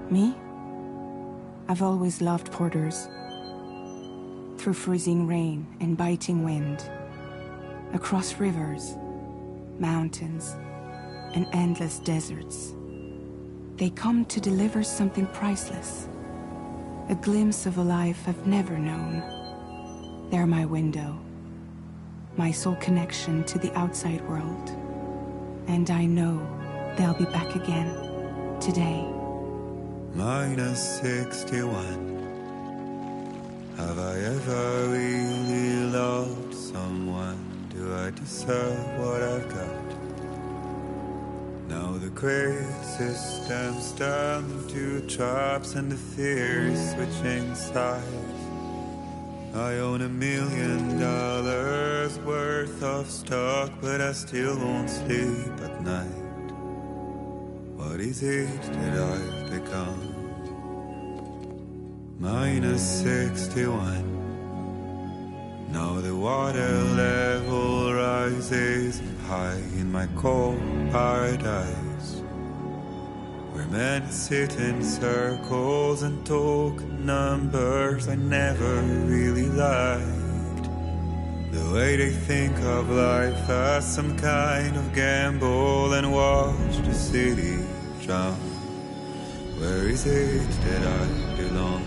Me? I've always loved porters. Through freezing rain and biting wind, across rivers, mountains, and endless deserts, they come to deliver something priceless, a glimpse of a life I've never known. They're my window, my sole connection to the outside world, and I know they'll be back again today. Minus 61. Have I ever really loved someone? Do I deserve what I've got? Now the great systems turn into traps and the fear is switching sides. I own $1 million worth of stock, but I still won't sleep at night. What is it that I've become? Minus 61. Now the water level rises high in my cold paradise, where men sit in circles and talk numbers I never really liked. The way they think of life as some kind of gamble and watch the city drown. Where is it that I belong?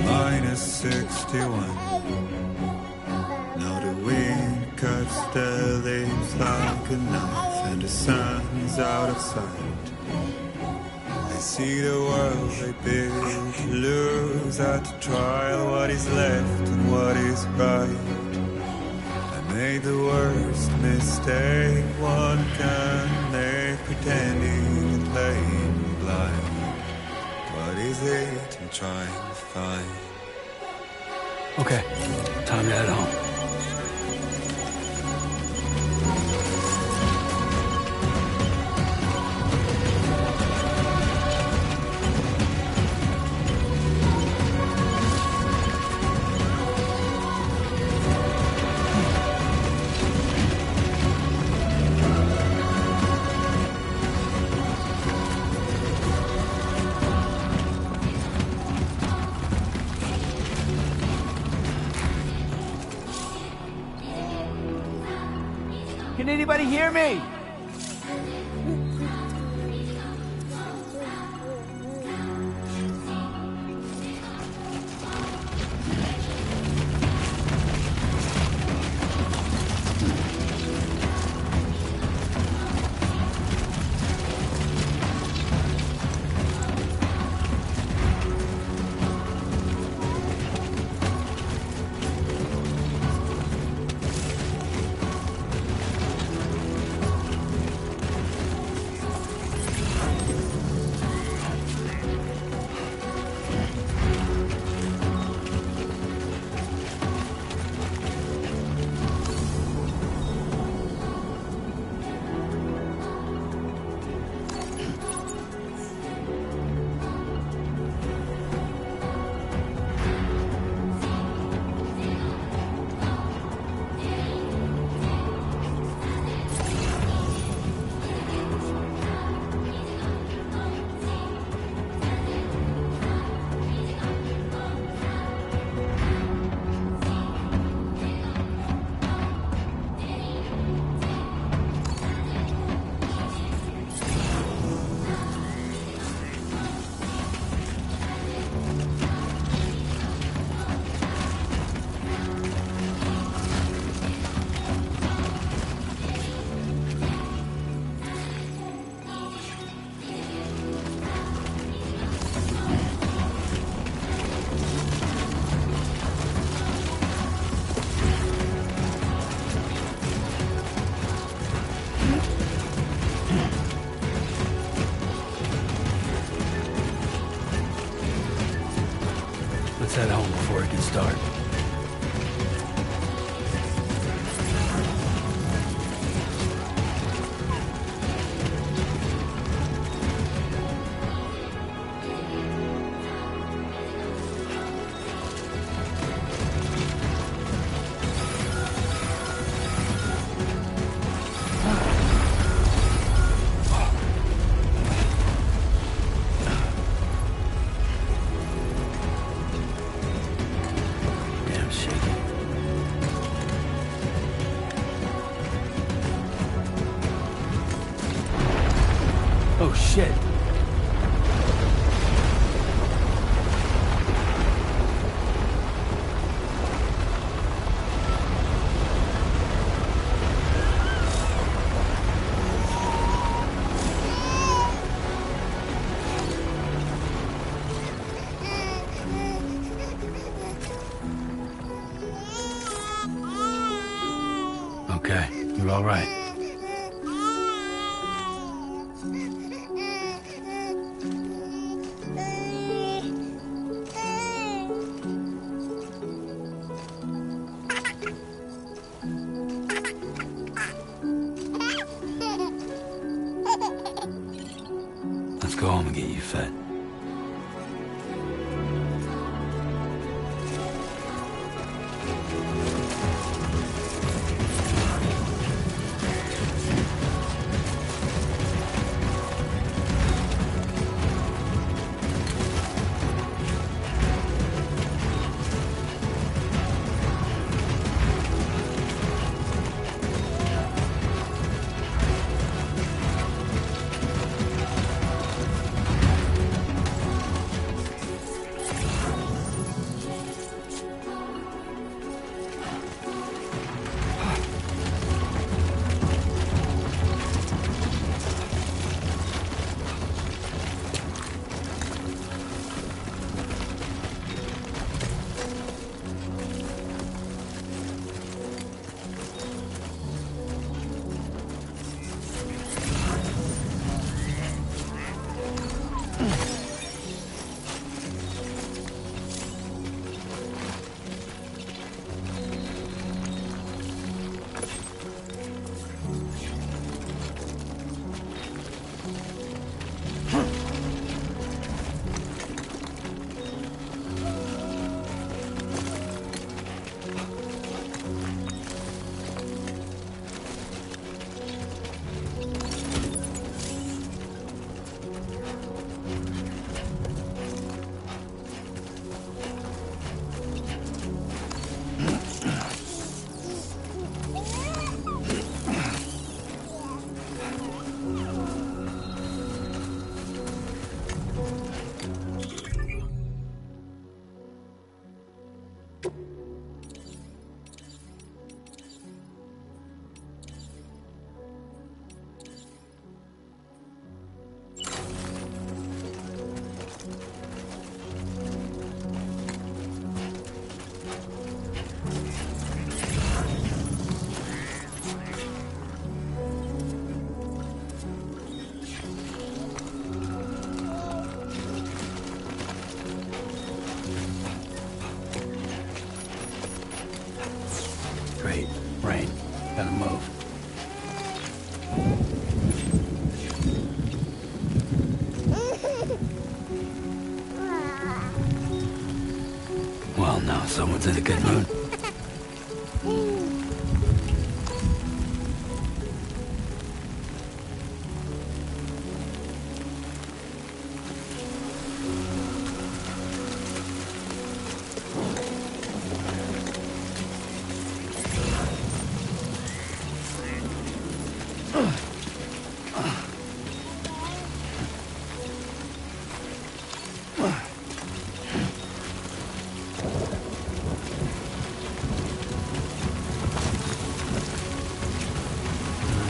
Minus 61. Now the wind cuts the leaves like a knife and the sun is out of sight. I see the world they build to lose at the trial, what is left and what is right. I made the worst mistake one can make, pretending and playing blind. What is it I'm trying to find? Okay, time to head home. Can anybody hear me? Let's head home before it gets dark. Oh, shit. Okay, you're all right. Let's go home and get you fed. Someone's in a good mood.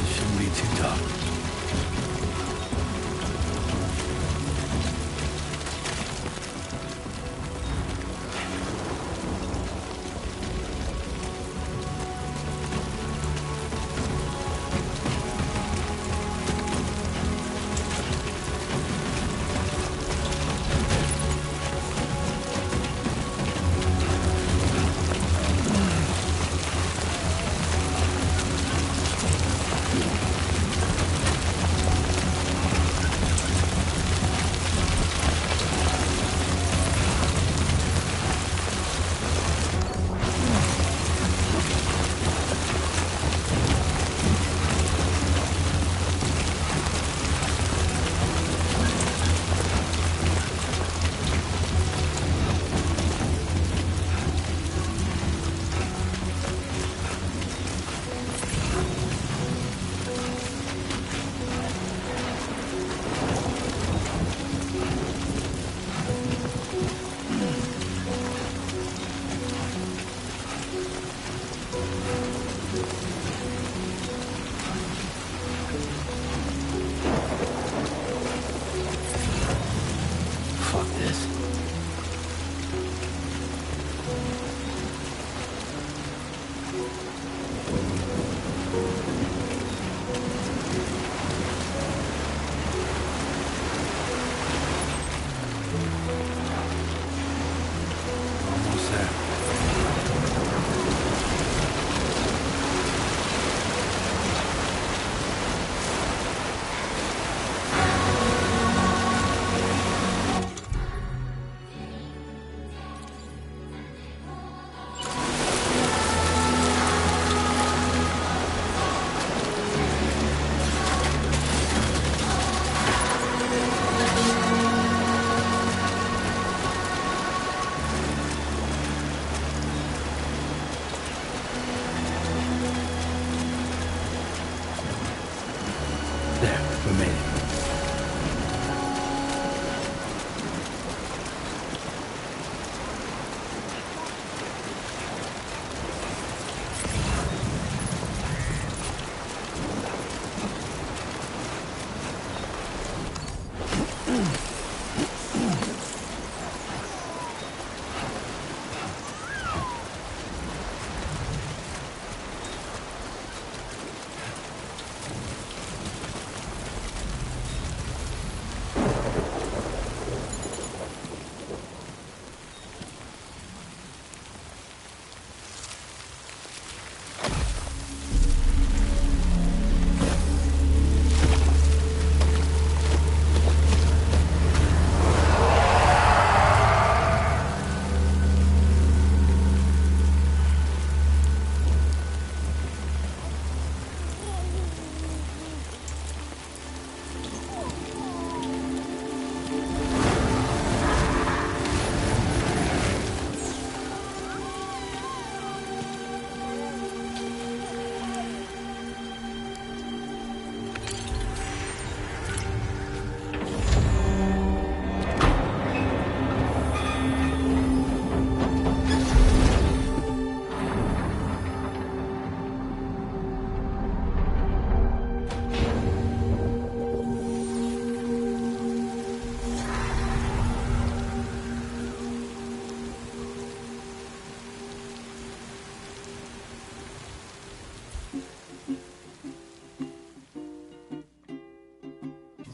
Shouldn't be too tough. Fuck this. Almost there. There, we made it.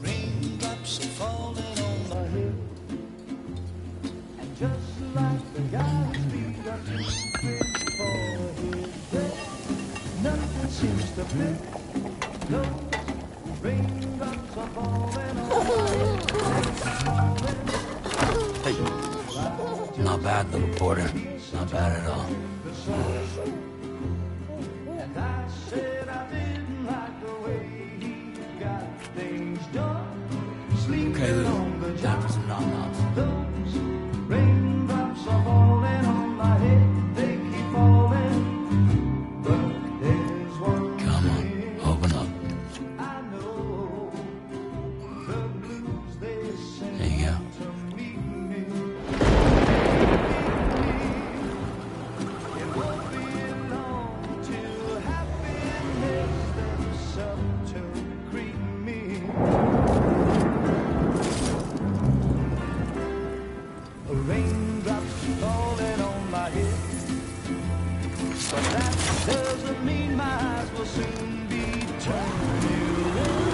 Raindrops are falling on my head, and just like the guy's feet are too big for his head, nothing seems to fit. Those raindrops are falling on my head. Hey, not bad. that, little porter. Not bad at all. And I said I didn't like the way he got things done. Sleeping Okay, Lou. on the Time job. for some nom-noms. Those raindrops are falling on my head. They keep falling. But there's one Come on, thing open up. I know. The blues they send There you go. to meet me. It won't be long till happiness steps up to greet me. Raindrops falling on my head, but that doesn't mean my eyes will soon be turning red.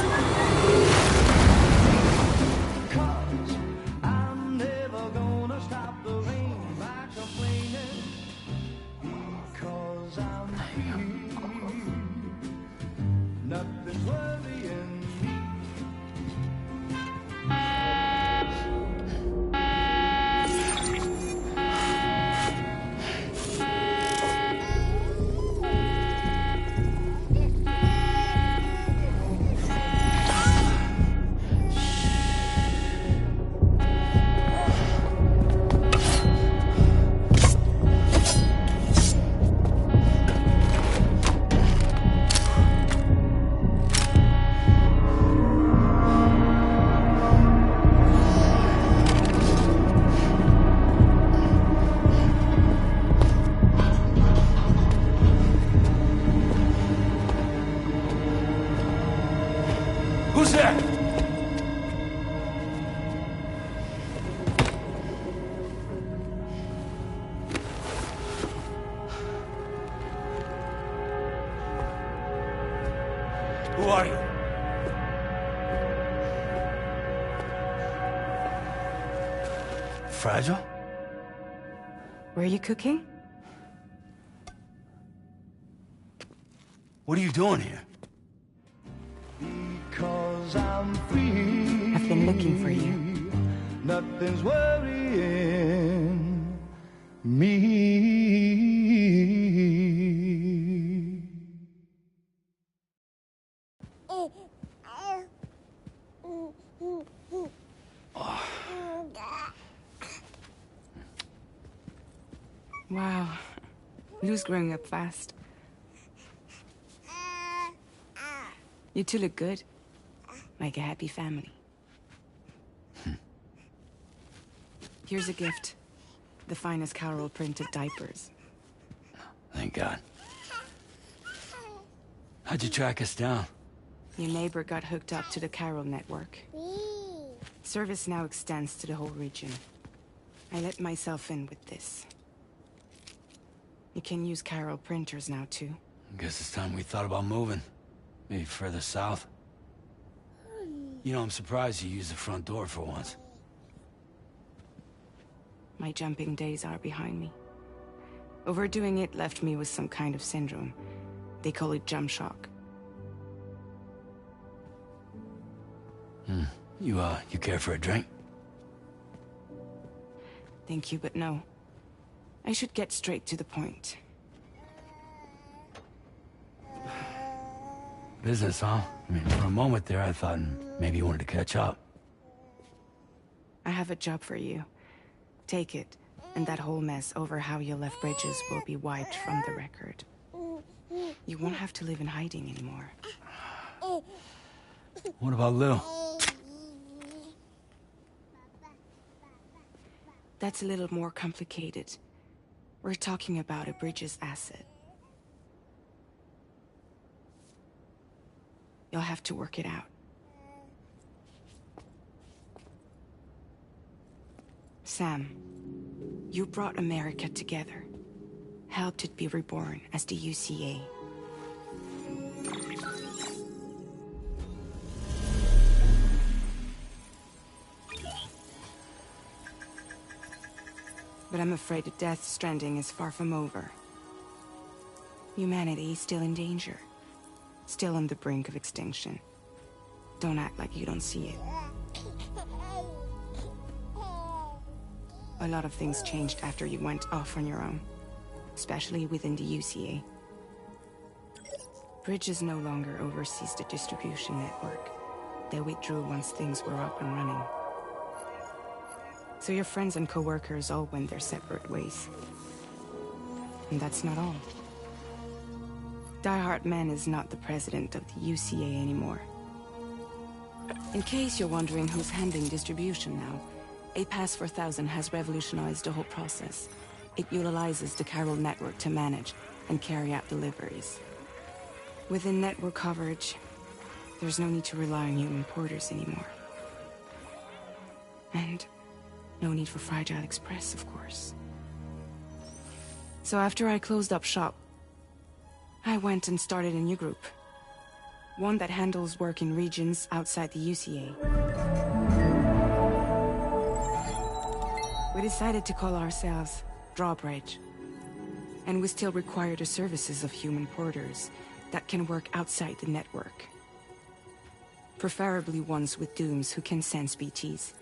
'Cause I'm never gonna stop the rain by complaining, because I'm free. Nothing's worrying me. Who's there? Who are you? Fragile? Were you cooking? What are you doing here? Because I'm free. I've been looking for you. Nothing's worrying me. Wow. Lou's growing up fast. You two look good. Like a happy family. Here's a gift. The finest Carol printed diapers. Thank God. How'd you track us down? Your neighbor got hooked up to the Carol network. Service now extends to the whole region. I let myself in with this. You can use Carol printers now, too. Guess it's time we thought about moving. Maybe further south. You know, I'm surprised you used the front door for once. My jumping days are behind me. Overdoing it left me with some kind of syndrome. They call it jump shock. You care for a drink? Thank you, but no. I should get straight to the point. Business, huh? I mean, for a moment there, I thought maybe you wanted to catch up. I have a job for you. Take it, and that whole mess over how you left Bridges will be wiped from the record. You won't have to live in hiding anymore. What about Lou? That's a little more complicated. We're talking about a Bridges asset. You'll have to work it out. Sam, you brought America together. Helped it be reborn as the UCA. But I'm afraid the Death Stranding is far from over. Humanity is still in danger. Still on the brink of extinction. Don't act like you don't see it. A lot of things changed after you went off on your own, especially within the UCA. Bridges no longer oversees the distribution network. They withdrew once things were up and running. So your friends and co-workers all went their separate ways. And that's not all. Die Hard Man is not the president of the UCA anymore. In case you're wondering who's handling distribution now, A Pass 4000 has revolutionized the whole process. It utilizes the chiral network to manage and carry out deliveries. Within network coverage, there's no need to rely on human porters anymore. And no need for Fragile Express, of course. So after I closed up shop, I went and started a new group. One that handles work in regions outside the UCA. We decided to call ourselves Drawbridge. And we still require the services of human porters that can work outside the network. Preferably ones with dooms who can sense BTs.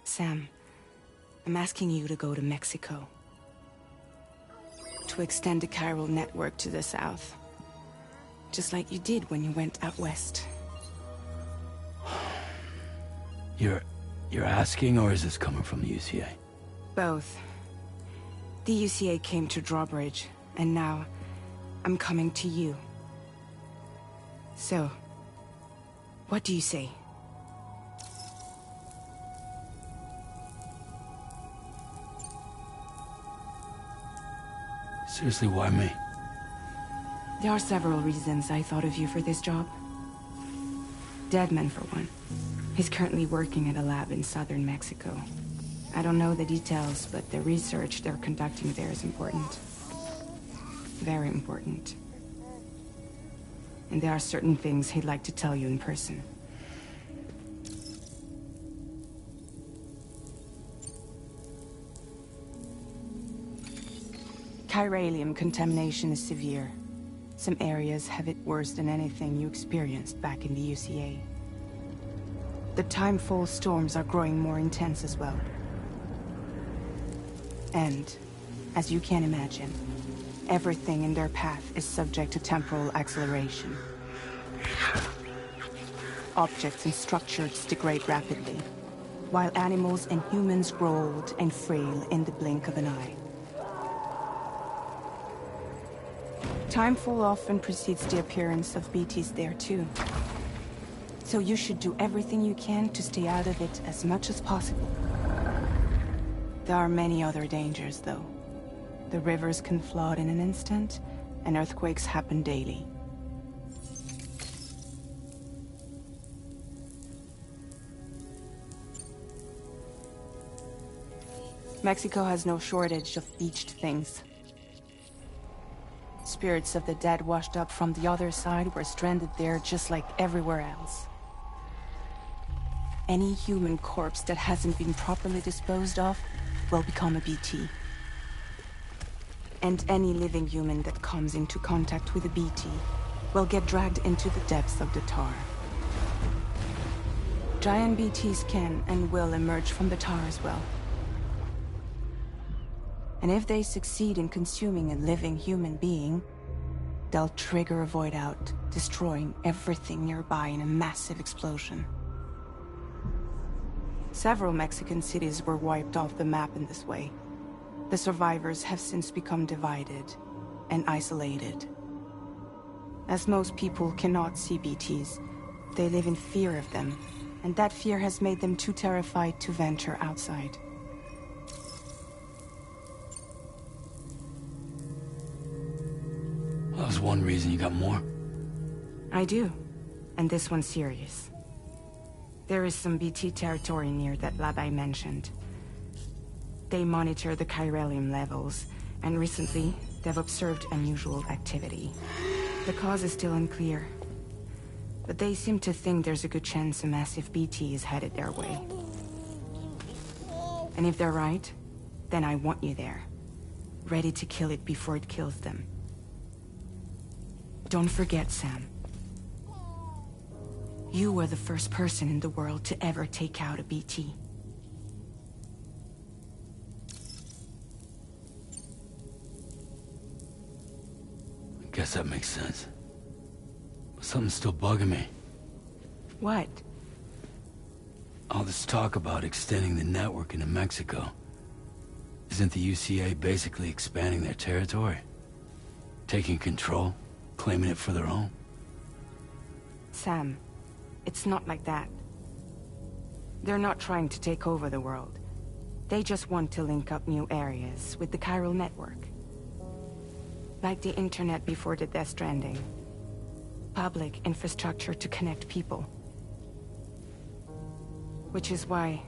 Sam, I'm asking you to go to Mexico. To extend the chiral network to the south. Just like you did when you went out west. You're asking, or is this coming from the UCA? Both. The UCA came to Drawbridge, and now I'm coming to you. So, what do you say? Seriously, why me? There are several reasons I thought of you for this job. Deadman, for one. He's currently working at a lab in southern Mexico. I don't know the details, but the research they're conducting there is important. Very important. And there are certain things he'd like to tell you in person. Chiralium contamination is severe. Some areas have it worse than anything you experienced back in the UCA. The timefall storms are growing more intense as well. And, as you can imagine, everything in their path is subject to temporal acceleration. Objects and structures degrade rapidly, while animals and humans grow old and frail in the blink of an eye. Timefall often precedes the appearance of BTs there too. So you should do everything you can to stay out of it as much as possible. There are many other dangers, though. The rivers can flood in an instant, and earthquakes happen daily. Mexico has no shortage of beached things. Spirits of the dead washed up from the other side were stranded there just like everywhere else. Any human corpse that hasn't been properly disposed of will become a BT. And any living human that comes into contact with a BT will get dragged into the depths of the tar. Giant BTs can and will emerge from the tar as well. And if they succeed in consuming a living human being, they'll trigger a void out, destroying everything nearby in a massive explosion. Several Mexican cities were wiped off the map in this way. The survivors have since become divided and isolated. As most people cannot see BTs, they live in fear of them, and that fear has made them too terrified to venture outside. That was one reason. You got more? I do, and this one's serious. There is some BT territory near that lab I mentioned. They monitor the chiralium levels, and recently, they've observed unusual activity. The cause is still unclear, but they seem to think there's a good chance a massive BT is headed their way. And if they're right, then I want you there, ready to kill it before it kills them. Don't forget, Sam. You were the first person in the world to ever take out a BT. Guess that makes sense. But something's still bugging me. What? All this talk about extending the network into Mexico. Isn't the UCA basically expanding their territory? Taking control? Claiming it for their own? Sam, it's not like that. They're not trying to take over the world. They just want to link up new areas with the chiral network. Like the internet before the Death Stranding. Public infrastructure to connect people. Which is why,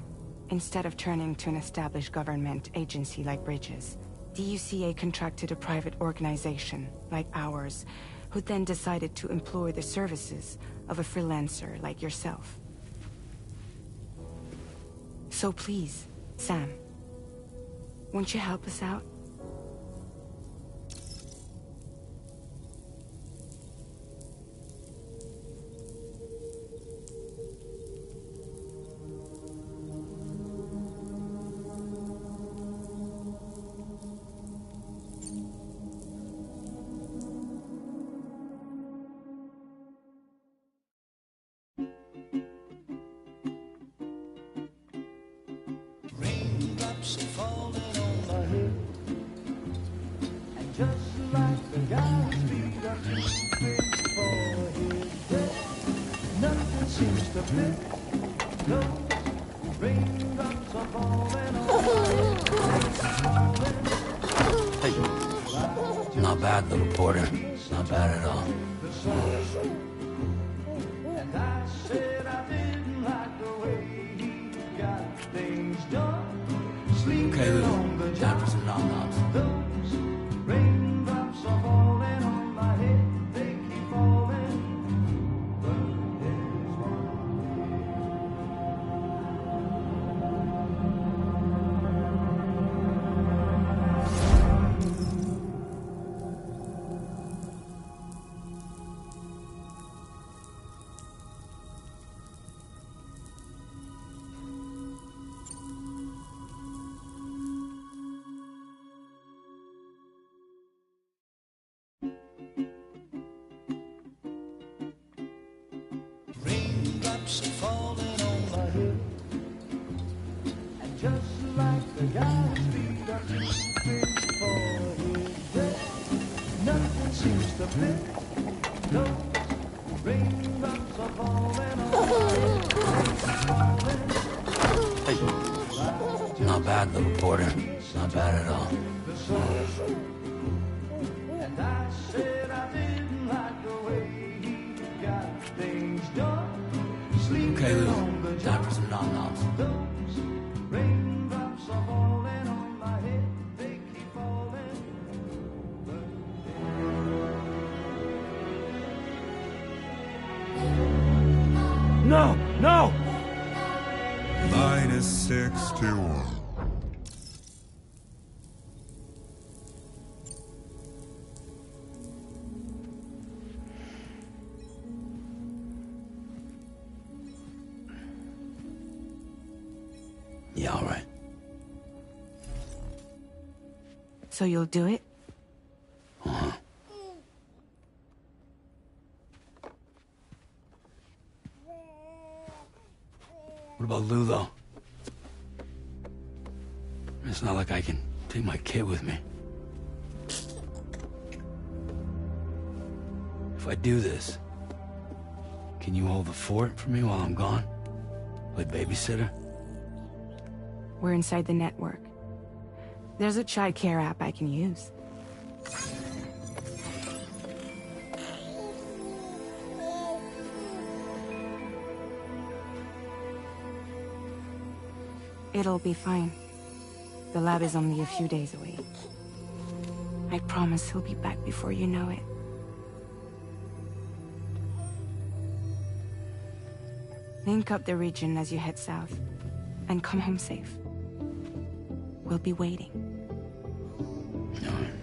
instead of turning to an established government agency like Bridges, the UCA contracted a private organization, like ours, who then decided to employ the services of a freelancer like yourself. So please, Sam, won't you help us out? Raindrops are falling on my head, and just like the guy's feet are too big for his head, nothing seems to fit. Those raindrops are falling on my head. Hey. Not bad, little Porter. Not bad at all. And I said I didn't like the way he got things done. Okay, Lou. Time for some nom-noms. Those raindrops are falling on my head. They keep falling. But there's raindrops are falling on my head, and just like the guy's feet are too big for his head, nothing seems to fit. Those raindrops are falling on my head. Hey. Not bad, little Porter. Not bad at all. And I said I didn't like the way he got things done. Okay, Lou. Time for some nom-noms. Those raindrops are falling on my head. They keep falling. No! No! -61. Yeah, all right. So you'll do it? Uh-huh. What about Lou, though? It's not like I can take my kid with me. If I do this, can you hold the fort for me while I'm gone? Play babysitter? We're inside the network. There's a child care app I can use. It'll be fine. The lab is only a few days away. I promise he'll be back before you know it. Link up the region as you head south, and come home safe. We'll be waiting. All right.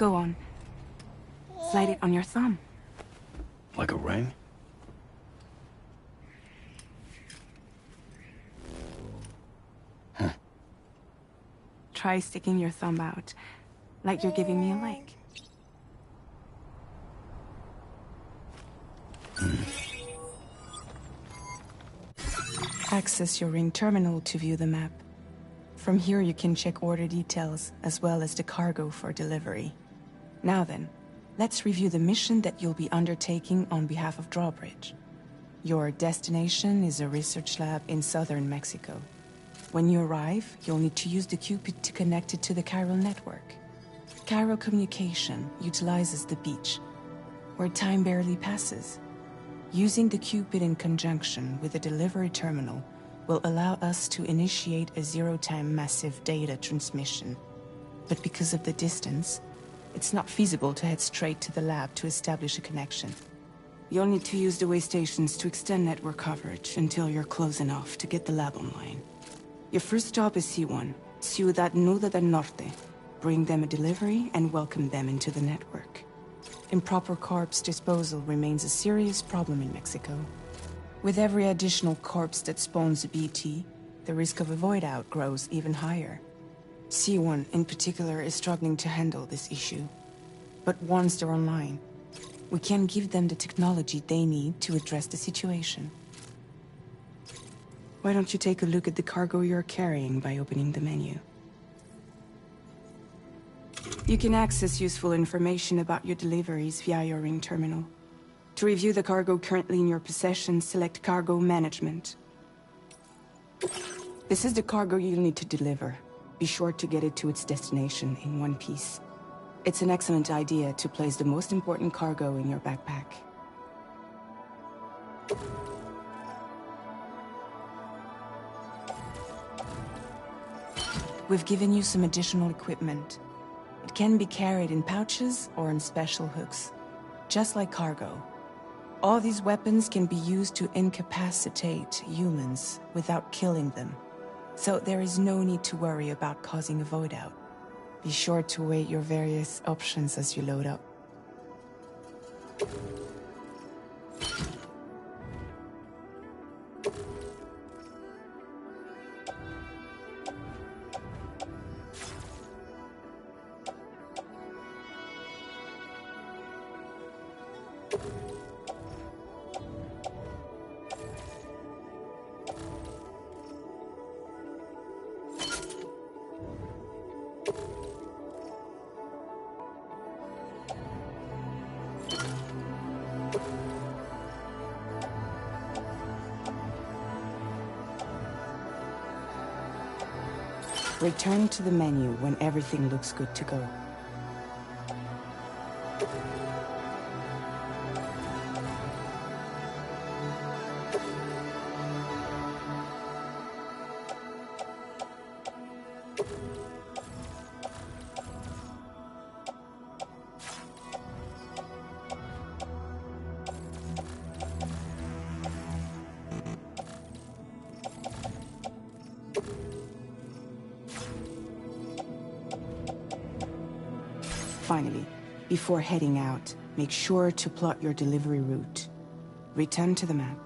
Go on. Slide it on your thumb. Like a ring? Huh. Try sticking your thumb out, like you're giving me a like. Access your ring terminal to view the map. From here you can check order details, as well as the cargo for delivery. Now then, let's review the mission that you'll be undertaking on behalf of Drawbridge. Your destination is a research lab in southern Mexico. When you arrive, you'll need to use the Cupid to connect it to the chiral network. Chiral communication utilizes the beach, where time barely passes. Using the Cupid in conjunction with the delivery terminal will allow us to initiate a zero-time massive data transmission. But because of the distance, it's not feasible to head straight to the lab to establish a connection. You'll need to use the way stations to extend network coverage until you're close enough to get the lab online. Your first stop is C1, Ciudad Nuda del Norte. Bring them a delivery and welcome them into the network. Improper corpse disposal remains a serious problem in Mexico. With every additional corpse that spawns a BT, the risk of a void out grows even higher. C1 in particular is struggling to handle this issue. But once they're online, we can give them the technology they need to address the situation. Why don't you take a look at the cargo you're carrying by opening the menu? You can access useful information about your deliveries via your ring terminal. To review the cargo currently in your possession, select Cargo Management. This is the cargo you'll need to deliver. Be sure to get it to its destination in one piece. It's an excellent idea to place the most important cargo in your backpack. We've given you some additional equipment. It can be carried in pouches or in special hooks, just like cargo. All these weapons can be used to incapacitate humans without killing them, so there is no need to worry about causing a void out. Be sure to weigh your various options as you load up. Return to the menu when everything looks good to go. Finally, before heading out, make sure to plot your delivery route. Return to the map.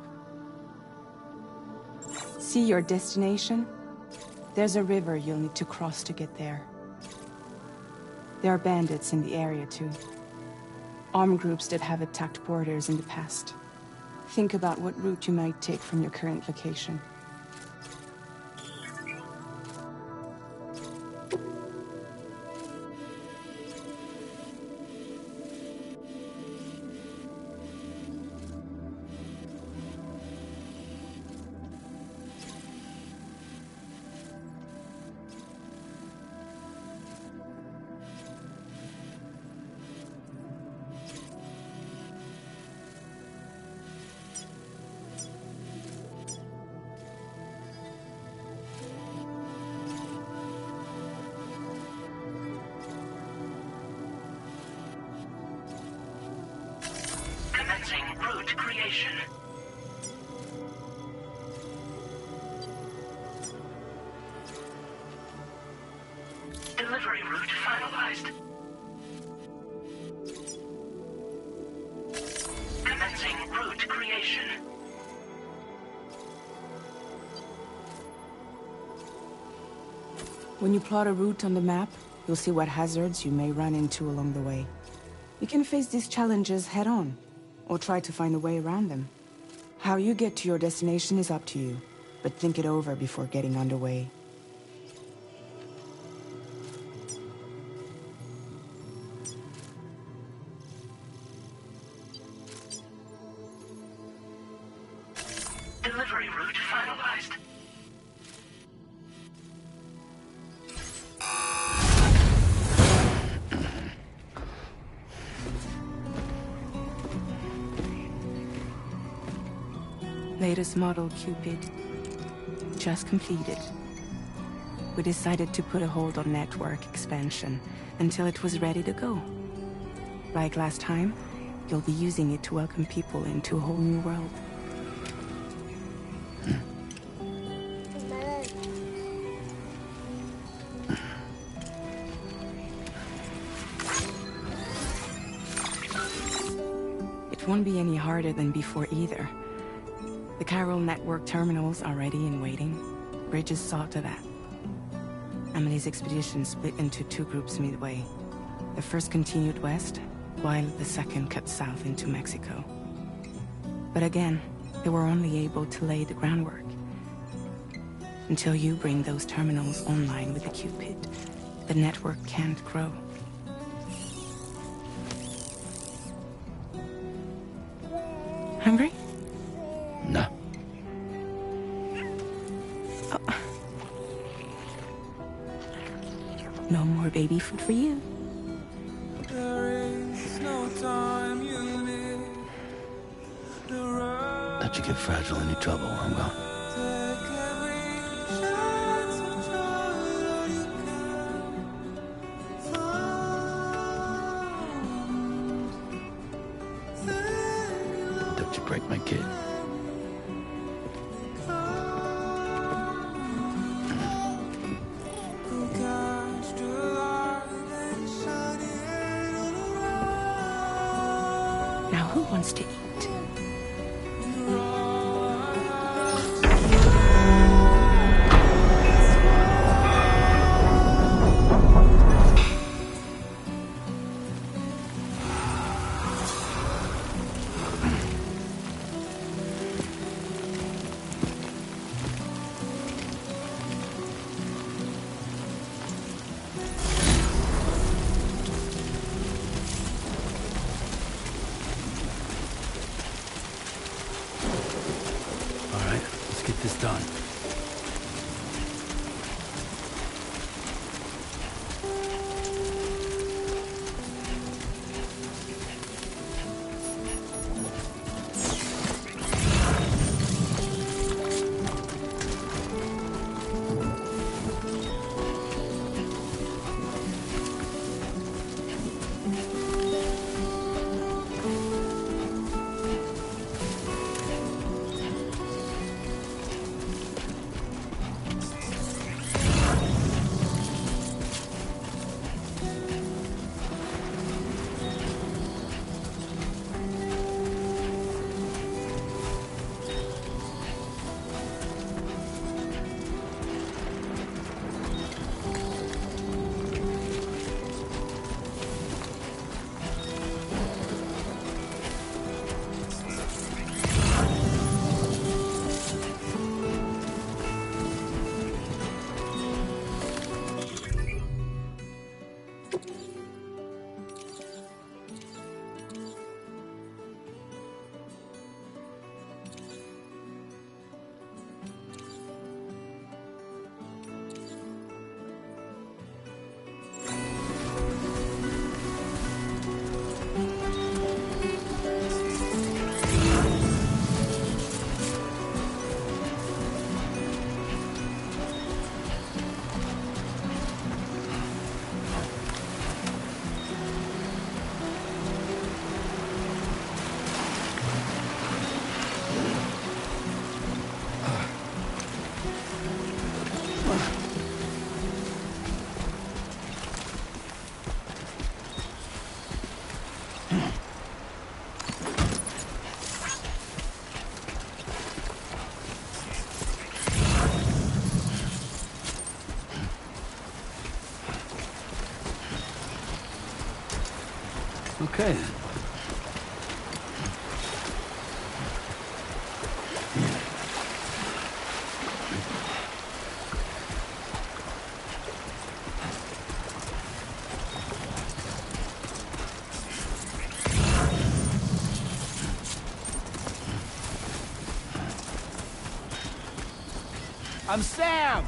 See your destination? There's a river you'll need to cross to get there. There are bandits in the area too. Armed groups that have attacked borders in the past. Think about what route you might take from your current location. Route creation. Delivery route finalized. When you plot a route on the map, you'll see what hazards you may run into along the way. You can face these challenges head-on, or try to find a way around them. How you get to your destination is up to you, but think it over before getting underway. Delivery route finalized. Latest model Cupid. Just completed. We decided to put a hold on network expansion until it was ready to go. Like last time, you'll be using it to welcome people into a whole new world. It won't be any harder than before either. The Carol network terminals are ready and waiting. Bridges saw to that. Emily's expedition split into two groups midway. The first continued west, while the second cut south into Mexico. But again, they were only able to lay the groundwork. Until you bring those terminals online with the Cupid, the network can't grow. Hungry? No. Oh. No more baby food for you. Let you get fragile any trouble, I'm gone. Don't you break my kid. Now who wants to eat? Okay then. I'm Sam!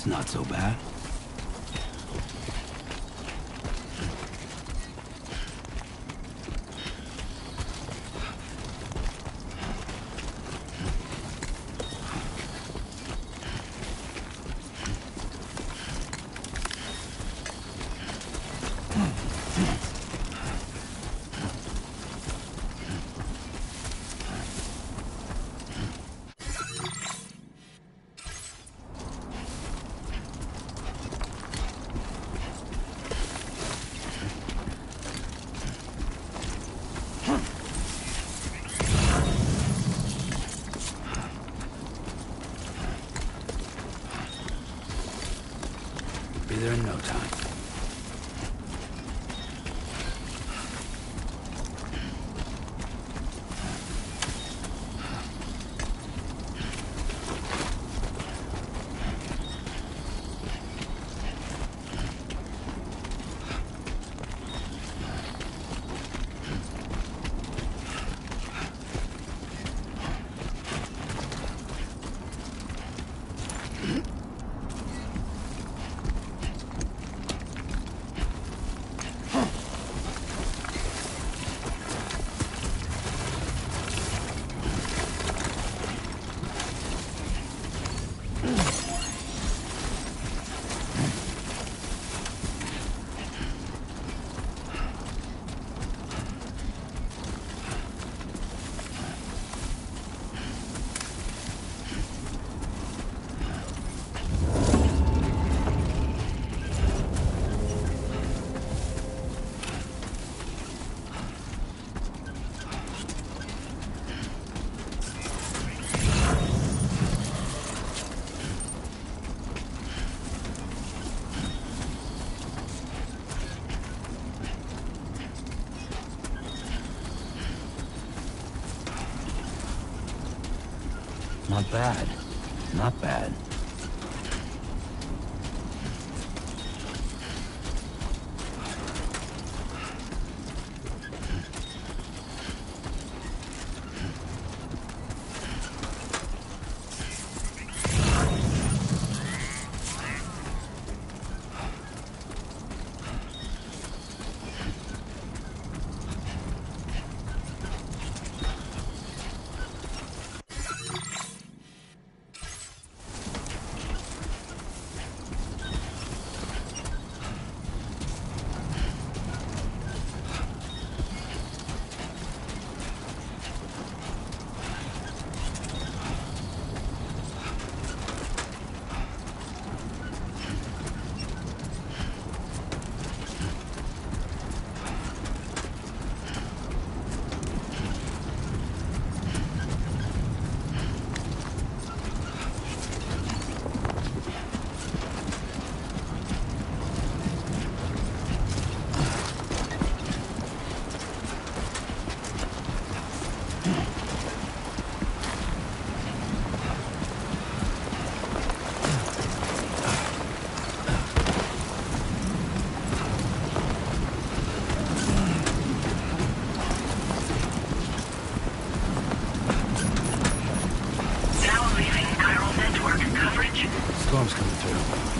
It's not so bad. Be there in no time. Not bad. Not bad. Storm's coming through.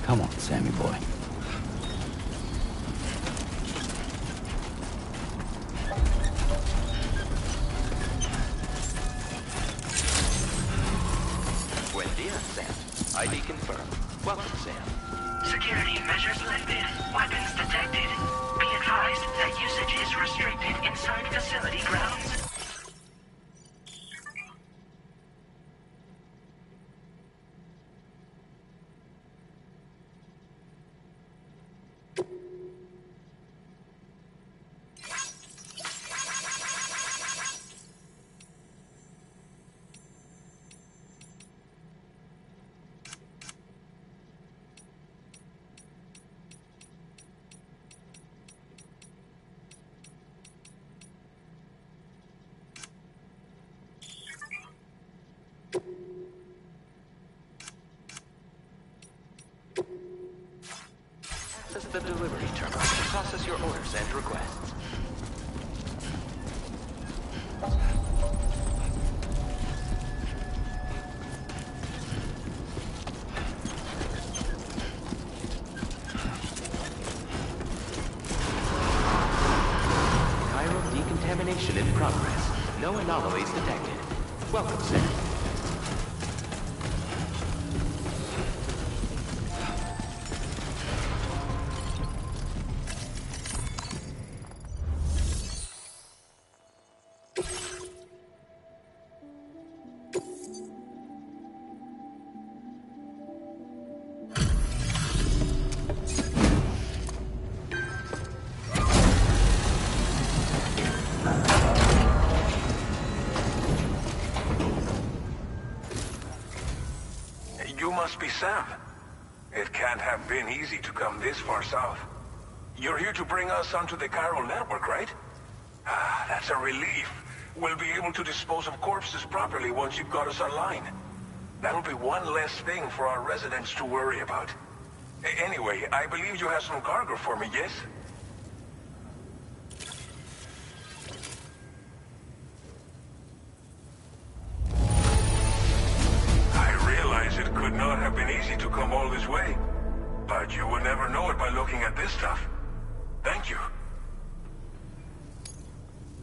Come on, Sammy boy. Buen dia, Sam. ID confirmed. Welcome, Sam. Security measures lifted. Weapons detected. Be advised that usage is restricted inside facility grounds. Access the delivery terminal to process your orders and requests. Chiral decontamination in progress. No anomalies detected. Welcome, Sam. You must be Sam. It can't have been easy to come this far south. You're here to bring us onto the chiral network, right? Ah, that's a relief. We'll be able to dispose of corpses properly once you've got us online. That'll be one less thing for our residents to worry about. Anyway, I believe you have some cargo for me, yes? It could not have been easy to come all this way. But you would never know it by looking at this stuff. Thank you.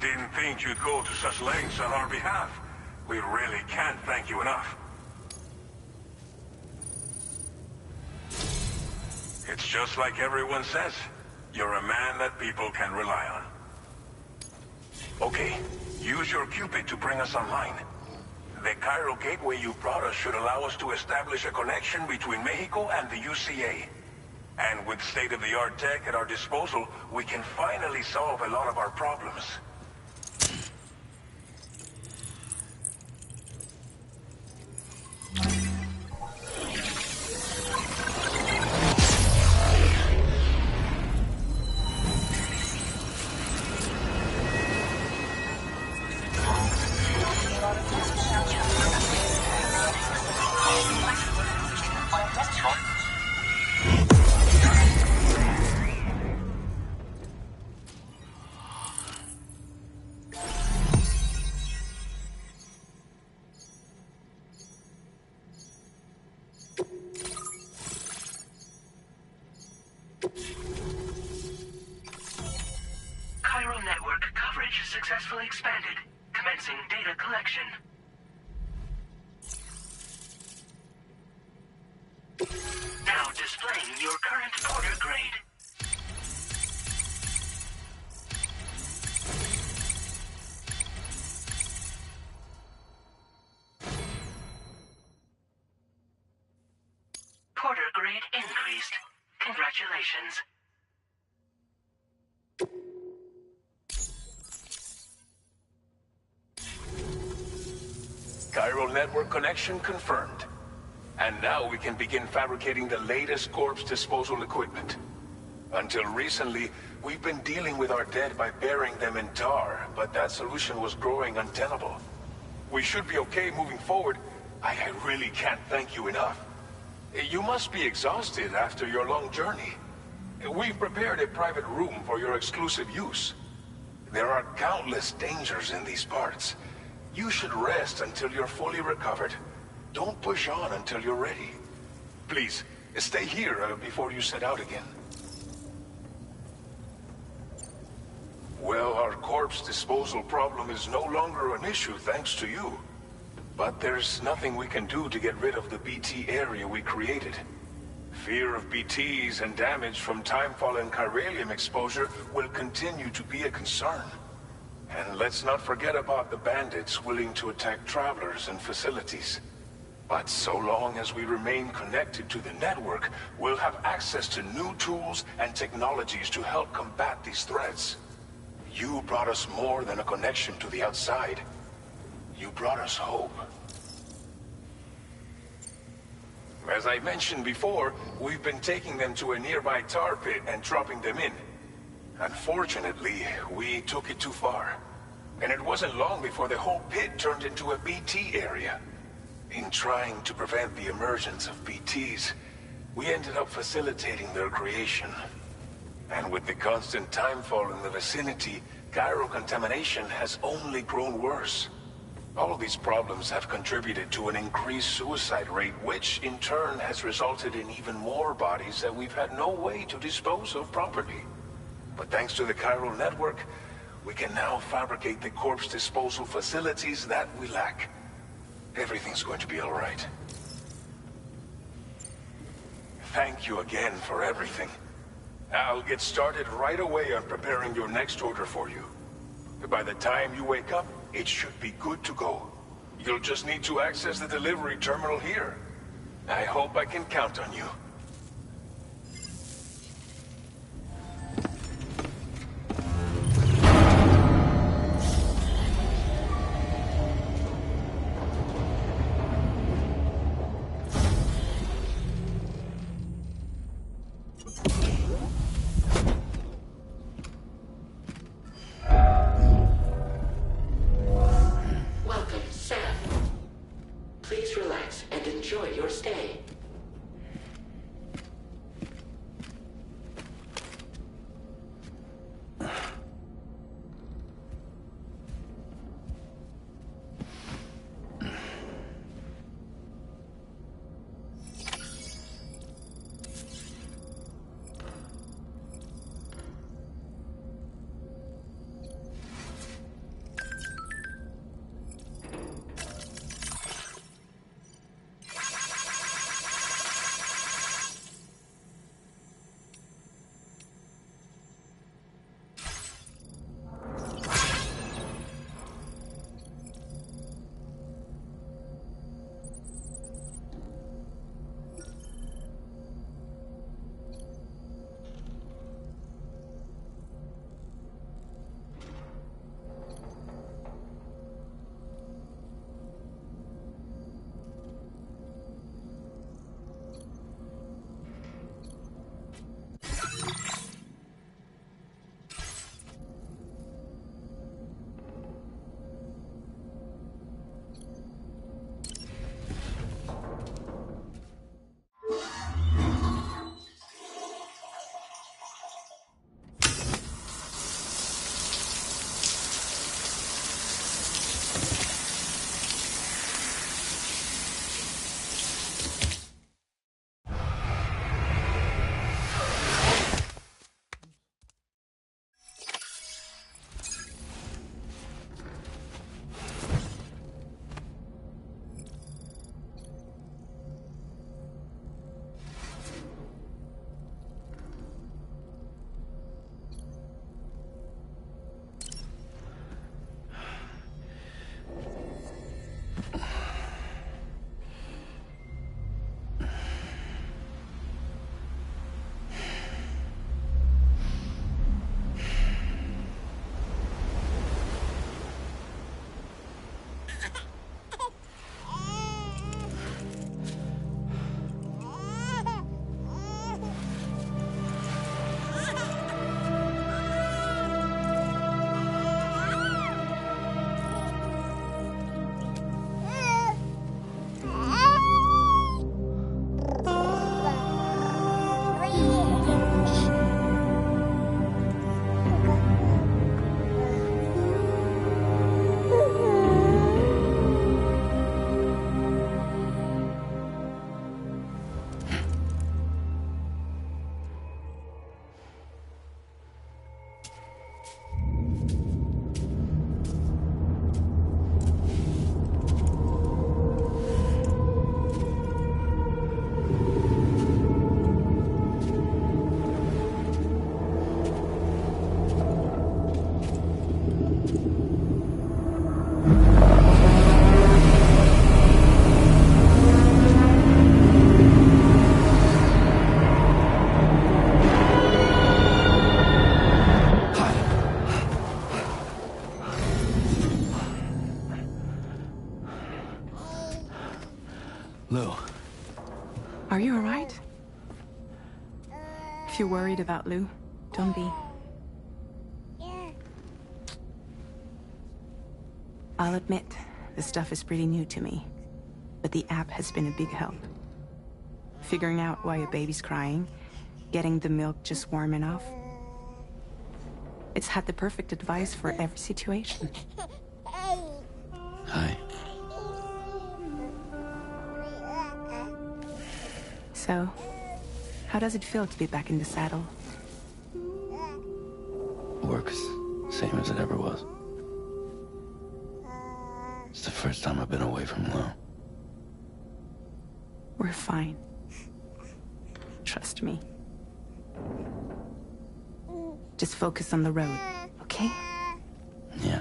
Didn't think you'd go to such lengths on our behalf. We really can't thank you enough. It's just like everyone says. You're a man that people can rely on. Okay, use your Cupid to bring us online. The chiral gateway you brought us should allow us to establish a connection between Mexico and the UCA. And with state-of-the-art tech at our disposal, we can finally solve a lot of our problems. Chiral network coverage successfully expanded. Commencing data collection. Now displaying your current porter grade. Porter grade increased. Congratulations. Chiral network connection confirmed. And now we can begin fabricating the latest corpse disposal equipment. Until recently, we've been dealing with our dead by burying them in tar, but that solution was growing untenable. We should be okay moving forward. I really can't thank you enough. You must be exhausted after your long journey. We've prepared a private room for your exclusive use. There are countless dangers in these parts. You should rest until you're fully recovered. Don't push on until you're ready. Please, Stay here before you set out again. Well, our corpse disposal problem is no longer an issue thanks to you. But there's nothing we can do to get rid of the BT area we created. Fear of BTs and damage from timefall and chiralium exposure will continue to be a concern. And let's not forget about the bandits willing to attack travelers and facilities. But so long as we remain connected to the network, we'll have access to new tools and technologies to help combat these threats. You brought us more than a connection to the outside. You brought us hope. As I mentioned before, we've been taking them to a nearby tar pit and dropping them in. Unfortunately, we took it too far. And it wasn't long before the whole pit turned into a BT area. In trying to prevent the emergence of BTs, we ended up facilitating their creation. And with the constant timefall in the vicinity, gyro contamination has only grown worse. All these problems have contributed to an increased suicide rate, which in turn has resulted in even more bodies that we've had no way to dispose of properly. But thanks to the chiral network, we can now fabricate the corpse disposal facilities that we lack. Everything's going to be all right. Thank you again for everything. I'll get started right away on preparing your next order for you. By the time you wake up, it should be good to go. You'll just need to access the delivery terminal here. I hope I can count on you. Lou. Are you alright? If you're worried about Lou, don't be. I'll admit, the stuff is pretty new to me, but the app has been a big help. Figuring out why a baby's crying, getting the milk just warm enough. It's had the perfect advice for every situation. Hi. So, how does it feel to be back in the saddle? Works same as it ever was. It's the first time I've been away from Lou. We're fine. Trust me. Just focus on the road, okay? Yeah.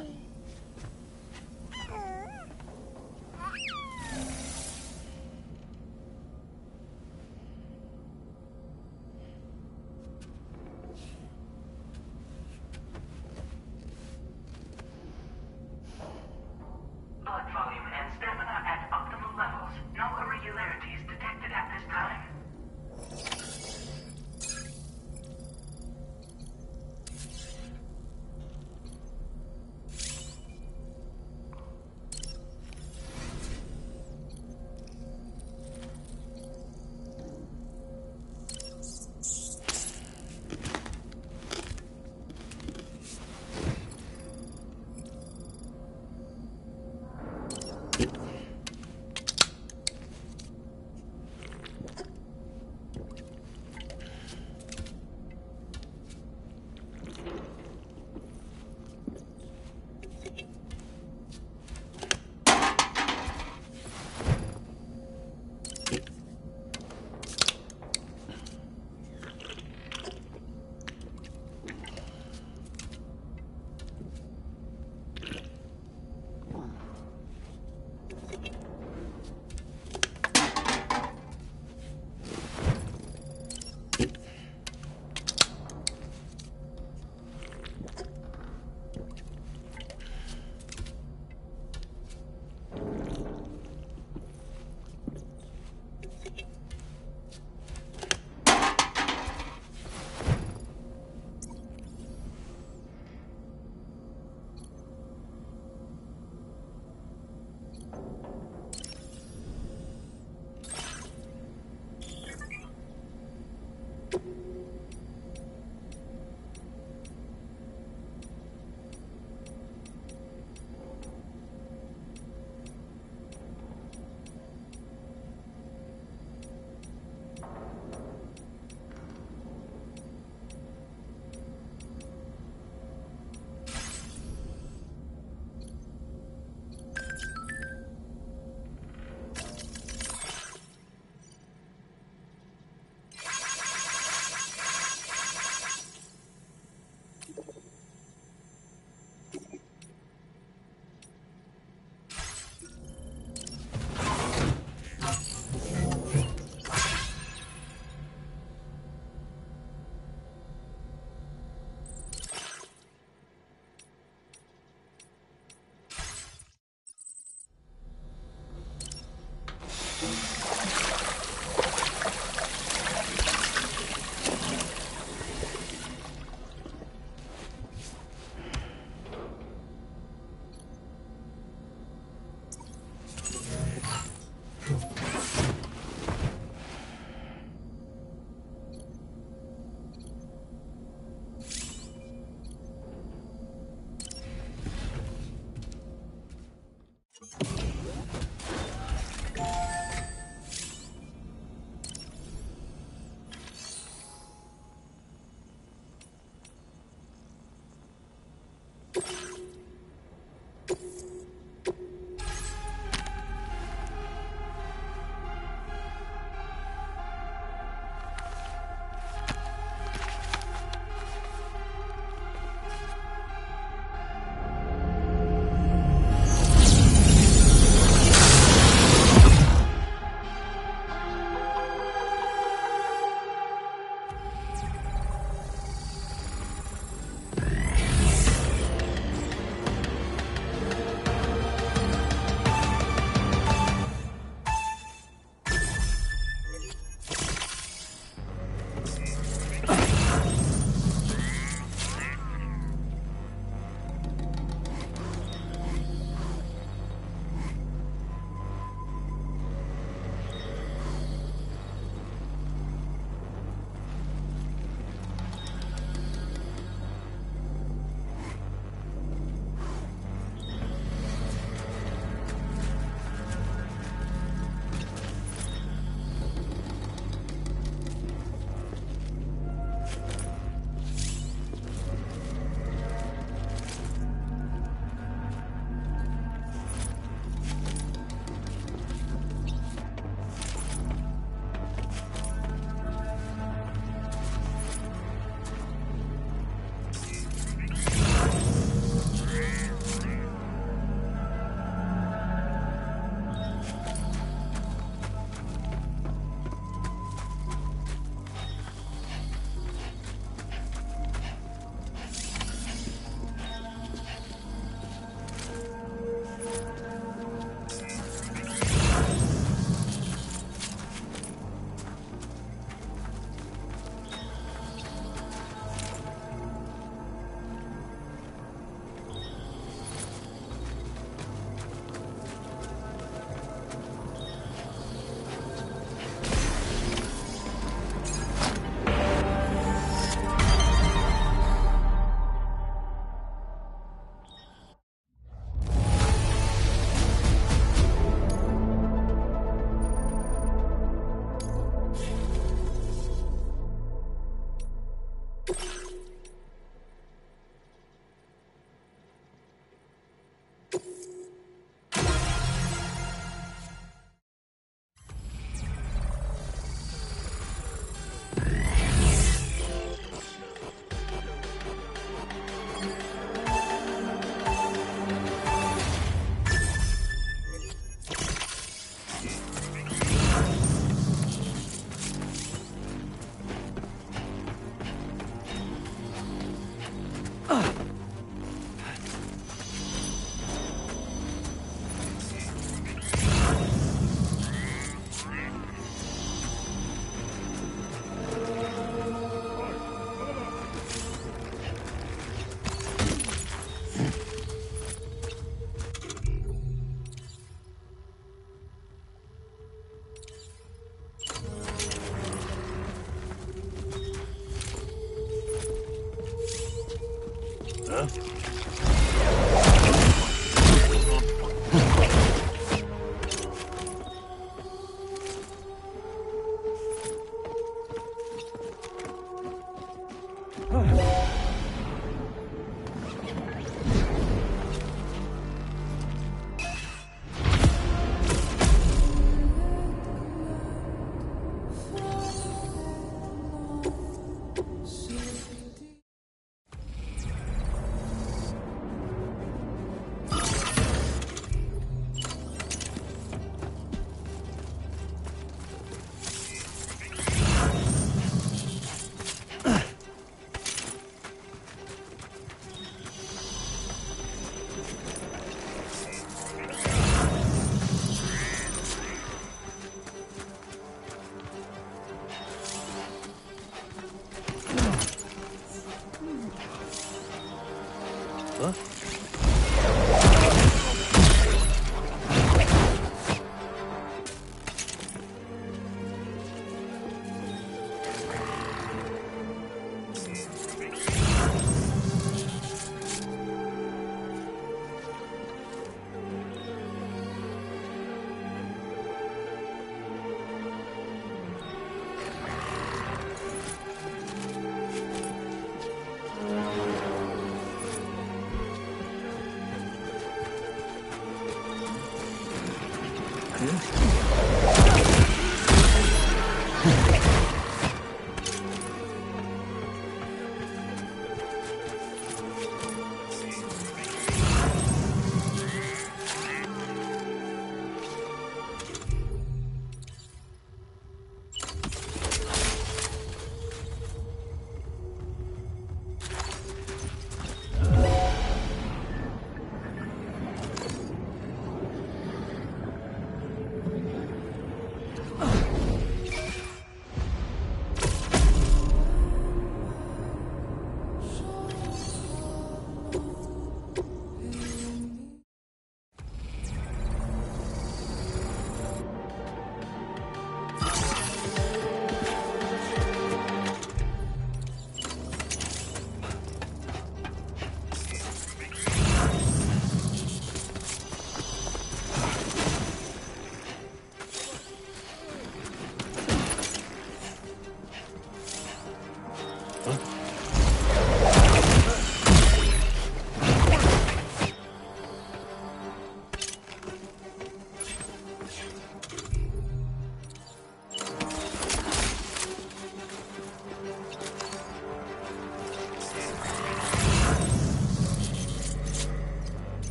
Blood volume and stamina at optimal levels. No irregularities detected at this time.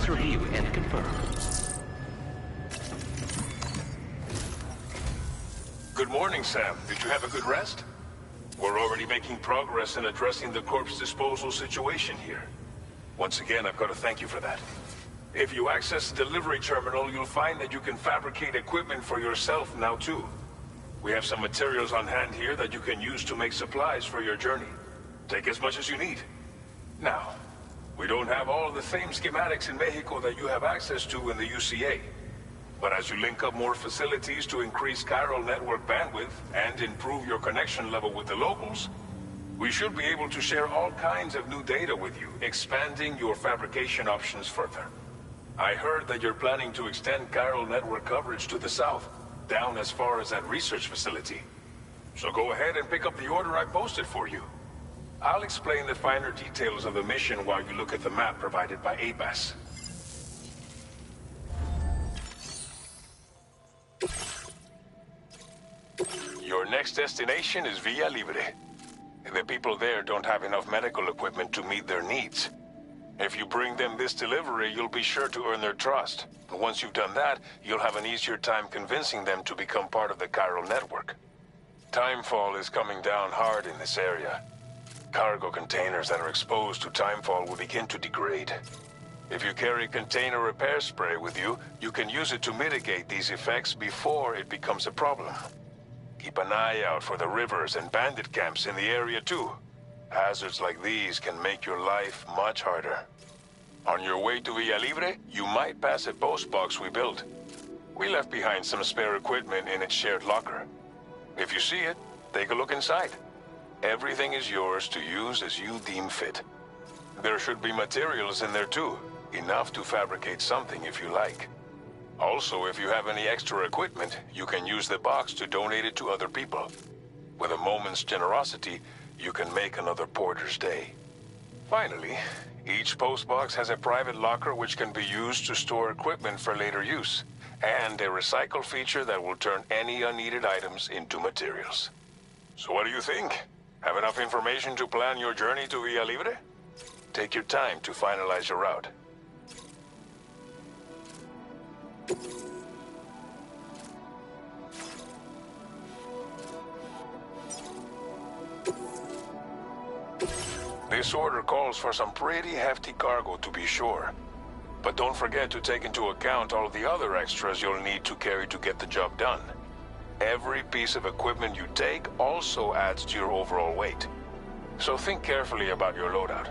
Let's review and confirm. Good morning, Sam. Did you have a good rest? We're already making progress in addressing the corpse disposal situation here. Once again, I've got to thank you for that. If you access the delivery terminal, you'll find that you can fabricate equipment for yourself now too. We have some materials on hand here that you can use to make supplies for your journey. Take as much as you need. Now, we don't have all the same schematics in Mexico that you have access to in the UCA. But as you link up more facilities to increase chiral network bandwidth and improve your connection level with the locals, we should be able to share all kinds of new data with you, expanding your fabrication options further. I heard that you're planning to extend chiral network coverage to the south, down as far as that research facility. So go ahead and pick up the order I posted for you. I'll explain the finer details of the mission while you look at the map provided by ABAS. Your next destination is Villa Libre. The people there don't have enough medical equipment to meet their needs. If you bring them this delivery, you'll be sure to earn their trust. Once you've done that, you'll have an easier time convincing them to become part of the chiral network. Timefall is coming down hard in this area. Cargo containers that are exposed to timefall will begin to degrade. If you carry container repair spray with you, you can use it to mitigate these effects before it becomes a problem. Keep an eye out for the rivers and bandit camps in the area too. Hazards like these can make your life much harder. On your way to Villa Libre, you might pass a post box we built. We left behind some spare equipment in its shared locker. If you see it, take a look inside. Everything is yours to use as you deem fit. There should be materials in there too, enough to fabricate something if you like. Also, if you have any extra equipment, you can use the box to donate it to other people. With a moment's generosity, you can make another porter's day. Finally, each postbox has a private locker which can be used to store equipment for later use, and a recycle feature that will turn any unneeded items into materials. So what do you think? Have enough information to plan your journey to Villa Libre? Take your time to finalize your route. This order calls for some pretty hefty cargo to be sure. But don't forget to take into account all the other extras you'll need to carry to get the job done. Every piece of equipment you take also adds to your overall weight. So think carefully about your loadout.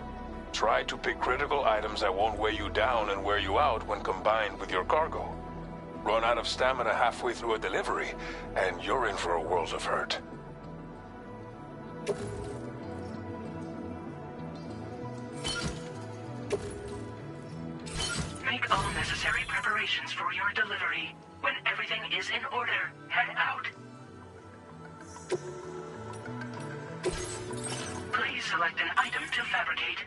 Try to pick critical items that won't weigh you down and wear you out when combined with your cargo. Run out of stamina halfway through a delivery, and you're in for a world of hurt. Make all necessary preparations for your delivery. When everything is in order, head out. Please select an item to fabricate.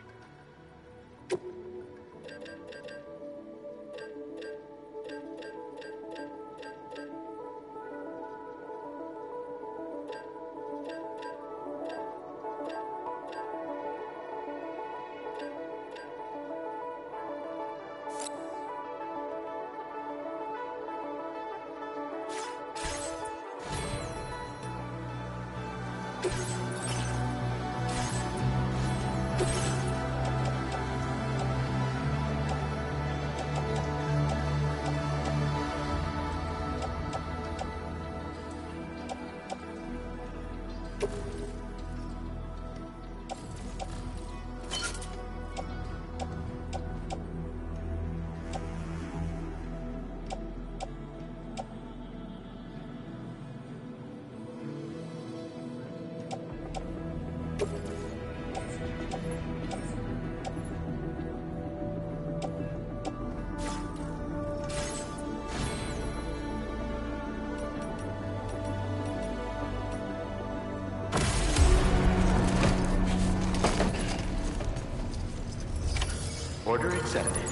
Order accepted.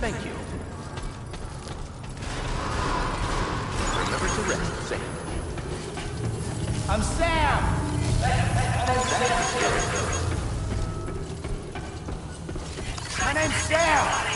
Thank you. Remember to rest safe. I'm Sam! My name's Sam!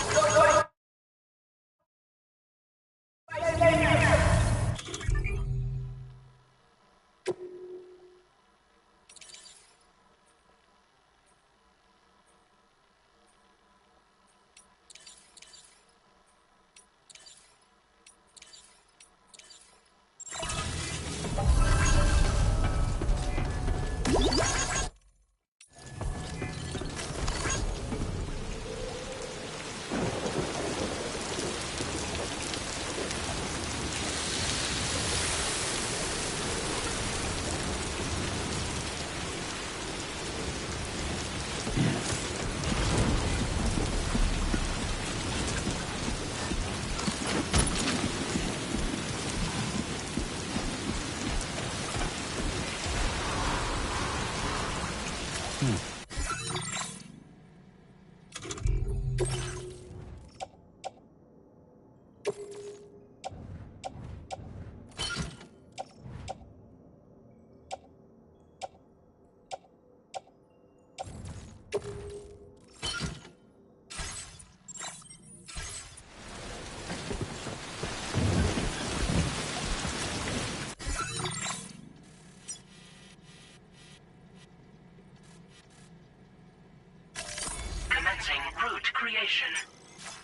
Commencing route creation.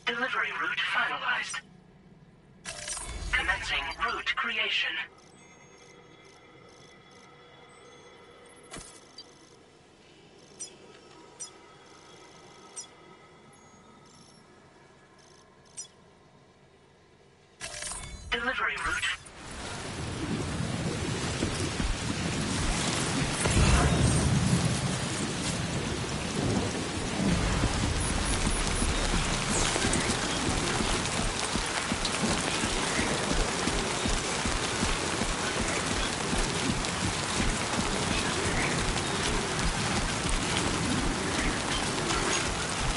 Delivery route finalized. Commencing route creation. Delivery route.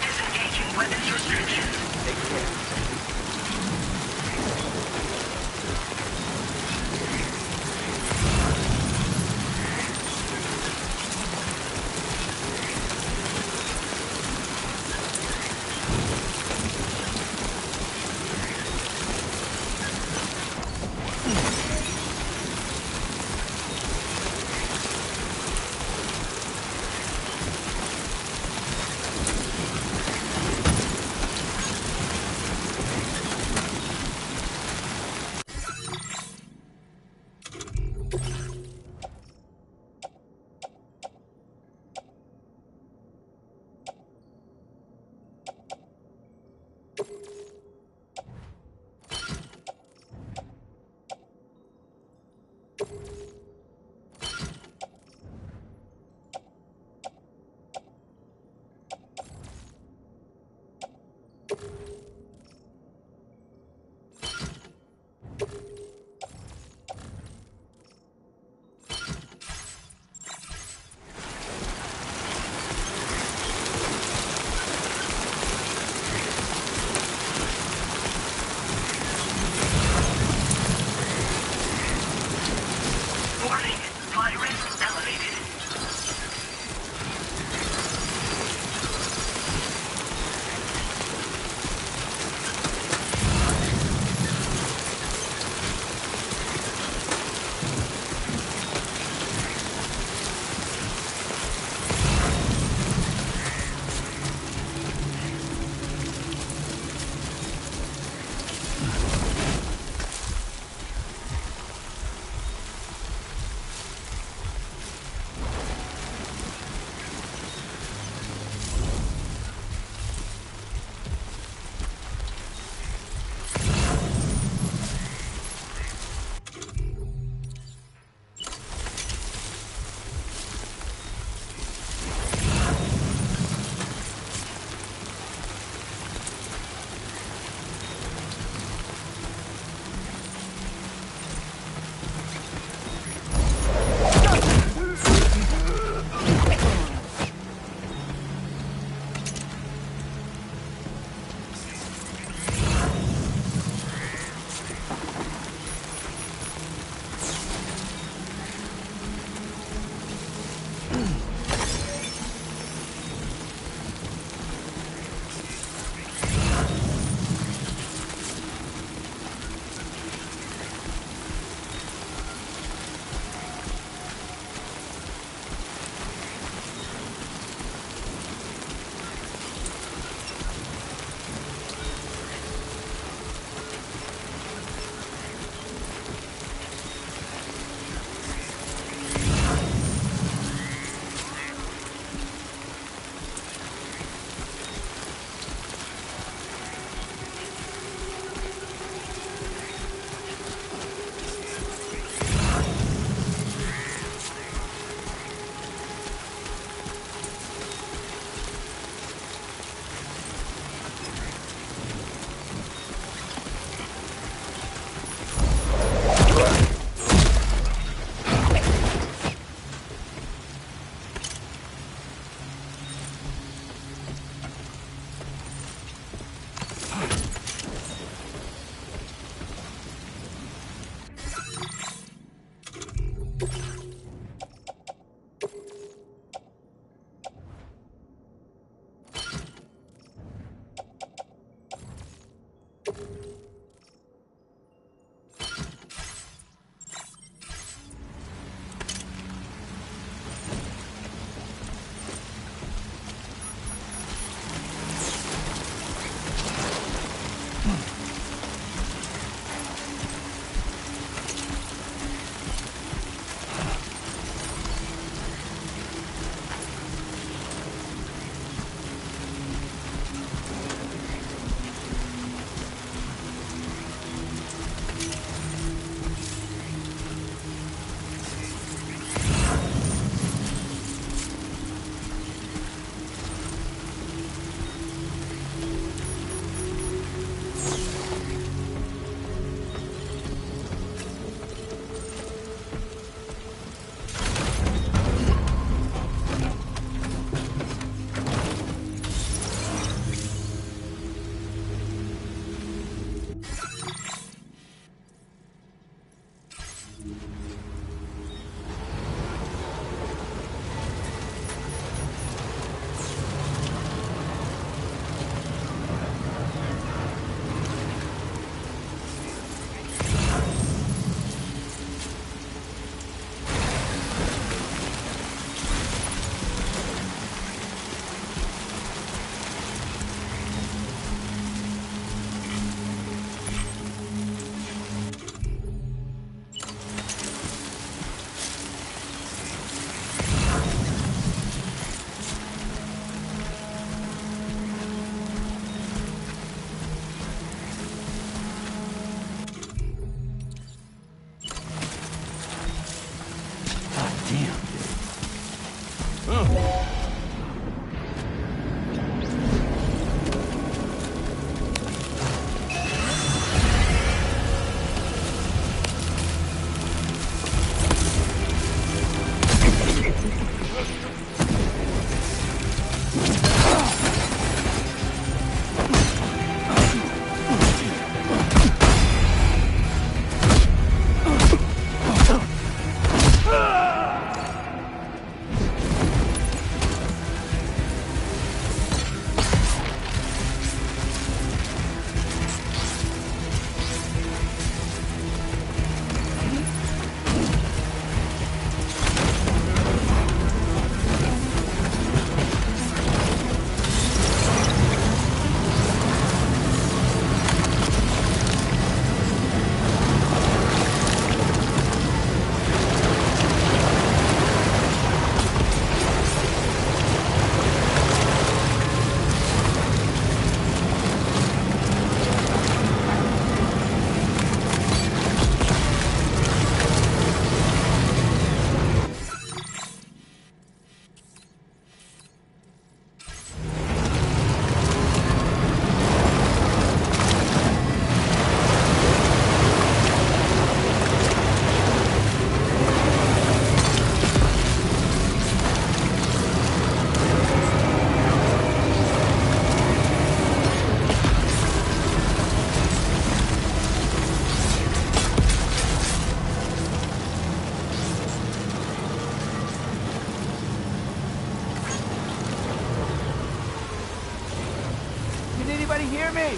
Disengaging weapons restriction. Take care. Anybody hear me?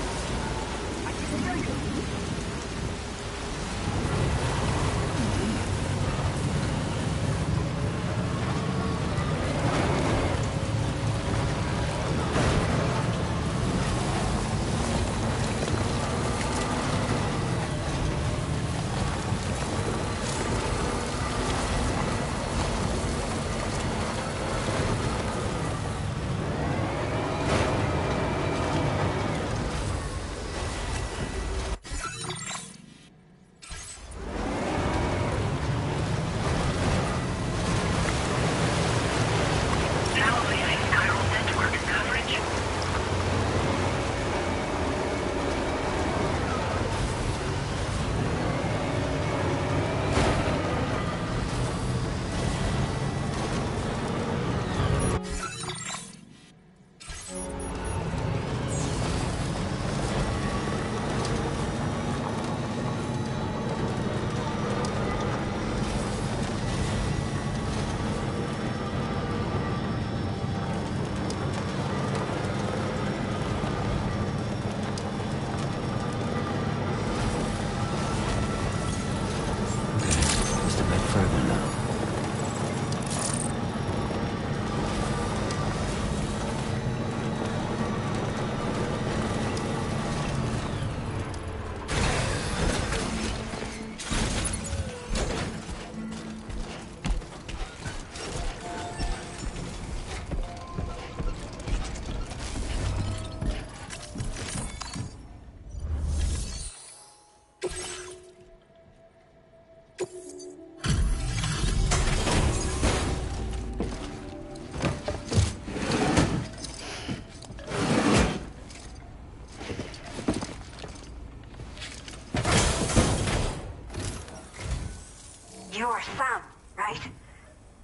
You're Sam, right?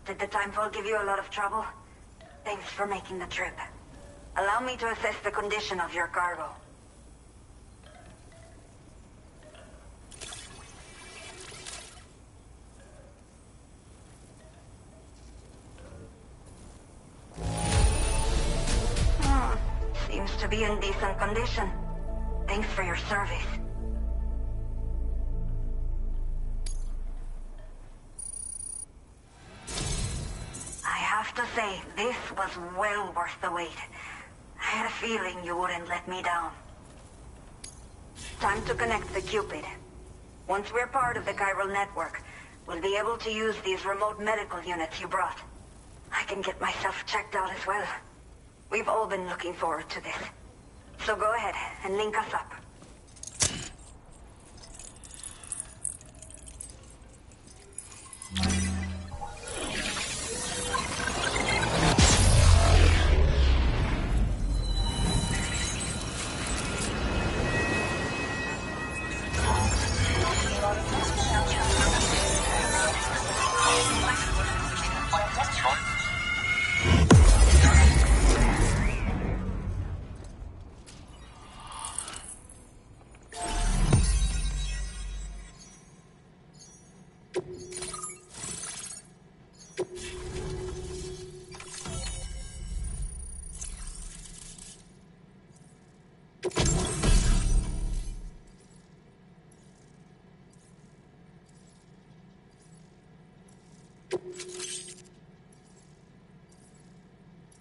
Did the timefall give you a lot of trouble? Thanks for making the trip. Allow me to assess the condition of your cargo. Seems to be in decent condition. Thanks for your service. I have to say, this was well worth the wait. I had a feeling you wouldn't let me down. Time to connect the Cupid. Once we're part of the chiral network, we'll be able to use these remote medical units you brought. I can get myself checked out as well. We've all been looking forward to this. So go ahead and link us up.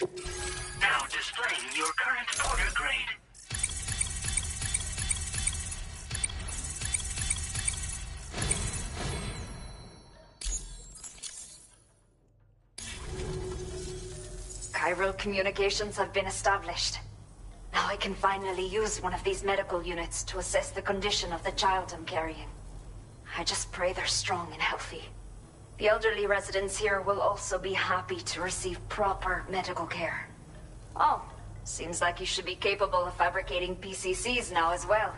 Now displaying your current porter grade. Chiral communications have been established. Now I can finally use one of these medical units to assess the condition of the child I'm carrying. I just pray they're strong and healthy. The elderly residents here will also be happy to receive proper medical care. Oh, seems like you should be capable of fabricating PCCs now as well.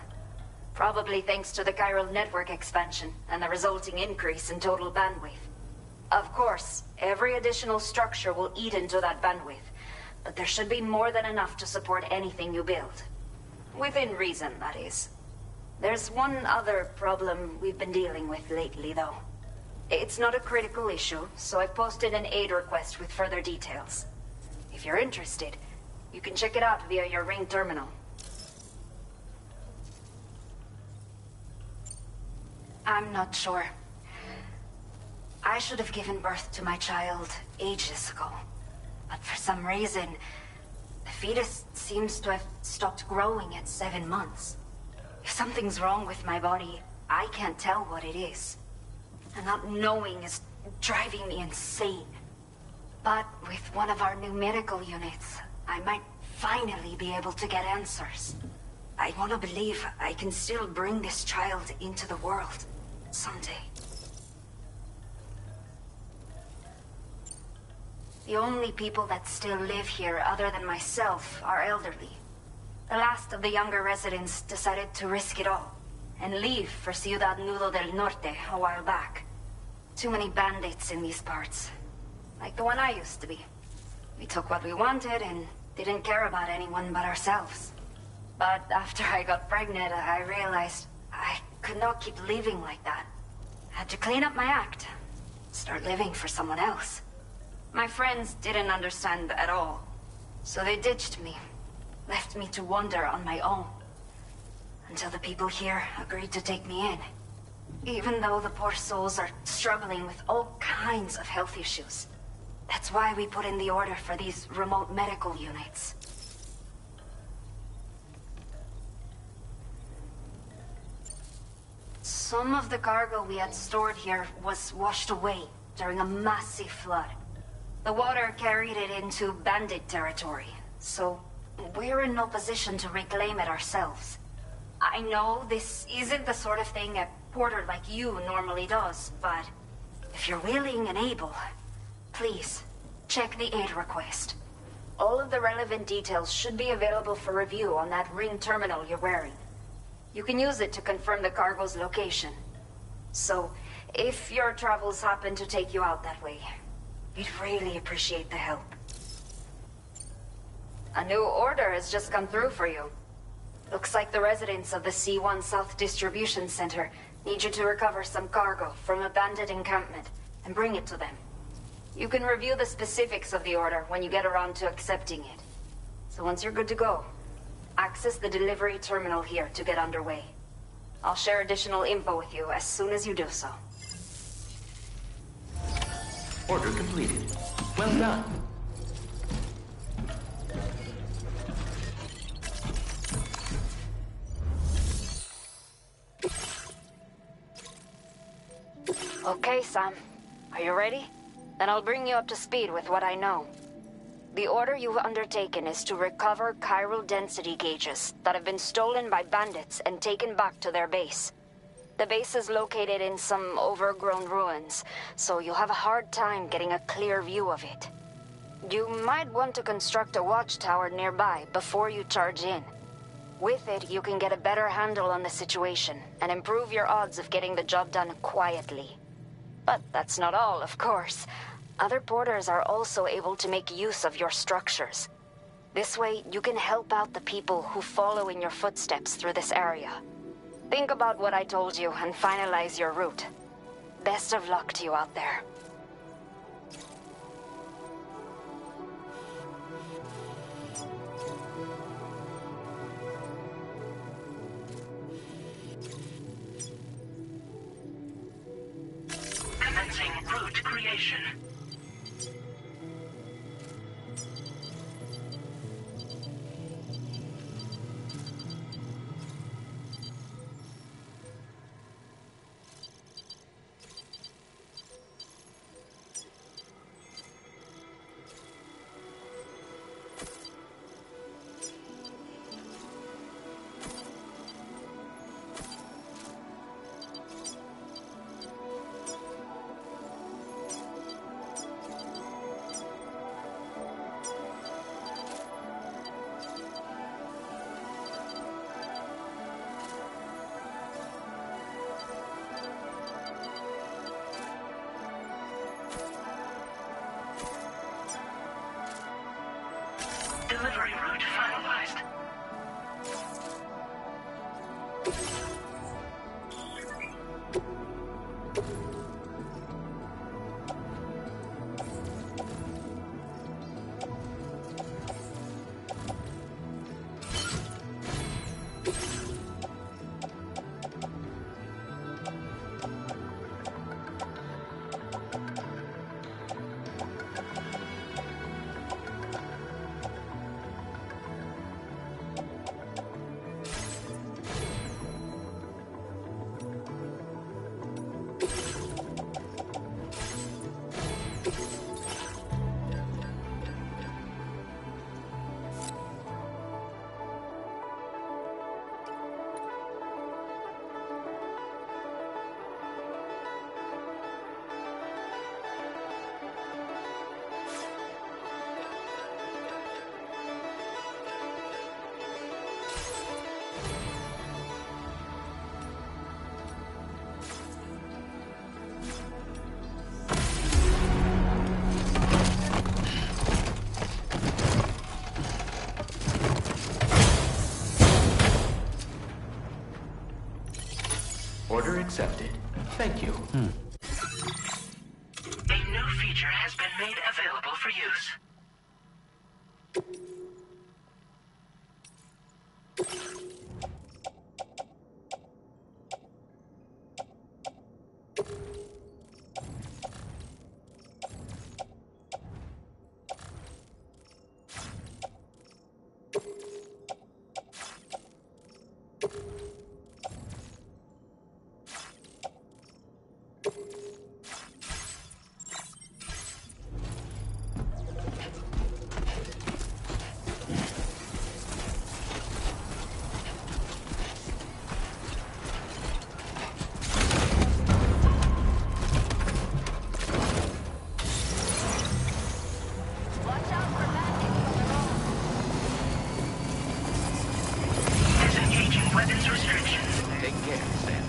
Probably thanks to the chiral network expansion and the resulting increase in total bandwidth. Of course, every additional structure will eat into that bandwidth, but there should be more than enough to support anything you build. Within reason, that is. There's one other problem we've been dealing with lately, though. It's not a critical issue, so I've posted an aid request with further details. If you're interested, you can check it out via your ring terminal. I'm not sure. I should have given birth to my child ages ago. But for some reason, the fetus seems to have stopped growing at 7 months. If something's wrong with my body, I can't tell what it is. And not knowing is driving me insane. But with one of our new medical units, I might finally be able to get answers. I want to believe I can still bring this child into the world someday. The only people that still live here other than myself are elderly. The last of the younger residents decided to risk it all and leave for Ciudad Nudo del Norte a while back. Too many bandits in these parts. Like the one I used to be. We took what we wanted and didn't care about anyone but ourselves. But after I got pregnant, I realized I could not keep living like that. I had to clean up my act. Start living for someone else. My friends didn't understand at all. So they ditched me. Left me to wander on my own. Until the people here agreed to take me in. Even though the poor souls are struggling with all kinds of health issues. That's why we put in the order for these remote medical units. Some of the cargo we had stored here was washed away during a massive flood. The water carried it into bandit territory, so we're in no position to reclaim it ourselves. I know this isn't the sort of thing a porter like you normally does, but if you're willing and able, please, check the aid request. All of the relevant details should be available for review on that ring terminal you're wearing. You can use it to confirm the cargo's location. So, if your travels happen to take you out that way, we'd really appreciate the help. A new order has just come through for you. Looks like the residents of the C1 South Distribution Center need you to recover some cargo from a bandit encampment and bring it to them. You can review the specifics of the order when you get around to accepting it. So once you're good to go, access the delivery terminal here to get underway. I'll share additional info with you as soon as you do so. Order completed. Well done. Okay, Sam. Are you ready? Then I'll bring you up to speed with what I know. The order you've undertaken is to recover chiral density gauges that have been stolen by bandits and taken back to their base. The base is located in some overgrown ruins, so you'll have a hard time getting a clear view of it. You might want to construct a watchtower nearby before you charge in. With it, you can get a better handle on the situation and improve your odds of getting the job done quietly. But that's not all, of course. Other porters are also able to make use of your structures. This way, you can help out the people who follow in your footsteps through this area. Think about what I told you and finalize your route. Best of luck to you out there. Commencing route creation. Delivery route finalized. Order accepted. Thank you. A new feature has been made available for use. Weapons restrictions. Take care, Sam.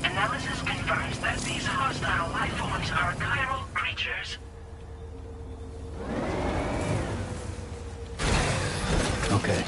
Analysis confirms that these hostile life forms are chiral creatures. Okay.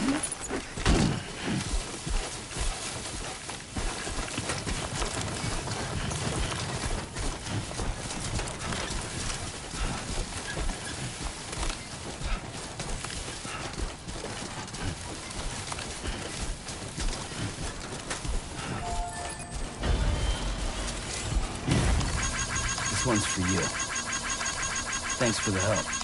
This one's for you. Thanks for the help.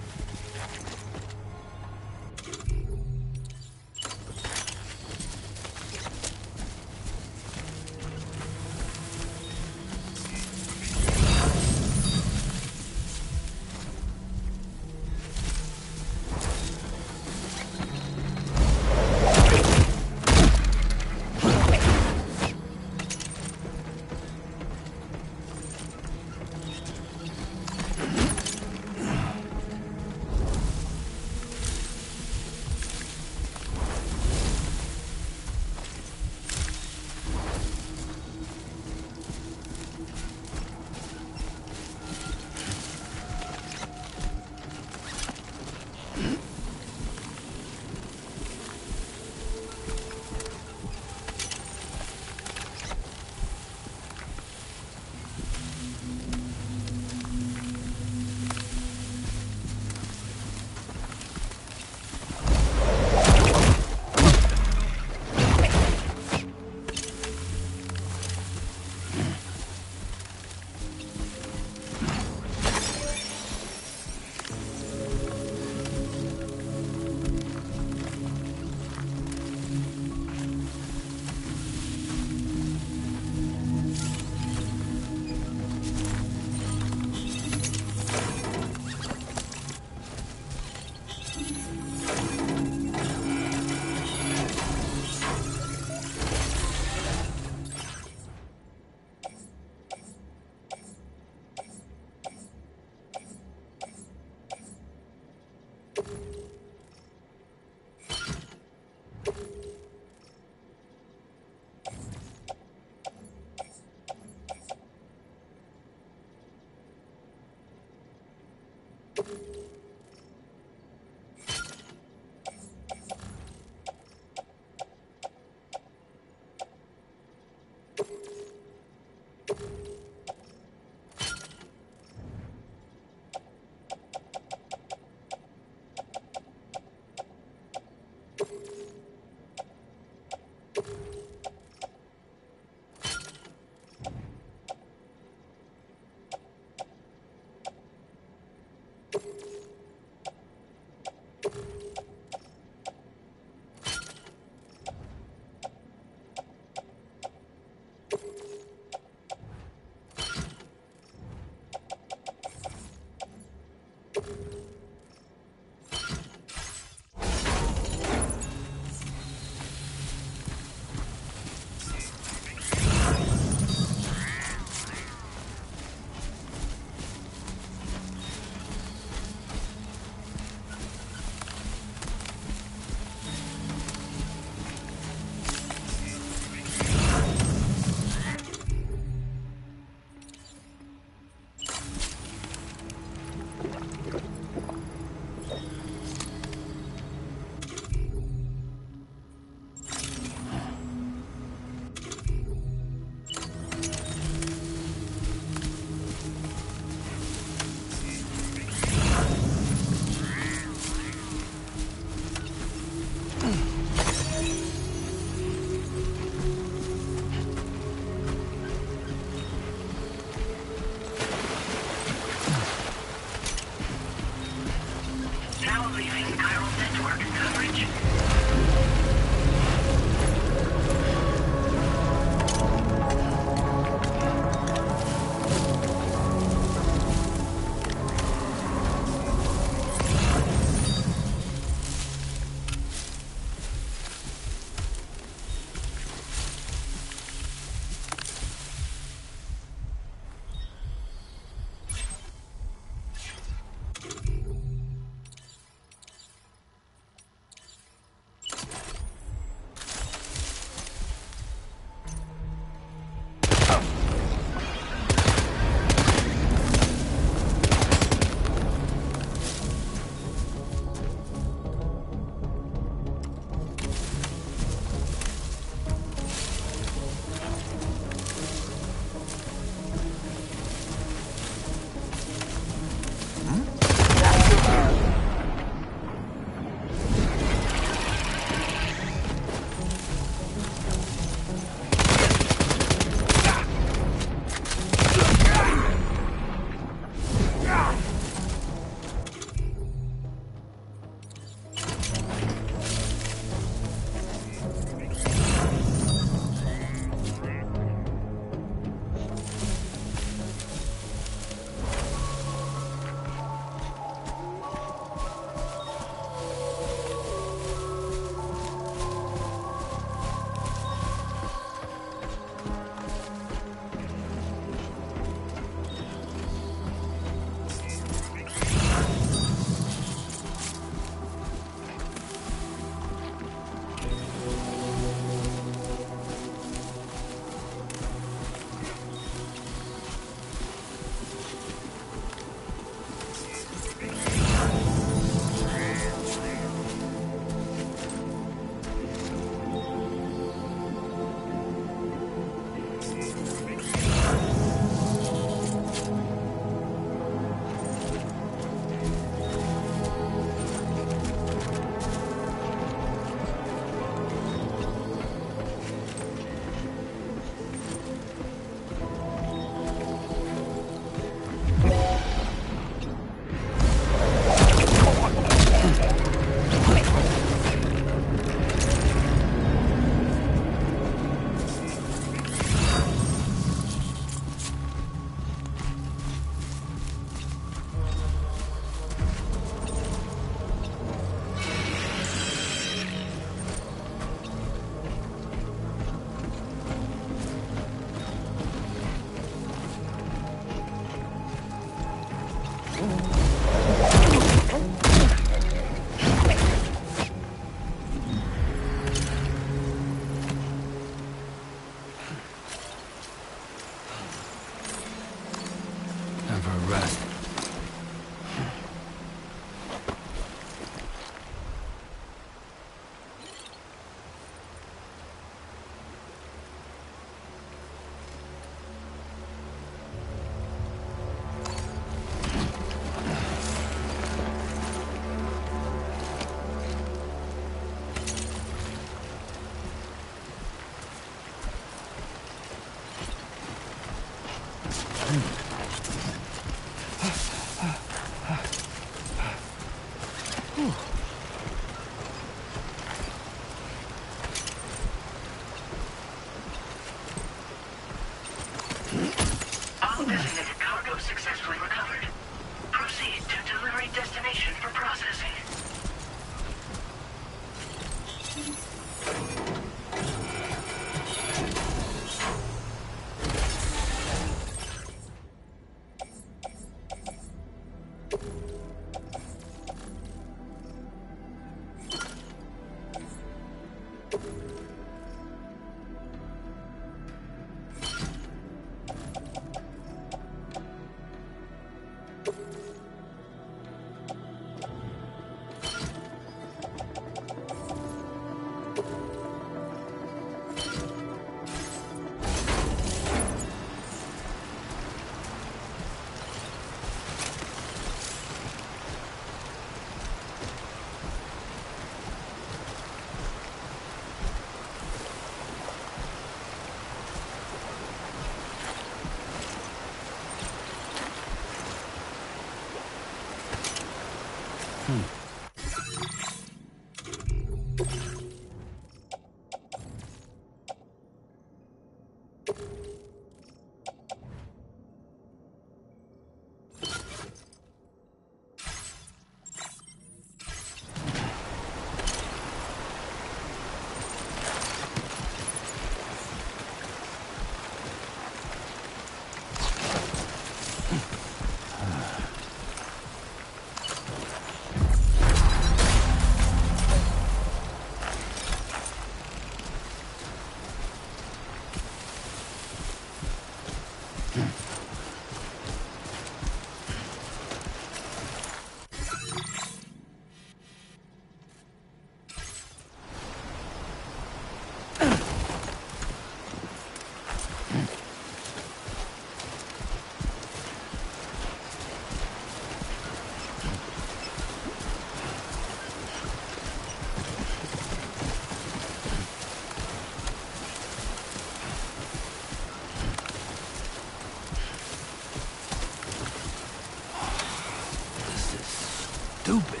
Stupid.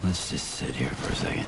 Let's just sit here for a second.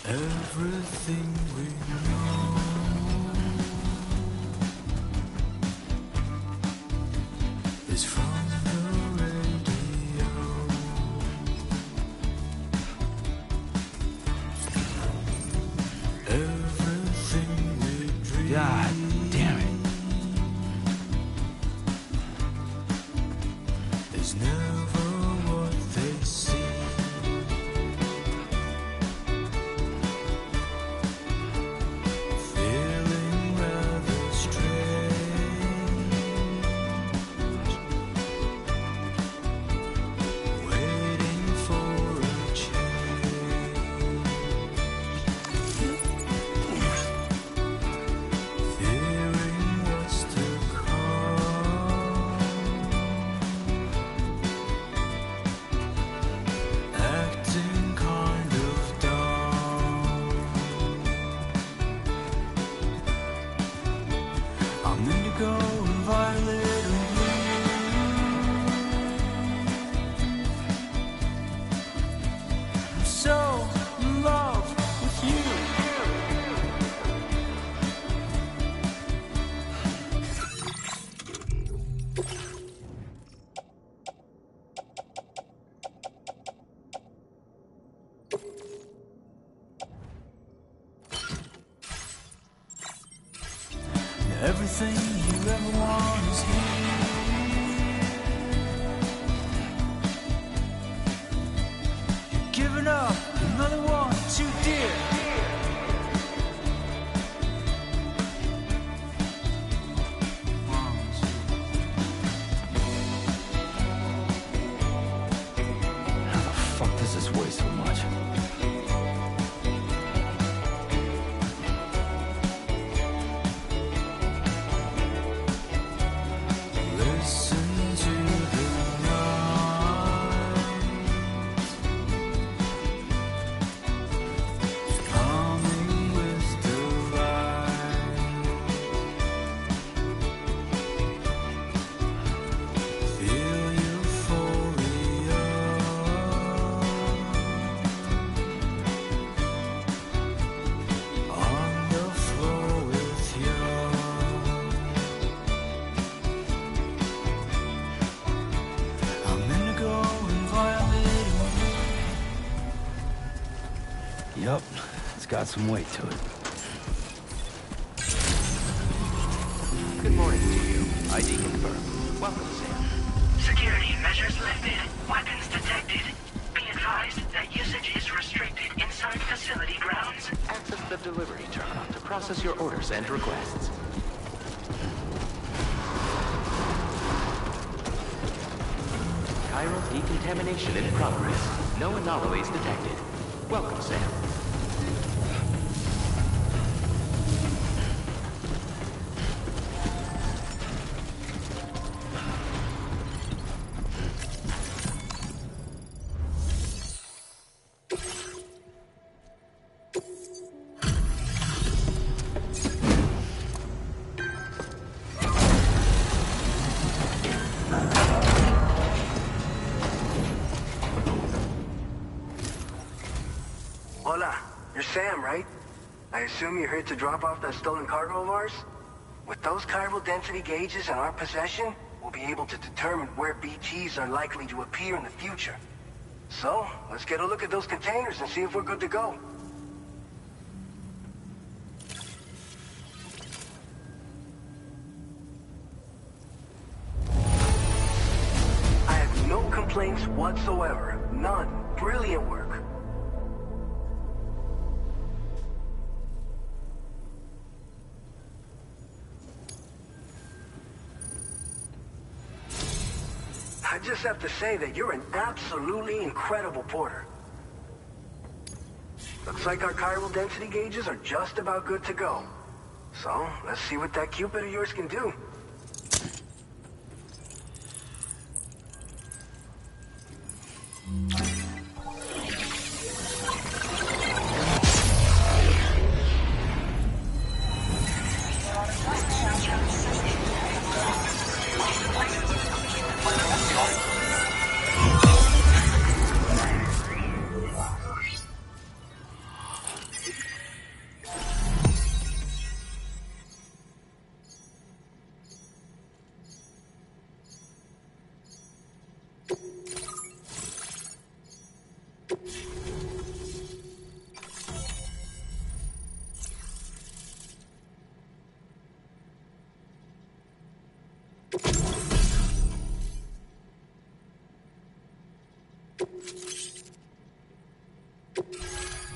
Everything we know is from the radio. Everything we dream. God damn it. Is never what they see. Everything you ever want is here. You're giving up another one too dear. How the fuck does this weigh so much? Listen to the noise coming with delight. Feel euphoria on the floor with you. I'm indigo and violet. Yup, it's got some weight to it. Good morning to you. ID confirmed. Welcome, Sam. Security measures lifted. Weapons detected. Be advised that usage is restricted inside facility grounds. Access the delivery terminal to process your orders and requests. Chiral decontamination in progress. No anomalies detected. Welcome, Sam. Hola, you're Sam, right? I assume you're here to drop off that stolen cargo of ours? With those chiral density gauges in our possession, we'll be able to determine where BTs are likely to appear in the future. So, let's get a look at those containers and see if we're good to go. I have no complaints whatsoever. None. Brilliant work. I just have to say that you're an absolutely incredible porter. Looks like our chiral density gauges are just about good to go. So, let's see what that Cupid of yours can do.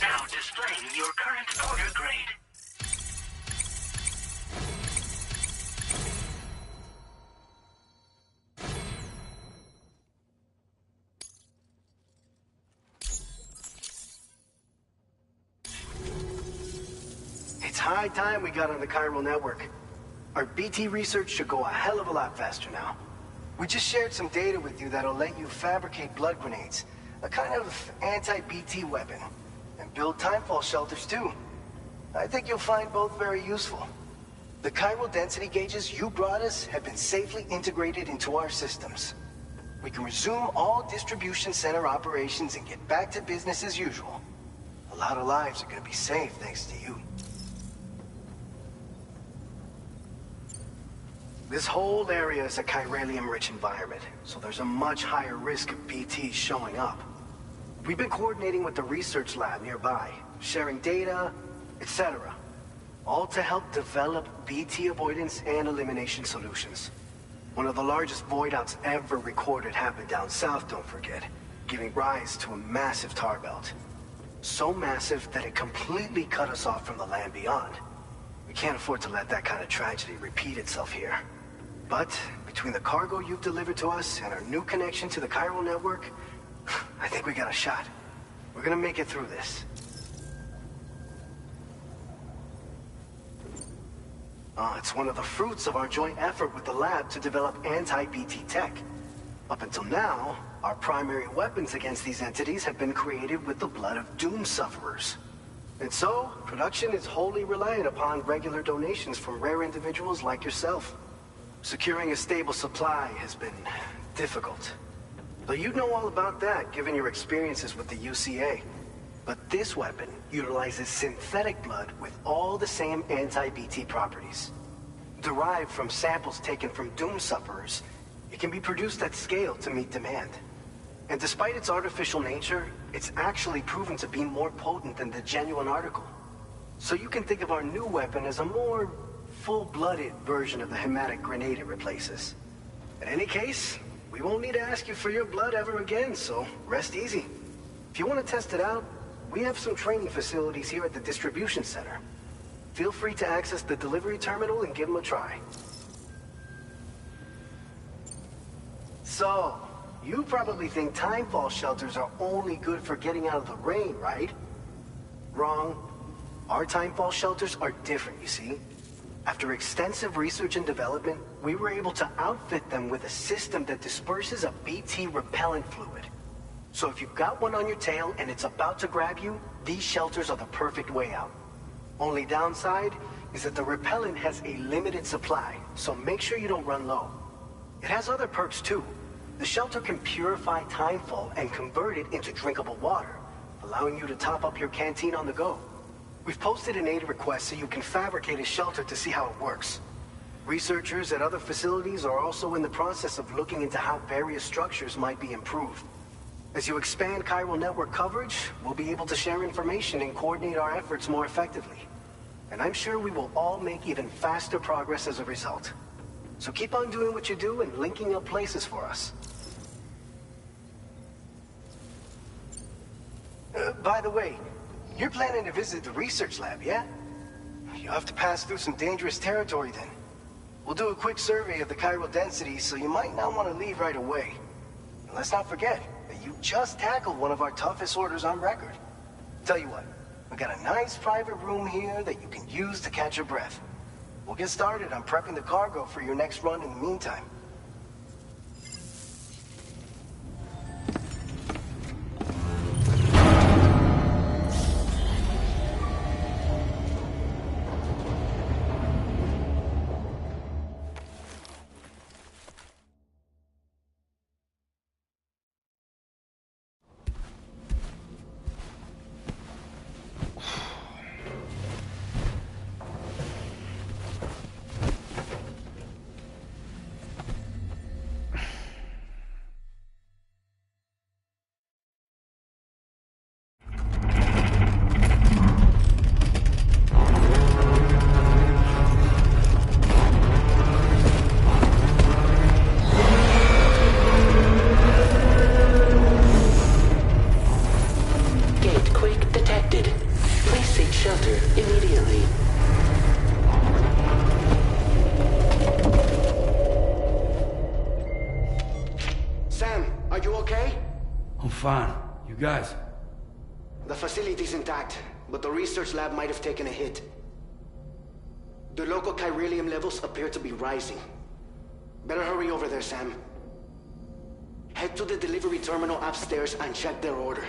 Now displaying your current porter grade. It's high time we got on the chiral network. Our BT research should go a hell of a lot faster now. We just shared some data with you that'll let you fabricate blood grenades, a kind of anti-BT weapon, and build timefall shelters too. I think you'll find both very useful. The chiral density gauges you brought us have been safely integrated into our systems. We can resume all distribution center operations and get back to business as usual. A lot of lives are gonna be saved thanks to you. This whole area is a chiralium-rich environment, so there's a much higher risk of BTs showing up. We've been coordinating with the research lab nearby, sharing data, etc. All to help develop BT avoidance and elimination solutions. One of the largest void outs ever recorded happened down south, don't forget, giving rise to a massive tar belt. So massive that it completely cut us off from the land beyond. We can't afford to let that kind of tragedy repeat itself here. But between the cargo you've delivered to us and our new connection to the chiral network, I think we got a shot. We're gonna make it through this. It's one of the fruits of our joint effort with the lab to develop anti-BT tech. Up until now, our primary weapons against these entities have been created with the blood of doom sufferers. And so, production is wholly reliant upon regular donations from rare individuals like yourself. Securing a stable supply has been difficult. Though you'd know all about that, given your experiences with the UCA. But this weapon utilizes synthetic blood with all the same anti-BT properties. Derived from samples taken from doom sufferers, it can be produced at scale to meet demand. And despite its artificial nature, it's actually proven to be more potent than the genuine article. So you can think of our new weapon as a more full-blooded version of the hematic grenade it replaces. In any case, we won't need to ask you for your blood ever again, so rest easy. If you want to test it out, we have some training facilities here at the distribution center. Feel free to access the delivery terminal and give them a try. So, you probably think timefall shelters are only good for getting out of the rain, right? Wrong. Our timefall shelters are different, you see. After extensive research and development, we were able to outfit them with a system that disperses a BT repellent fluid. So if you've got one on your tail and it's about to grab you, these shelters are the perfect way out. Only downside is that the repellent has a limited supply, so make sure you don't run low. It has other perks too. The shelter can purify timefall and convert it into drinkable water, allowing you to top up your canteen on the go. We've posted an aid request so you can fabricate a shelter to see how it works. Researchers at other facilities are also in the process of looking into how various structures might be improved. As you expand chiral network coverage, we'll be able to share information and coordinate our efforts more effectively. And I'm sure we will all make even faster progress as a result. So keep on doing what you do and linking up places for us. By the way, you're planning to visit the research lab, yeah? You'll have to pass through some dangerous territory then. We'll do a quick survey of the chiral density, so you might not want to leave right away. And let's not forget that you just tackled one of our toughest orders on record. Tell you what, we got a nice private room here that you can use to catch your breath. We'll get started on prepping the cargo for your next run in the meantime. Fine. You guys? The facility's intact, but the research lab might have taken a hit. The local chiralium levels appear to be rising. Better hurry over there, Sam. Head to the delivery terminal upstairs and check their order.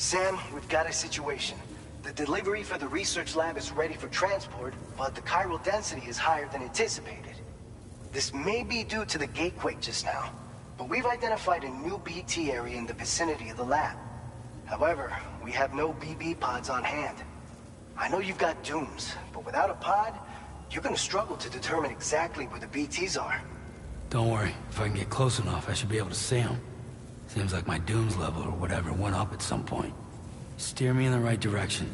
Sam, we've got a situation. The delivery for the research lab is ready for transport, but the chiral density is higher than anticipated. This may be due to the gatequake just now, but we've identified a new BT area in the vicinity of the lab. However, we have no BB pods on hand. I know you've got dooms, but without a pod, you're gonna struggle to determine exactly where the BTs are. Don't worry. If I can get close enough, I should be able to see them. Seems like my dooms level or whatever went up at some point. Steer me in the right direction.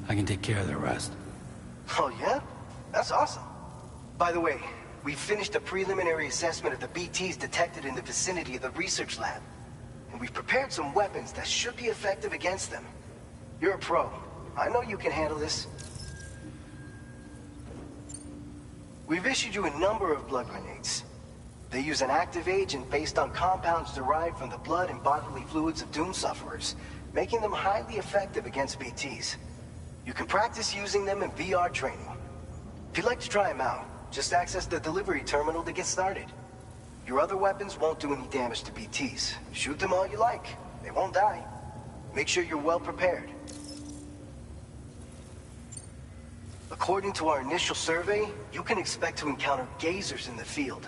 I can take care of the rest. Oh yeah? That's awesome. By the way, we finished a preliminary assessment of the BTs detected in the vicinity of the research lab. And we've prepared some weapons that should be effective against them. You're a pro. I know you can handle this. We've issued you a number of blood grenades. They use an active agent based on compounds derived from the blood and bodily fluids of Doom sufferers, making them highly effective against BTs. You can practice using them in VR training. If you'd like to try them out, just access the delivery terminal to get started. Your other weapons won't do any damage to BTs. Shoot them all you like. They won't die. Make sure you're well prepared. According to our initial survey, you can expect to encounter gazers in the field.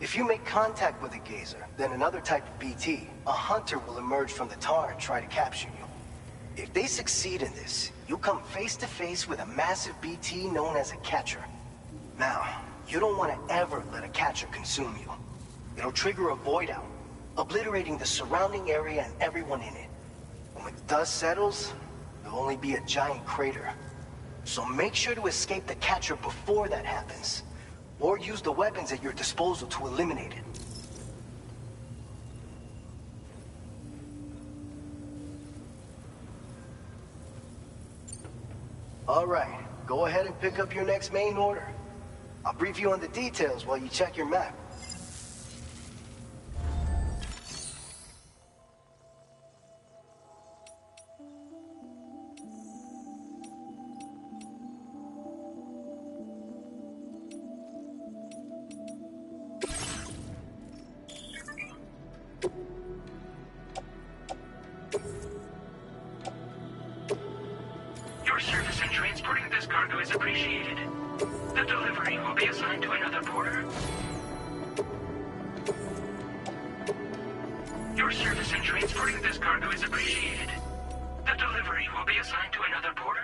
If you make contact with a gazer, then another type of BT, a hunter will emerge from the tar and try to capture you. If they succeed in this, you'll come face to face with a massive BT known as a catcher. Now, you don't want to ever let a catcher consume you. It'll trigger a void out, obliterating the surrounding area and everyone in it. And when the dust settles, there'll only be a giant crater. So make sure to escape the catcher before that happens. Or use the weapons at your disposal to eliminate it. All right, go ahead and pick up your next main order. I'll brief you on the details while you check your map. Your service in transporting this cargo is appreciated. The delivery will be assigned to another porter. Your service in transporting this cargo is appreciated. The delivery will be assigned to another porter.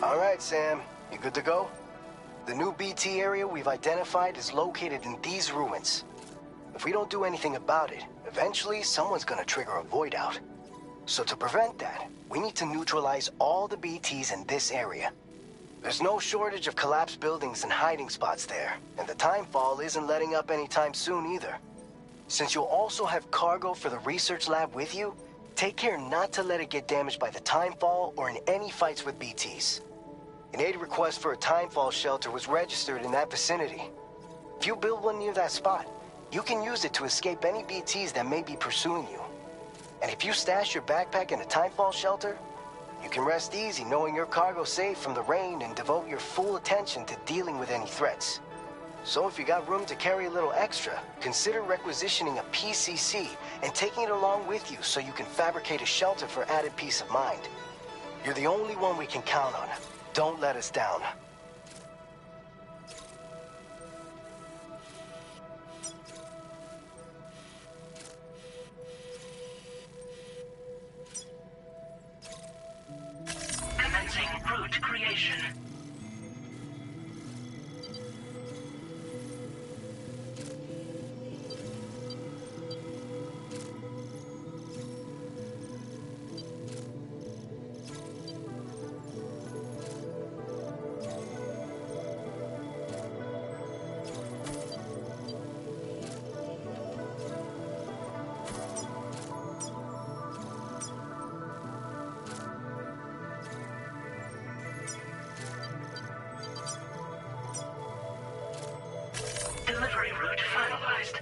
All right, Sam. You good to go? The new BT area we've identified is located in these ruins. If we don't do anything about it, eventually someone's gonna trigger a void out. So to prevent that, we need to neutralize all the BTs in this area. There's no shortage of collapsed buildings and hiding spots there, and the timefall isn't letting up anytime soon either. Since you'll also have cargo for the research lab with you, take care not to let it get damaged by the timefall or in any fights with BTs. An aid request for a timefall shelter was registered in that vicinity. If you build one near that spot, you can use it to escape any BTs that may be pursuing you. And if you stash your backpack in a timefall shelter, you can rest easy knowing your cargo's safe from the rain and devote your full attention to dealing with any threats. So if you got room to carry a little extra, consider requisitioning a PCC and taking it along with you so you can fabricate a shelter for added peace of mind. You're the only one we can count on. Don't let us down. Commencing route creation. Delivery route finalized.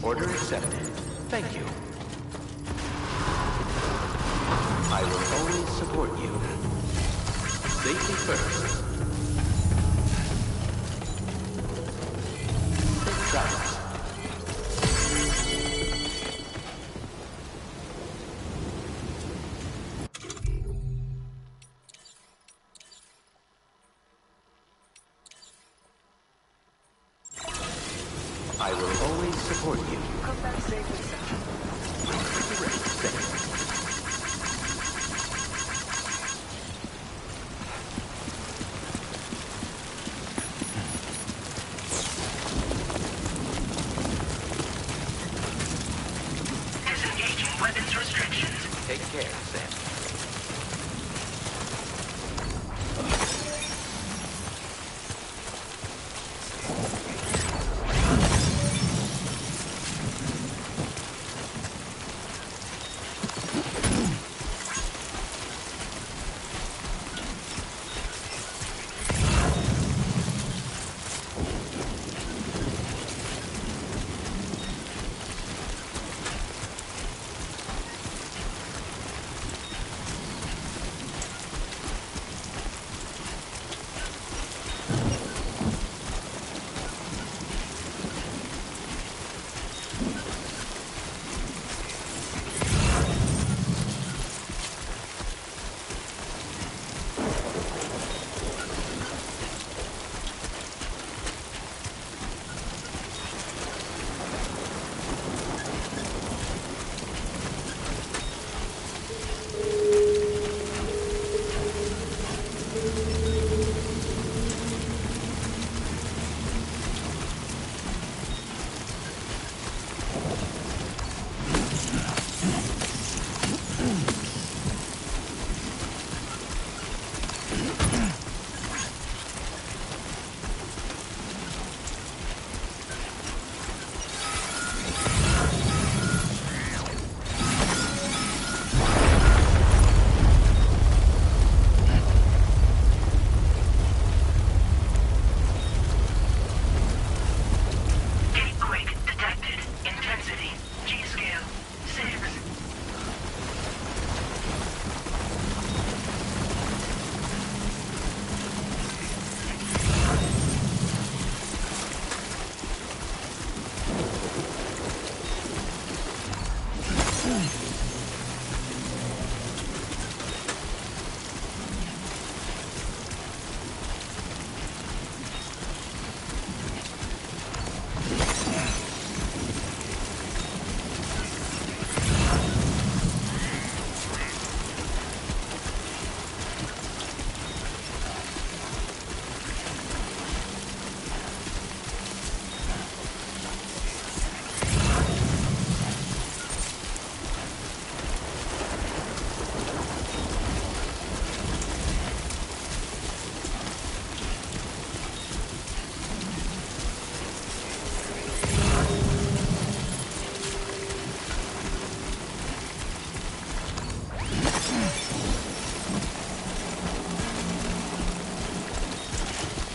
Order accepted. Thank you. I will always support you. Safety first. Safe travels. I will always support you. Come back safely, Section.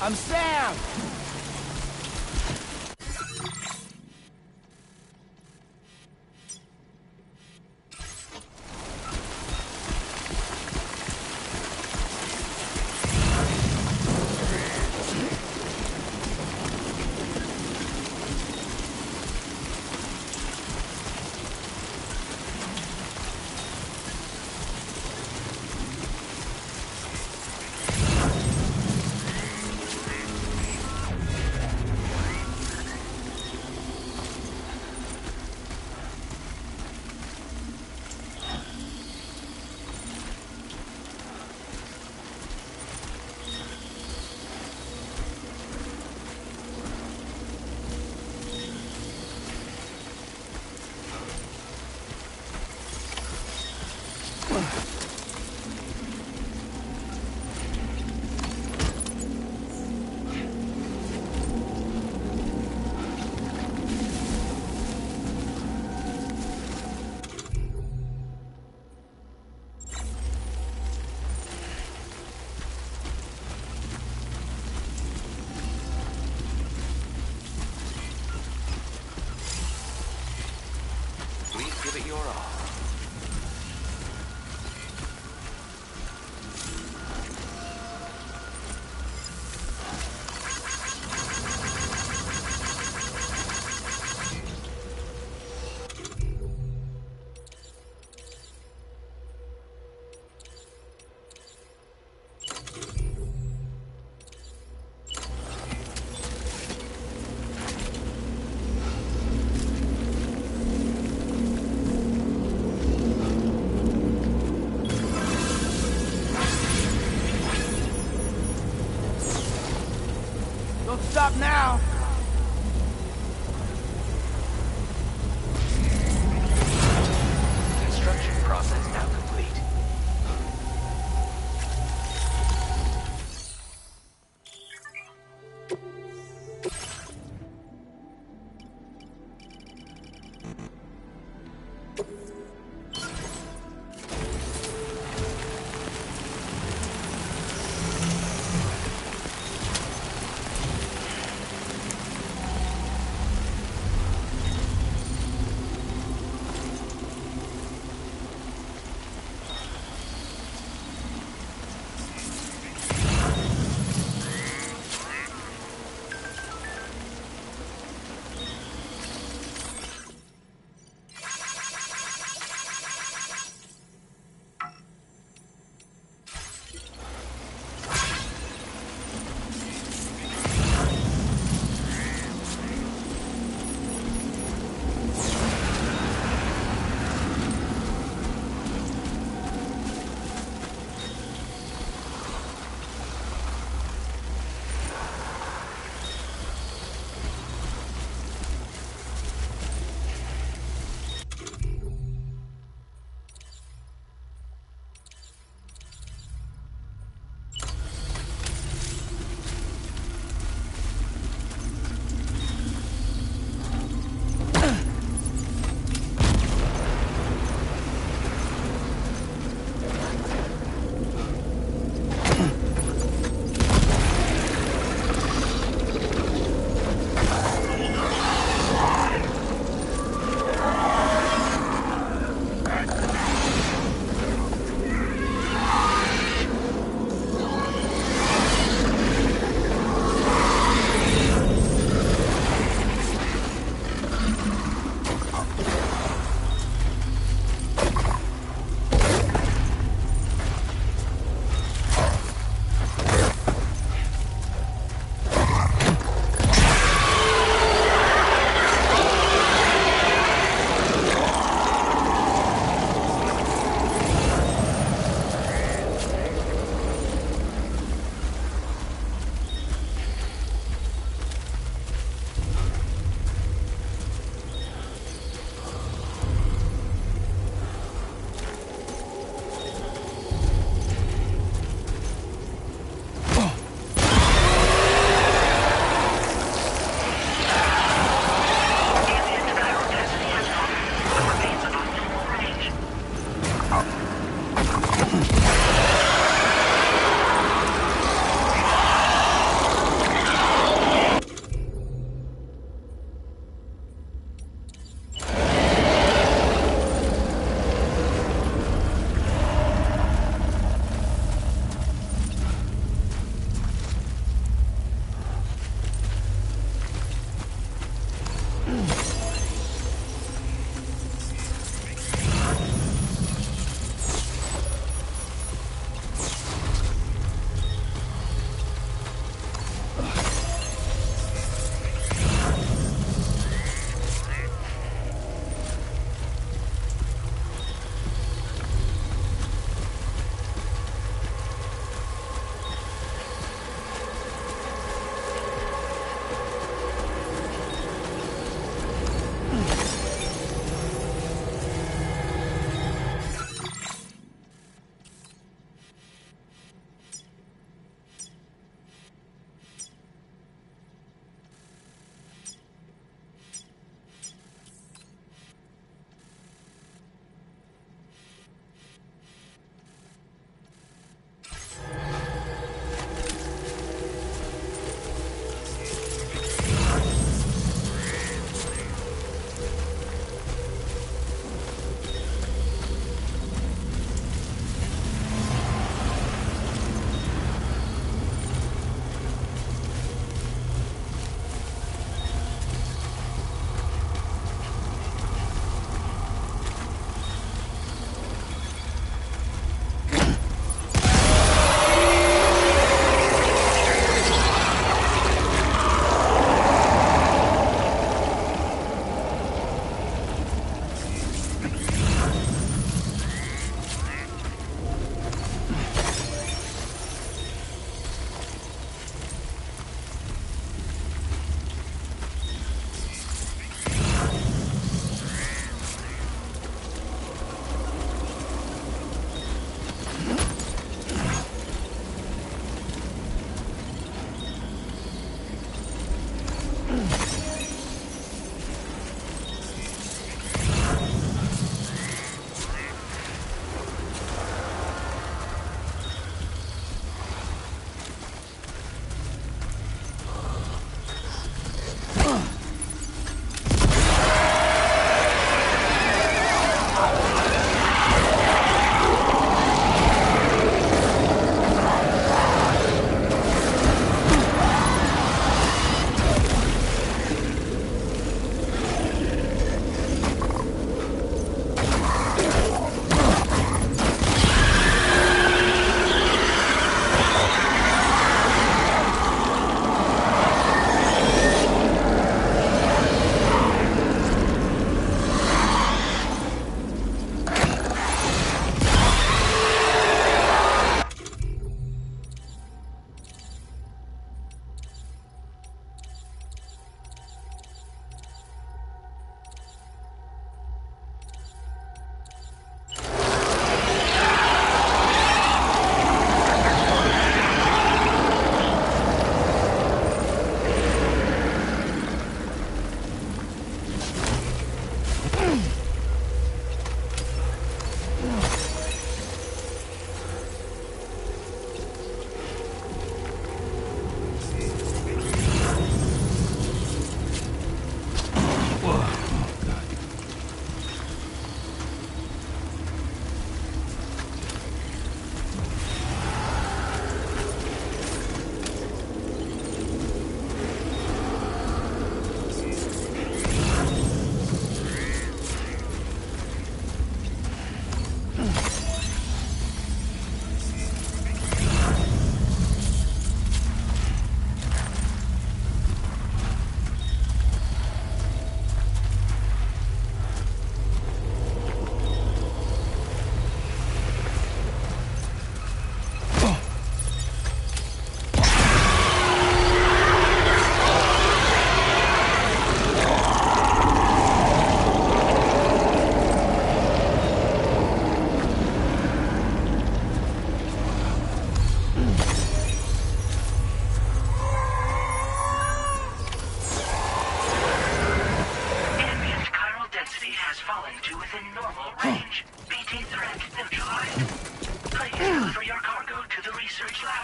I'm Sam! Give it your all. Don't stop now! Construction process now complete.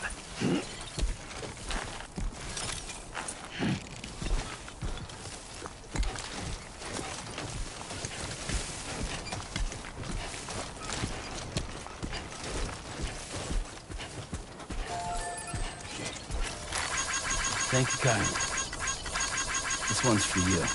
lab. Thank you, Kyle. This one's for you.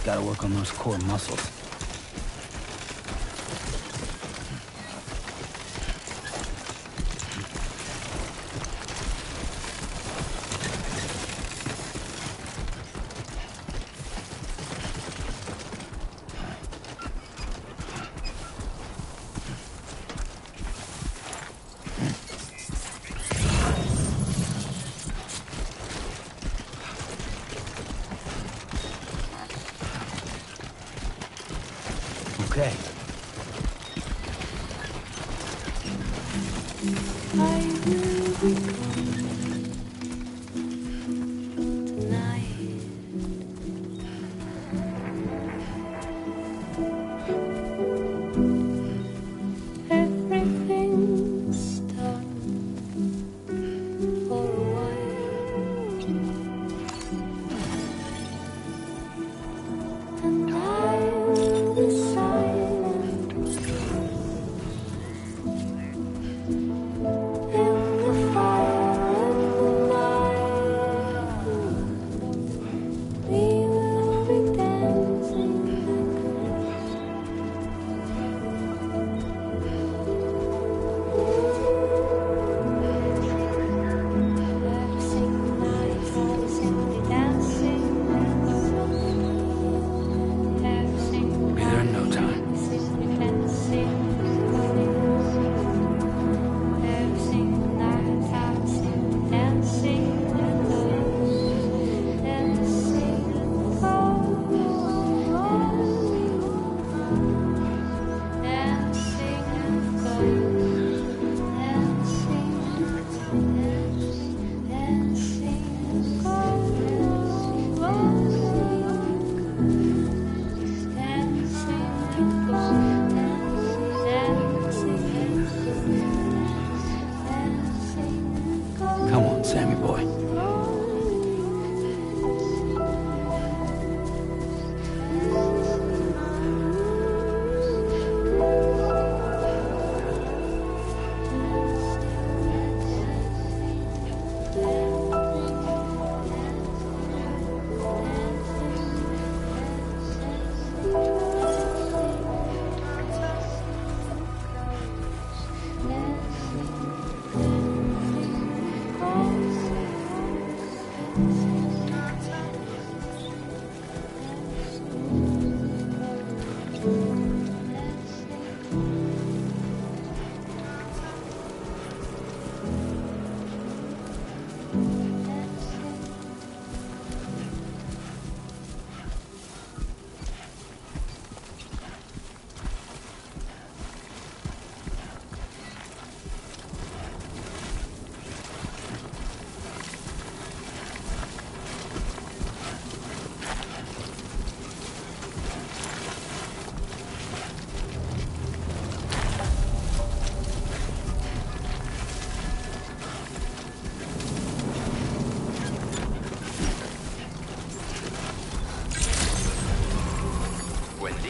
Gotta work on those core muscles. Okay.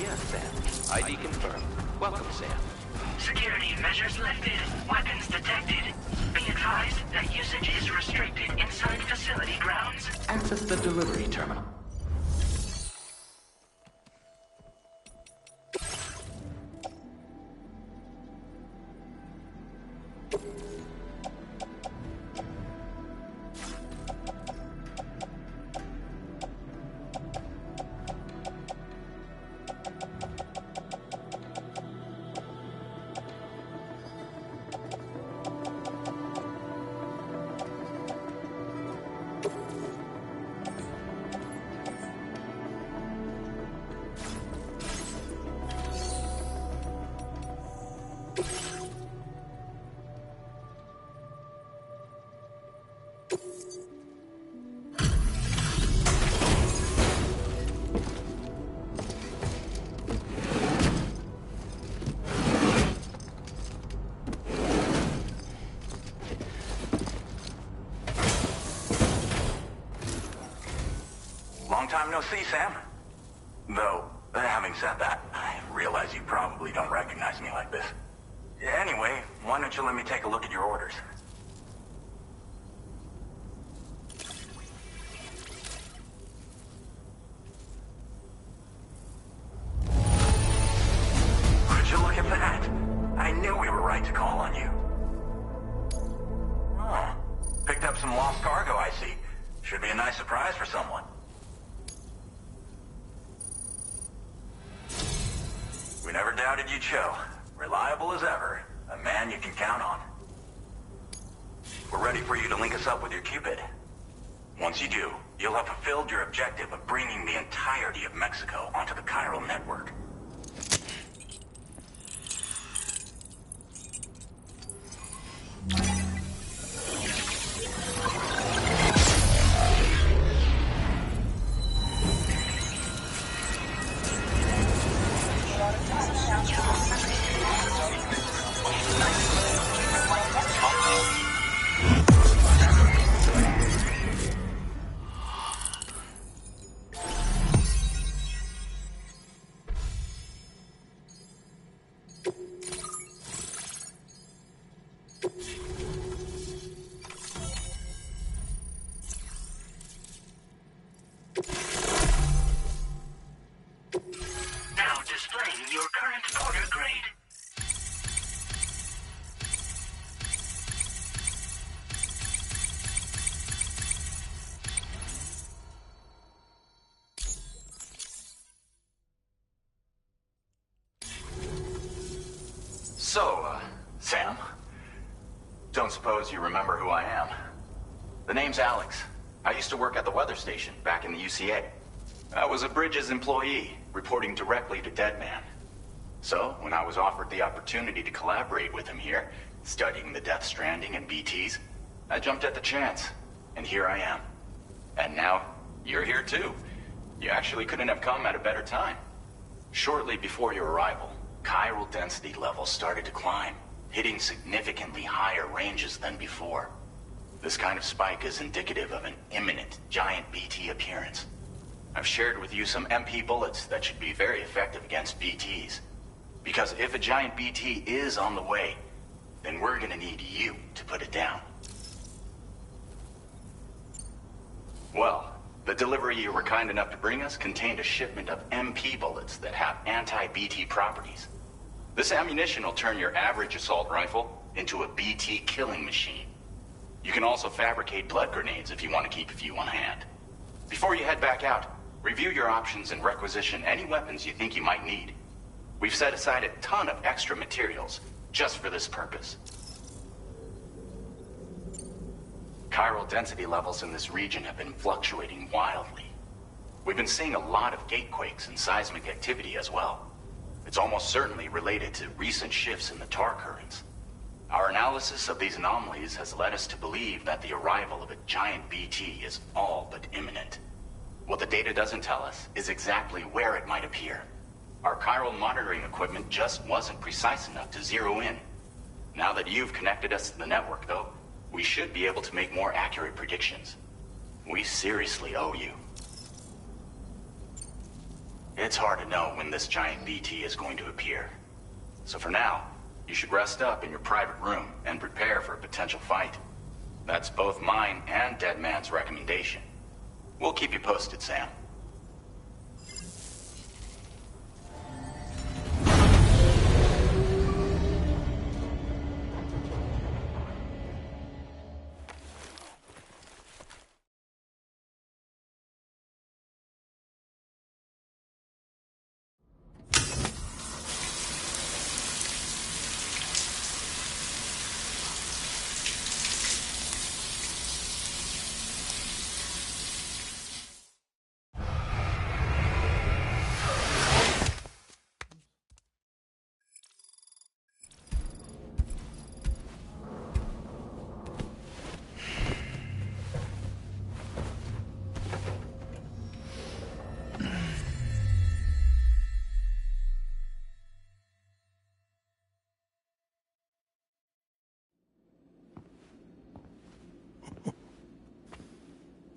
Yes, Sam. ID confirmed. Welcome, Sam. Security measures lifted. Weapons detected. Be advised that usage is restricted inside facility grounds. Access the delivery terminal. Long time no see, Sam. Though, having said that, I realize you probably don't recognize me like this. Anyway, why don't you let me take a look at your orders? Would you look at that? I knew we were right to call on you. Oh, picked up some lost cargo, I see. Should be a nice surprise for someone. We never doubted you'd show. Reliable as ever. A man you can count on. We're ready for you to link us up with your Cupid. Once you do, you'll have fulfilled your objective of bringing the entirety of Mexico onto the chiral network. Now displaying your current order grade. So, Sam, don't suppose you remember who I am? The name's Alex. I used to work at the weather station back in the UCA. I was a Bridges employee, reporting directly to Deadman. So, when I was offered the opportunity to collaborate with him here, studying the Death Stranding and BTs, I jumped at the chance, and here I am. And now, you're here too. You actually couldn't have come at a better time. Shortly before your arrival, chiral density levels started to climb, hitting significantly higher ranges than before. This kind of spike is indicative of an imminent giant BT appearance. I've shared with you some MP bullets that should be very effective against BTs. Because if a giant BT is on the way, then we're gonna need you to put it down. Well, the delivery you were kind enough to bring us contained a shipment of MP bullets that have anti-BT properties. This ammunition will turn your average assault rifle into a BT killing machine. You can also fabricate blood grenades if you want to keep a few on hand. Before you head back out, review your options and requisition any weapons you think you might need. We've set aside a ton of extra materials just for this purpose. Chiral density levels in this region have been fluctuating wildly. We've been seeing a lot of gatequakes and seismic activity as well. It's almost certainly related to recent shifts in the tar currents. Our analysis of these anomalies has led us to believe that the arrival of a giant BT is all but imminent. What the data doesn't tell us is exactly where it might appear. Our chiral monitoring equipment just wasn't precise enough to zero in. Now that you've connected us to the network, though, we should be able to make more accurate predictions. We seriously owe you. It's hard to know when this giant BT is going to appear. So for now, you should rest up in your private room and prepare for a potential fight. That's both mine and Deadman's recommendation. We'll keep you posted, Sam.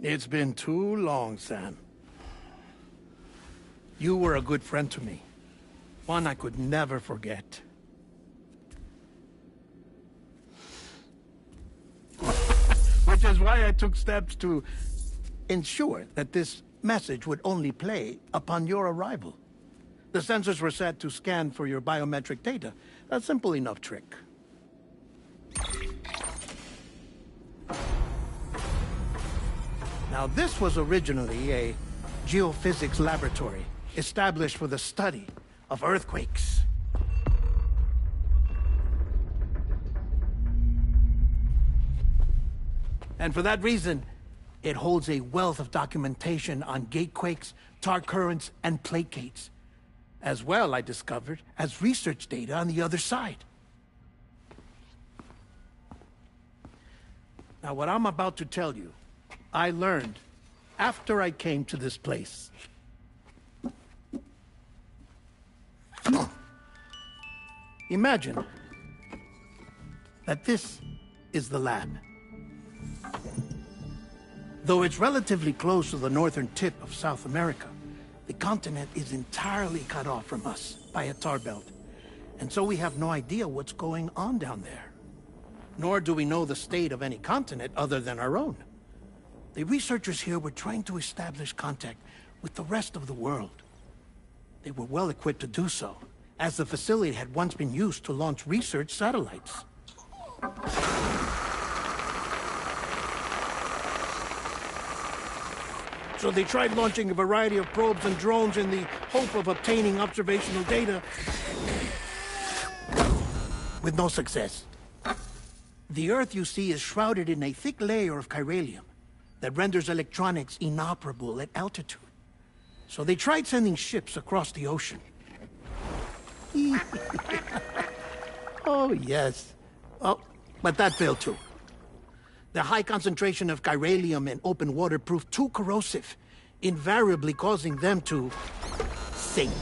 It's been too long, Sam. You were a good friend to me. One I could never forget. Which is why I took steps to ensure that this message would only play upon your arrival. The sensors were set to scan for your biometric data. A simple enough trick. Now, this was originally a geophysics laboratory established for the study of earthquakes. And for that reason, it holds a wealth of documentation on gatequakes, tar currents, and placates. As well, I discovered, as research data on the other side. Now, what I'm about to tell you, I learned after I came to this place. Imagine that this is the lab. Though it's relatively close to the northern tip of South America, the continent is entirely cut off from us by a tar belt. And so we have no idea what's going on down there. Nor do we know the state of any continent other than our own. The researchers here were trying to establish contact with the rest of the world. They were well equipped to do so, as the facility had once been used to launch research satellites. So they tried launching a variety of probes and drones in the hope of obtaining observational data, with no success. The Earth, you see, is shrouded in a thick layer of chiralium that renders electronics inoperable at altitude. So they tried sending ships across the ocean. Oh, yes. Oh, but that failed too. The high concentration of chiralium in open water proved too corrosive, invariably causing them to sink.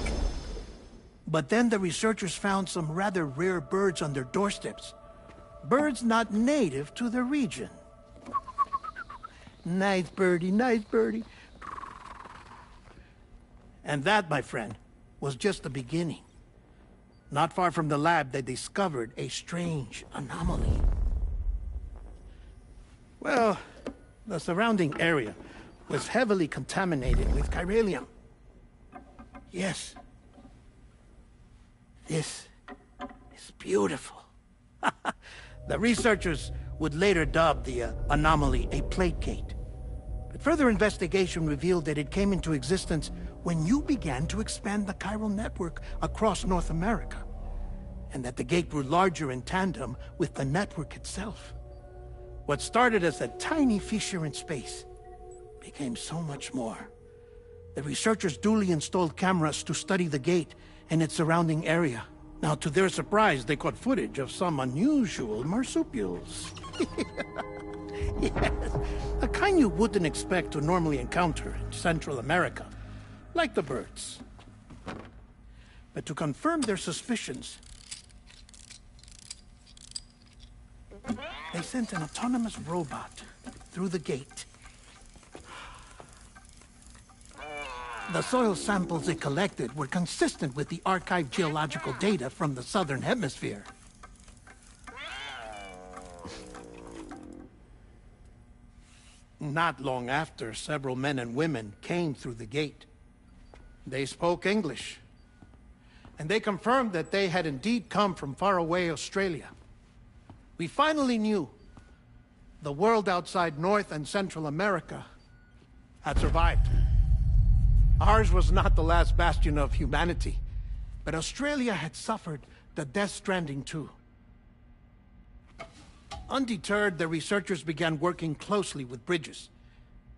But then the researchers found some rather rare birds on their doorsteps. Birds not native to the region. Nice birdie, nice birdie. And that, my friend, was just the beginning. Not far from the lab, they discovered a strange anomaly. Well, the surrounding area was heavily contaminated with chiralium. Yes. This is beautiful. The researchers would later dub the anomaly a placate. But further investigation revealed that it came into existence when you began to expand the chiral network across North America, and that the gate grew larger in tandem with the network itself. What started as a tiny fissure in space became so much more. The researchers duly installed cameras to study the gate and its surrounding area. Now, to their surprise, they caught footage of some unusual marsupials. Yes, a kind you wouldn't expect to normally encounter in Central America, like the birds. But to confirm their suspicions, they sent an autonomous robot through the gate. The soil samples it collected were consistent with the archived geological data from the southern hemisphere. Not long after, several men and women came through the gate. They spoke English, and they confirmed that they had indeed come from faraway Australia. We finally knew the world outside North and Central America had survived. Ours was not the last bastion of humanity, but Australia had suffered the Death Stranding too. Undeterred, the researchers began working closely with Bridges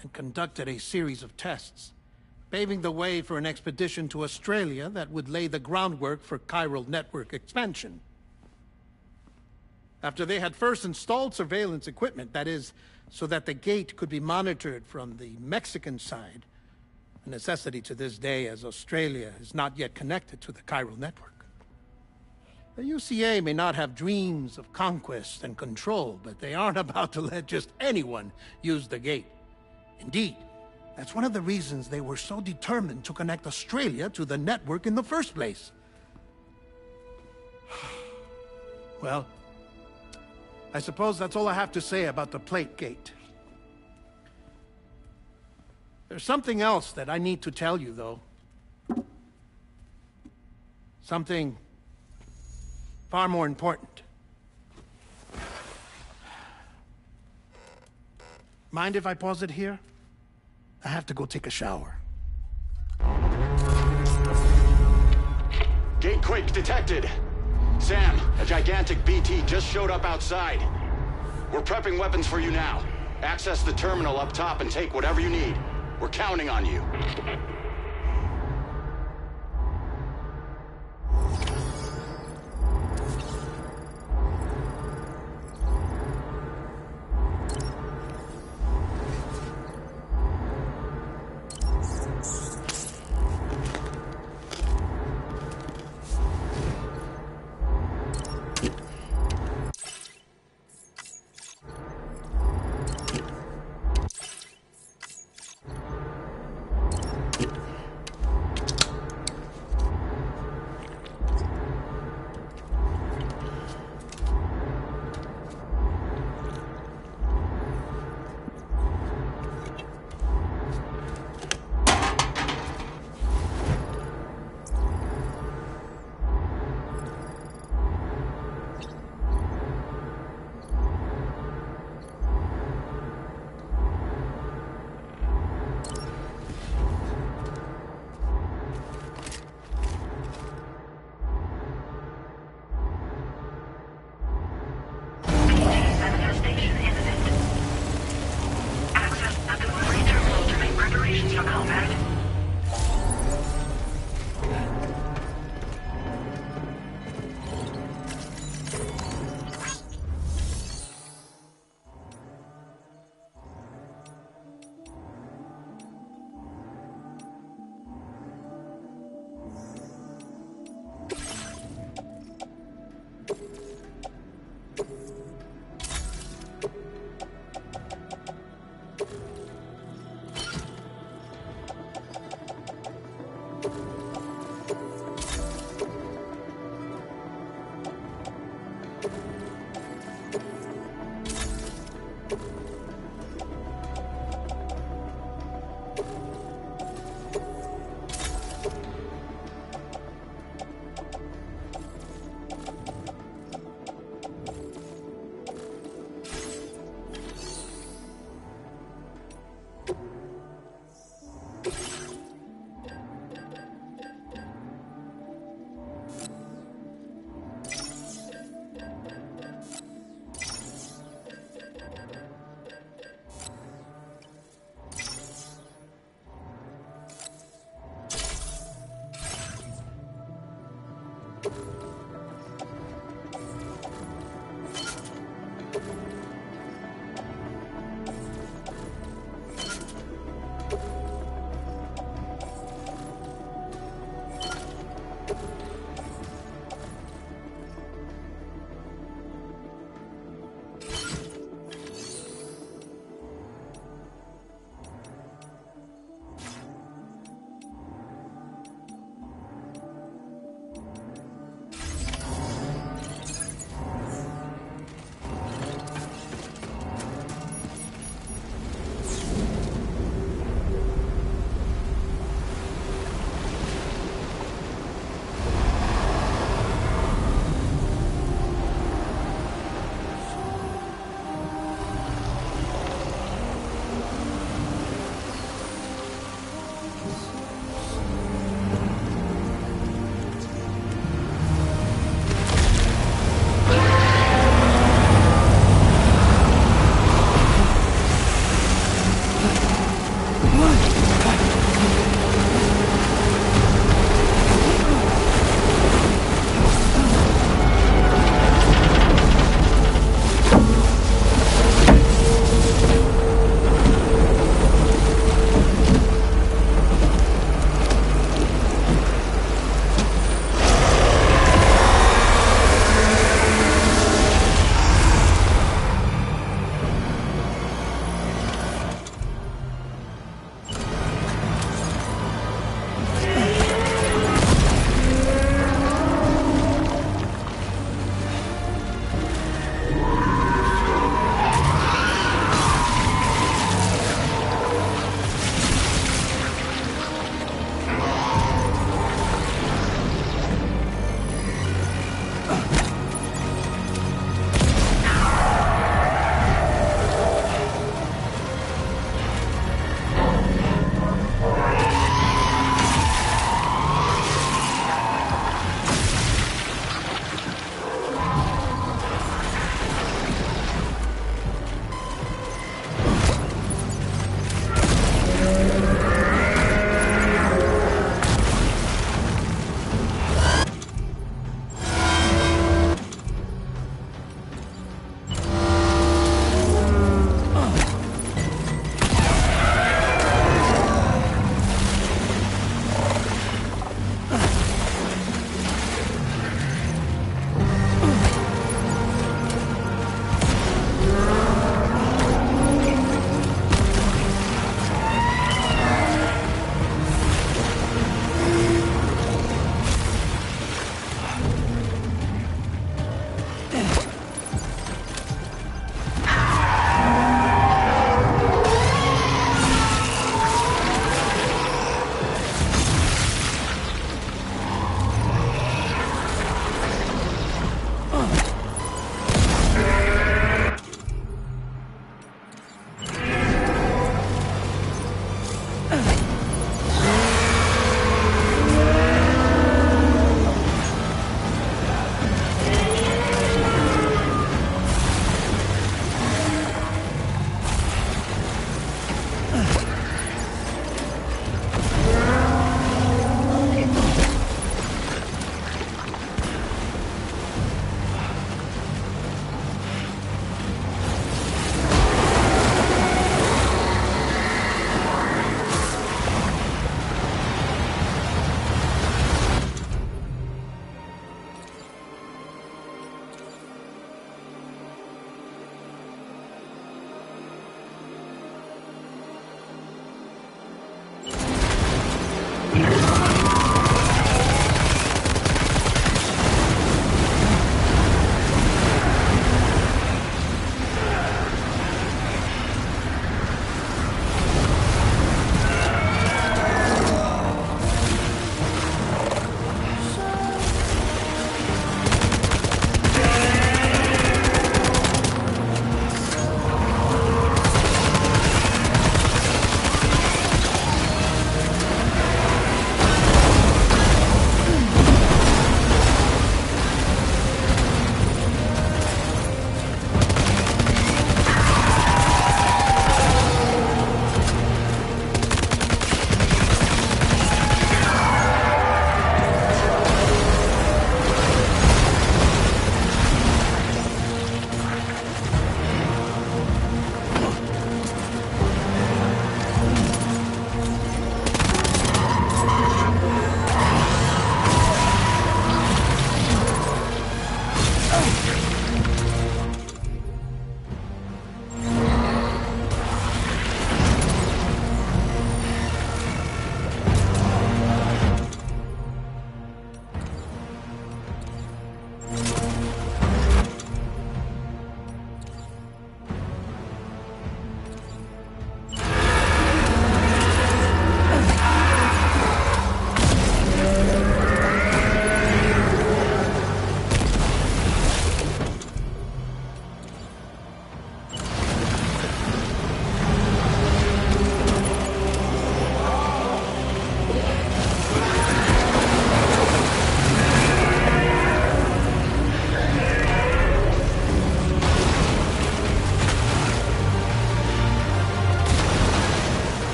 and conducted a series of tests, paving the way for an expedition to Australia that would lay the groundwork for chiral network expansion. After they had first installed surveillance equipment, that is, so that the gate could be monitored from the Mexican side, a necessity to this day as Australia is not yet connected to the chiral network. The UCA may not have dreams of conquest and control, but they aren't about to let just anyone use the gate. Indeed, that's one of the reasons they were so determined to connect Australia to the network in the first place. Well, I suppose that's all I have to say about the plate gate. There's something else that I need to tell you, though. Something far more important. Mind if I pause it here? I have to go take a shower. Gate quake detected. Sam, a gigantic BT just showed up outside. We're prepping weapons for you now. Access the terminal up top and take whatever you need. We're counting on you.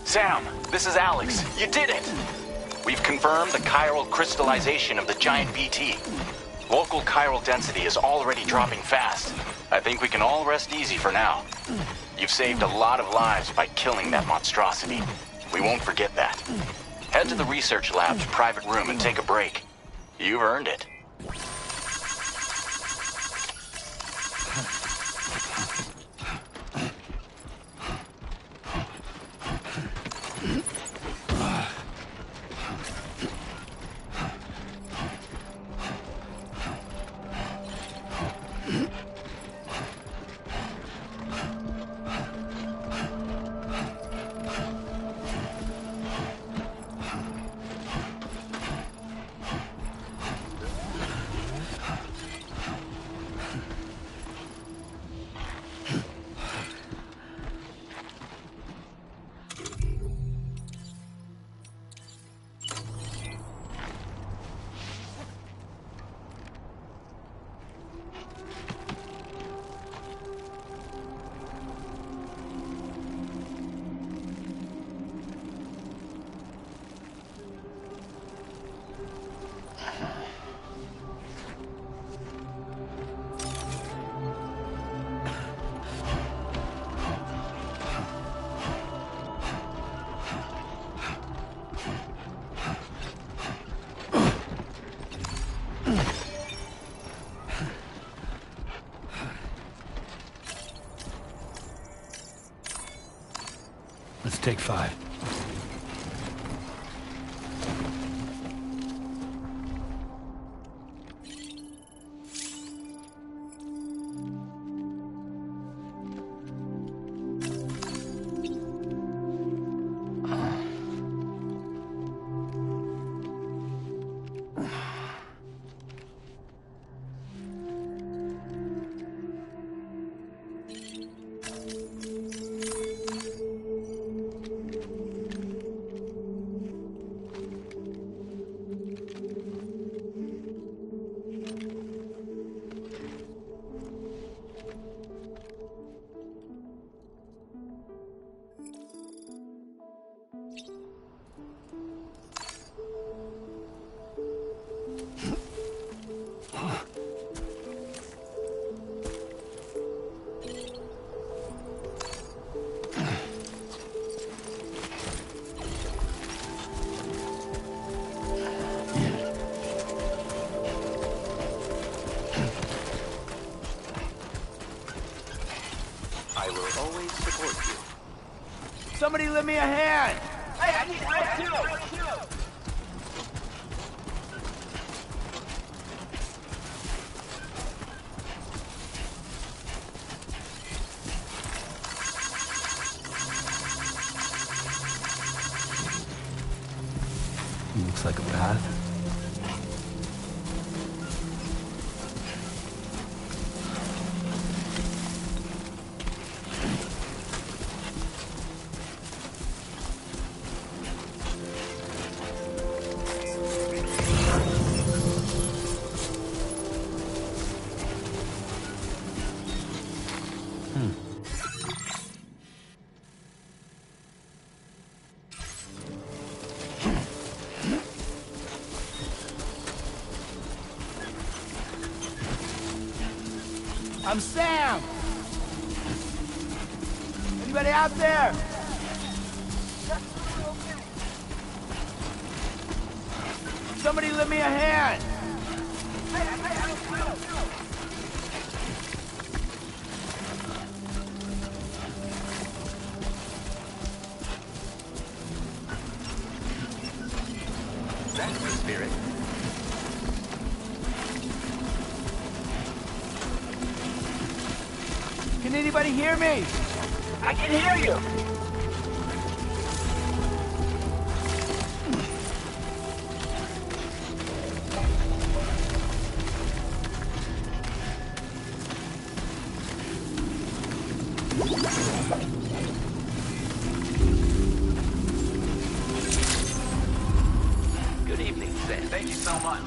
Sam, this is Alex. You did it! We've confirmed the chiral crystallization of the giant BT. Local chiral density is already dropping fast. I think we can all rest easy for now. You've saved a lot of lives by killing that monstrosity. We won't forget that. Head to the research lab's private room and take a break. You've earned it. Let's take 5. Somebody lend me a hand! Hey, I need help too! Looks like a path. I'm Sam! Anybody out there? Somebody lend me a hand! That's the spirit. Can anybody hear me? I can hear you! Good evening, Sam. Thank you so much.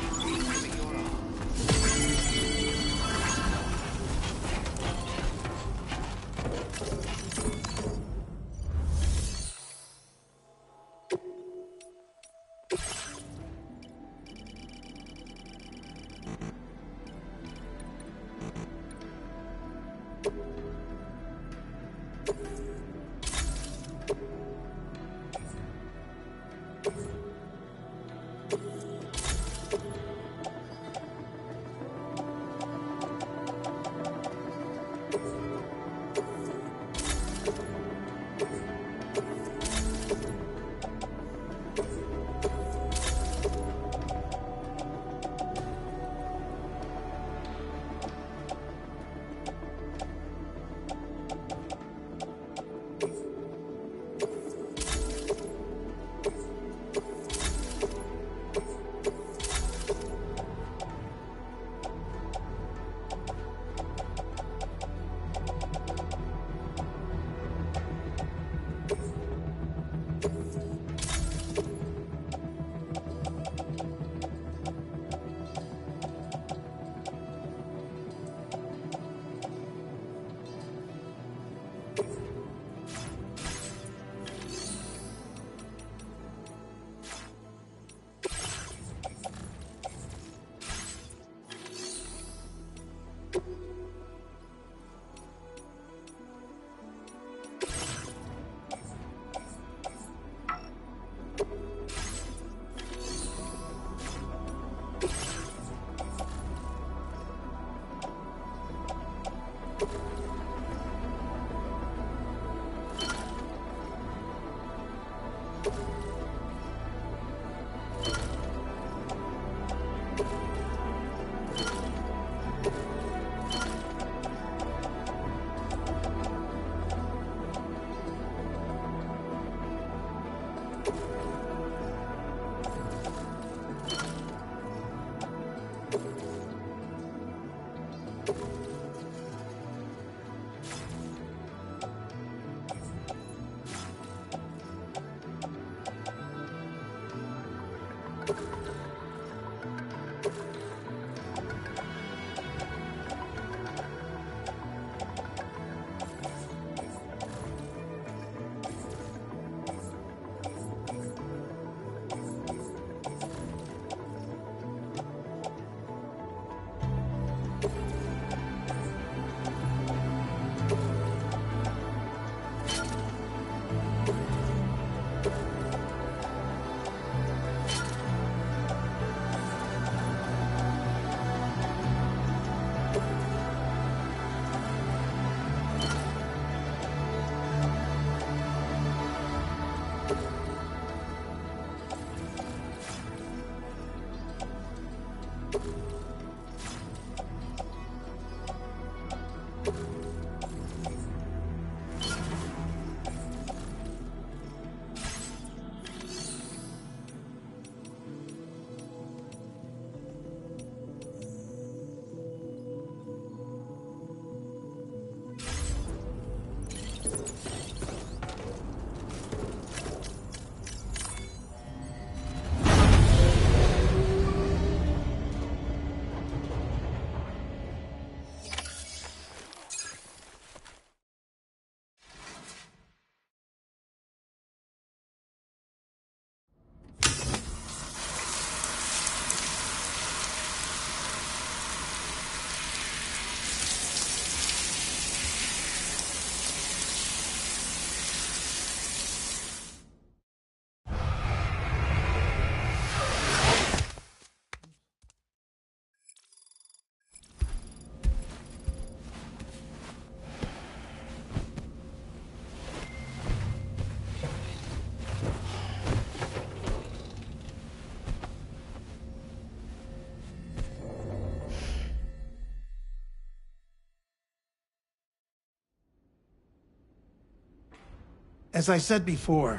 As I said before,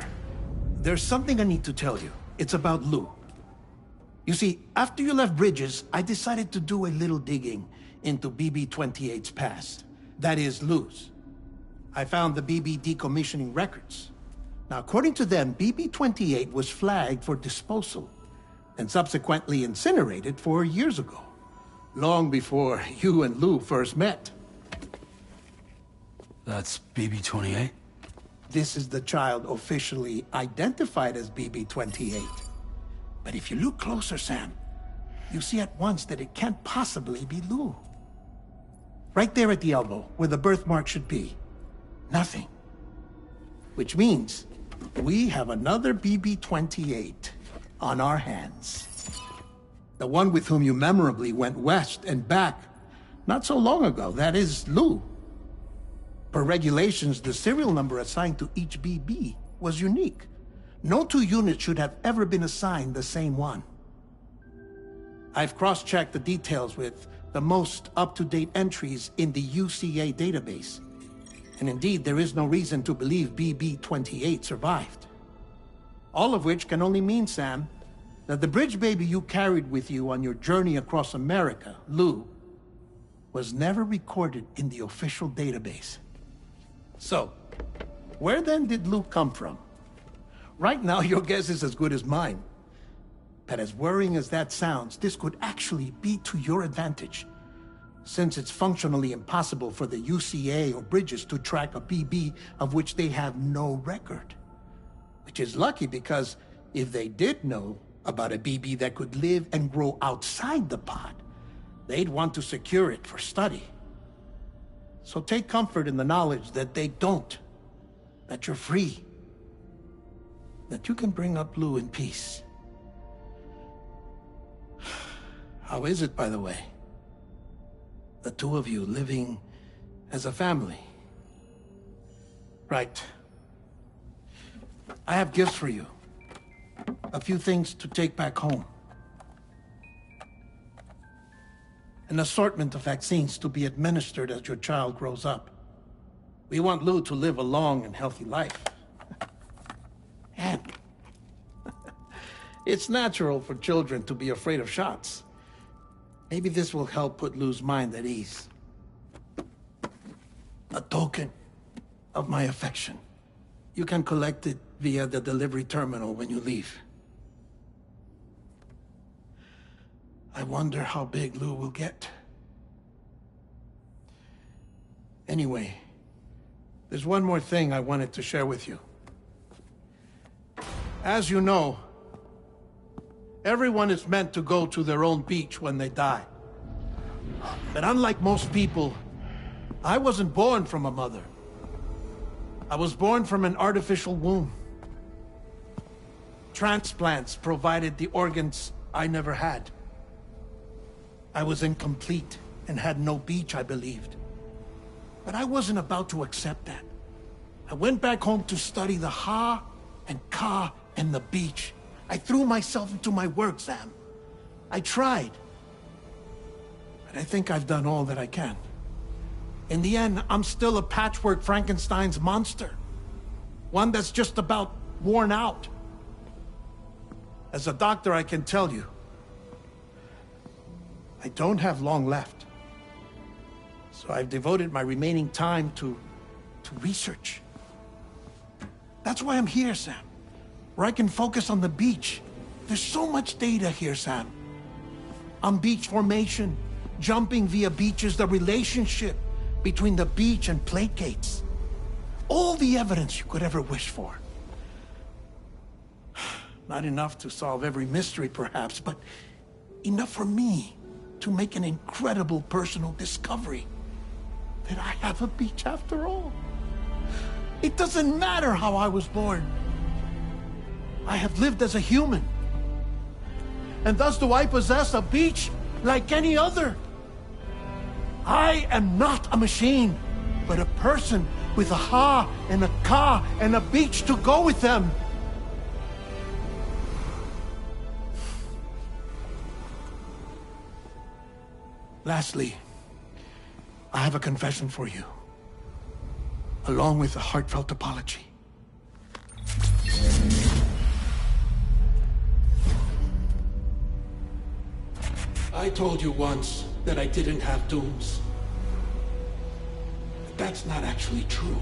there's something I need to tell you. It's about Lou. You see, after you left Bridges, I decided to do a little digging into BB-28's past. That is, Lou's. I found the BB decommissioning records. Now, according to them, BB-28 was flagged for disposal and subsequently incinerated 4 years ago, long before you and Lou first met. That's BB-28? This is the child officially identified as BB-28. But if you look closer, Sam, you see at once that it can't possibly be Lou. Right there at the elbow, where the birthmark should be. Nothing. Which means we have another BB-28 on our hands. The one with whom you memorably went west and back not so long ago. That is Lou. Per regulations, the serial number assigned to each BB was unique. No two units should have ever been assigned the same one. I've cross-checked the details with the most up-to-date entries in the UCA database. And indeed, there is no reason to believe BB-28 survived. All of which can only mean, Sam, that the bridge baby you carried with you on your journey across America, Lou, was never recorded in the official database. So, where then did Lou come from? Right now, your guess is as good as mine. But as worrying as that sounds, this could actually be to your advantage, since it's functionally impossible for the UCA or Bridges to track a BB of which they have no record. Which is lucky, because if they did know about a BB that could live and grow outside the pod, they'd want to secure it for study. So take comfort in the knowledge that they don't, that you're free, that you can bring up Lou in peace. How is it, by the way? The two of you living as a family? Right. I have gifts for you. A few things to take back home. An assortment of vaccines to be administered as your child grows up. We want Lou to live a long and healthy life. And it's natural for children to be afraid of shots. Maybe this will help put Lou's mind at ease. A token of my affection. You can collect it via the delivery terminal when you leave. I wonder how big Lou will get. Anyway, there's one more thing I wanted to share with you. As you know, everyone is meant to go to their own beach when they die. But unlike most people, I wasn't born from a mother. I was born from an artificial womb. Transplants provided the organs I never had. I was incomplete and had no beach, I believed. But I wasn't about to accept that. I went back home to study the Ha and Ka and the beach. I threw myself into my work, Sam. I tried. But I think I've done all that I can. In the end, I'm still a patchwork Frankenstein's monster. One that's just about worn out. As a doctor, I can tell you, I don't have long left. So I've devoted my remaining time to research. That's why I'm here, Sam. Where I can focus on the beach. There's so much data here, Sam. On beach formation, jumping via beaches, the relationship between the beach and placates. All the evidence you could ever wish for. Not enough to solve every mystery, perhaps, but enough for me to make an incredible personal discovery. That I have a beach after all. It doesn't matter how I was born. I have lived as a human. And thus do I possess a beach like any other. I am not a machine, but a person with a Ha and a Ka and a beach to go with them. Lastly, I have a confession for you, along with a heartfelt apology. I told you once that I didn't have dooms. But that's not actually true.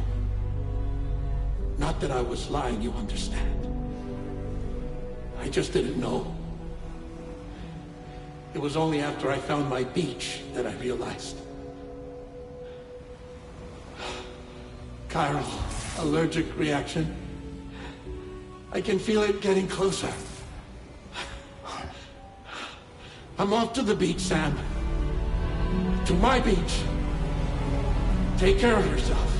Not that I was lying, you understand. I just didn't know. It was only after I found my beach that I realized. Chiral allergic reaction. I can feel it getting closer. I'm off to the beach, Sam. To my beach. Take care of yourself.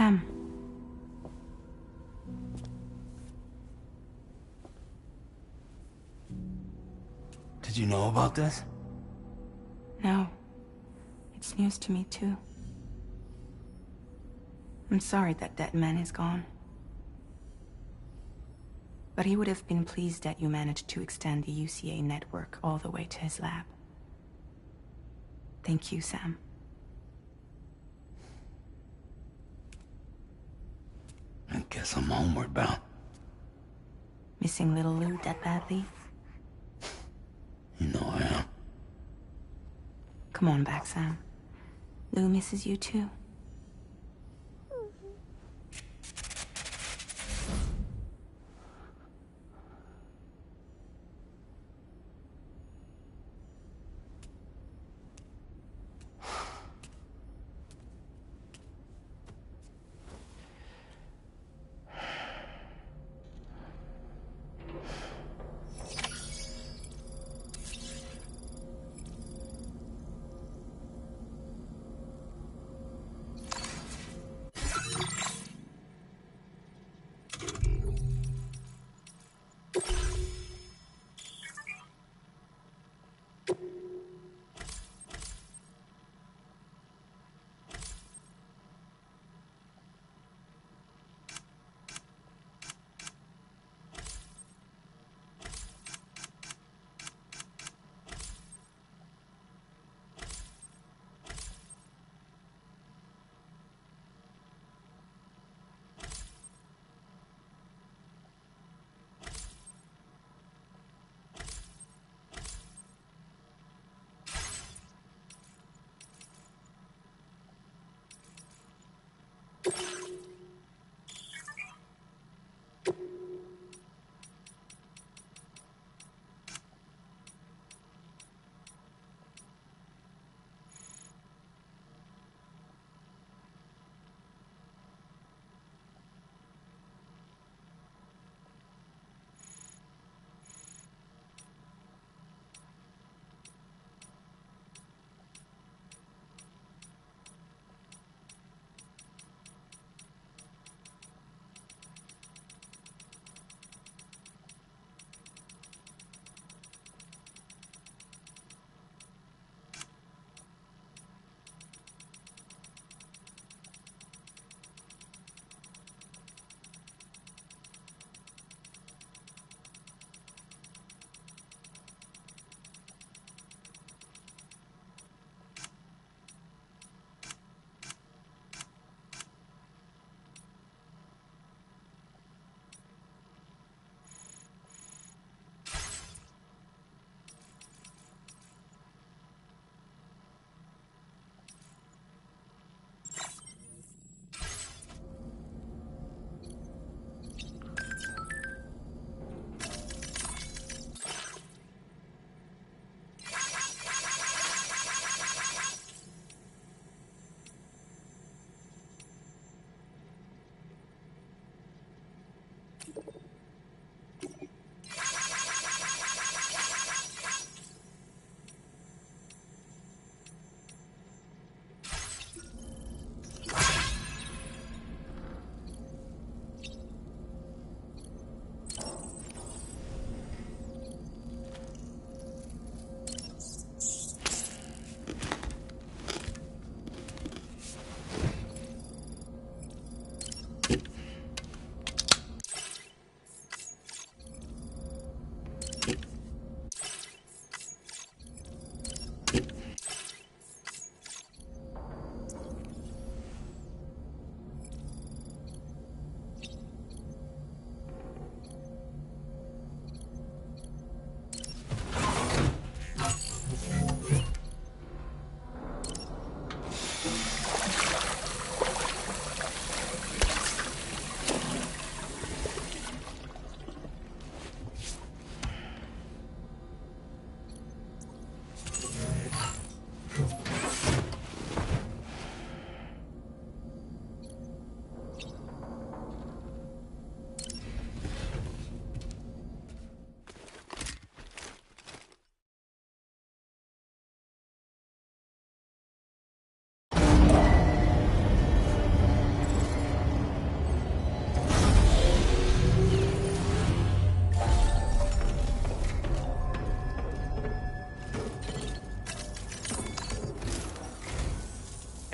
Sam. Did you know about this? No. It's news to me, too. I'm sorry that that man is gone. But he would have been pleased that you managed to extend the UCA network all the way to his lab. Thank you, Sam. I guess I'm homeward bound. Missing little Lou that badly? You know I am. Come on back, Sam. Lou misses you too.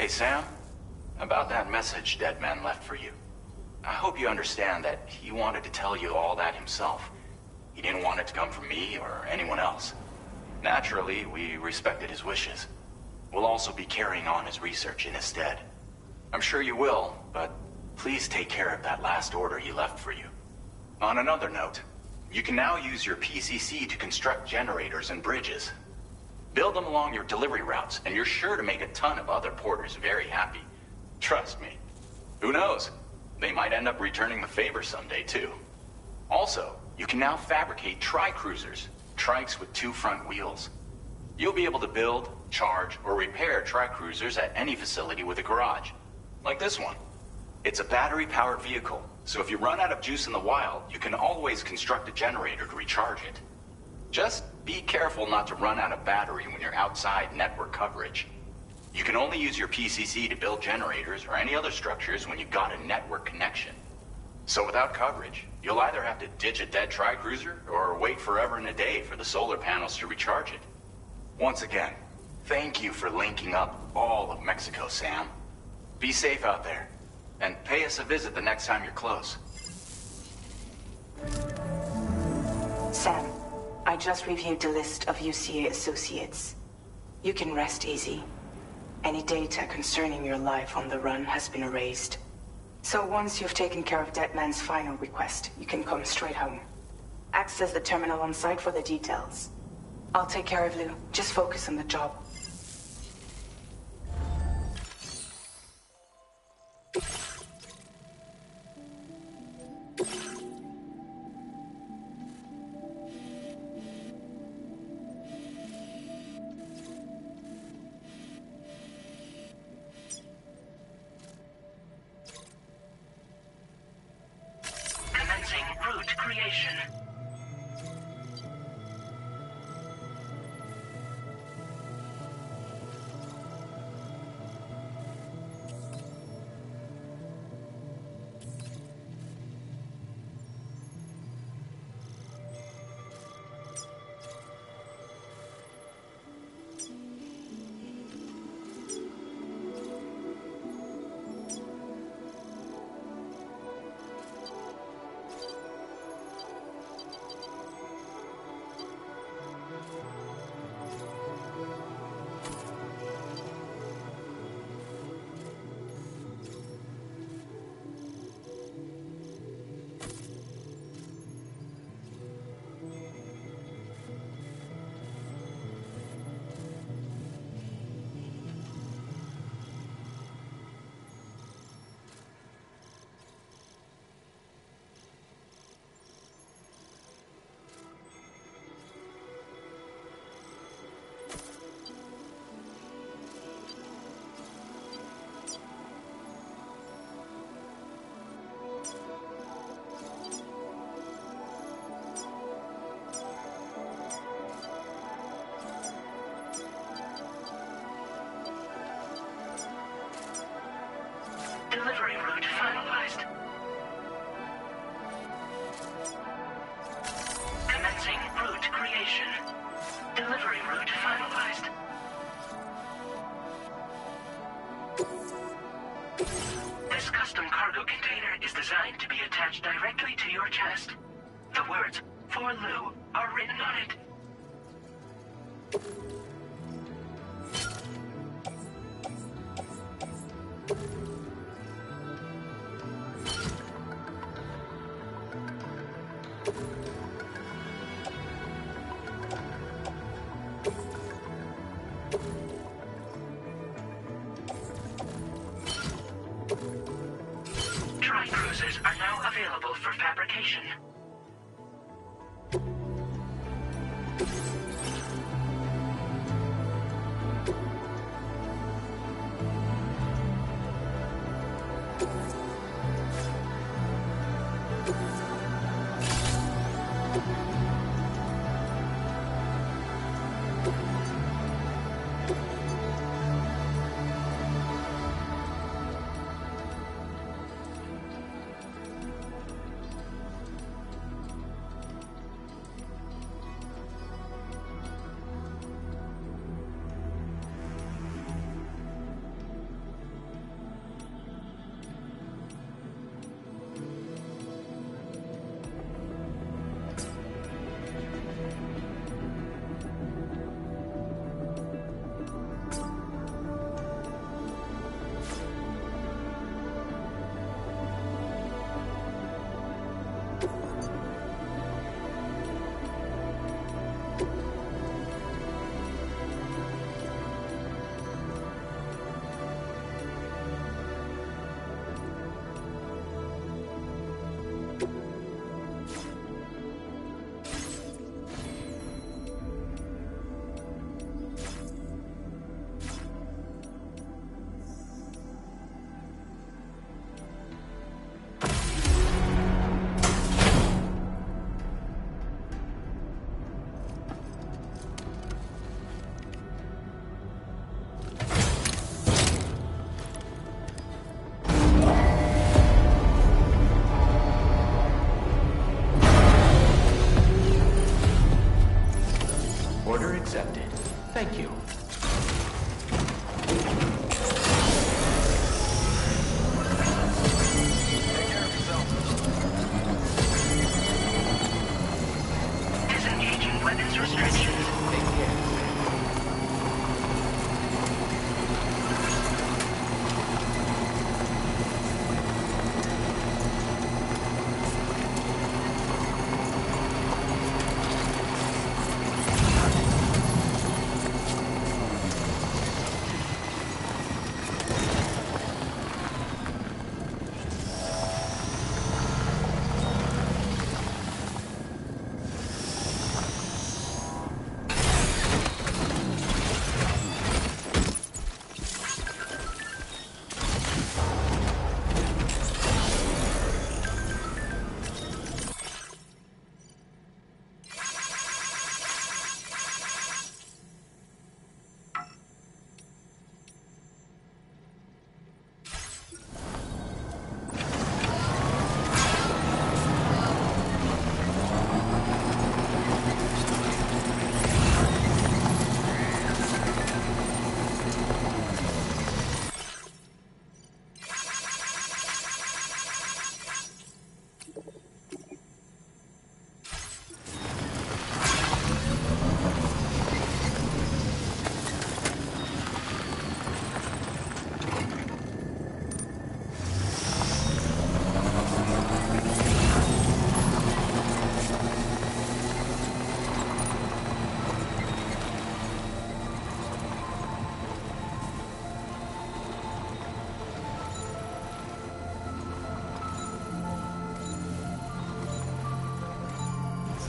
Hey, Sam. About that message Deadman left for you. I hope you understand that he wanted to tell you all that himself. He didn't want it to come from me or anyone else. Naturally, we respected his wishes. We'll also be carrying on his research in his stead. I'm sure you will, but please take care of that last order he left for you. On another note, you can now use your PCC to construct generators and bridges. Build them along your delivery routes, and you're sure to make a ton of other porters very happy. Trust me. Who knows? They might end up returning the favor someday, too. Also, you can now fabricate tri-cruisers, trikes with 2 front wheels. You'll be able to build, charge, or repair tri-cruisers at any facility with a garage. Like this one. It's a battery-powered vehicle, so if you run out of juice in the wild, you can always construct a generator to recharge it. Just be careful not to run out of battery when you're outside network coverage. You can only use your PCC to build generators or any other structures when you've got a network connection. So without coverage, you'll either have to ditch a dead tri-cruiser or wait forever and a day for the solar panels to recharge it. Once again, thank you for linking up all of Mexico, Sam. Be safe out there, and pay us a visit the next time you're close. Sam, I just reviewed the list of UCA associates. You can rest easy. Any data concerning your life on the run has been erased. So once you've taken care of Deadman's final request, you can come straight home. Access the terminal on site for the details. I'll take care of Lou. Just focus on the job. Commencing route creation. Delivery route finalized. Commencing route creation. Delivery route finalized. This custom cargo container is designed to be attached directly to your chest. The words, "For Lou," are written on it. Tri-cruisers are now available for fabrication. accepted. Thank you. Disengaging weapons restrictions. Take care.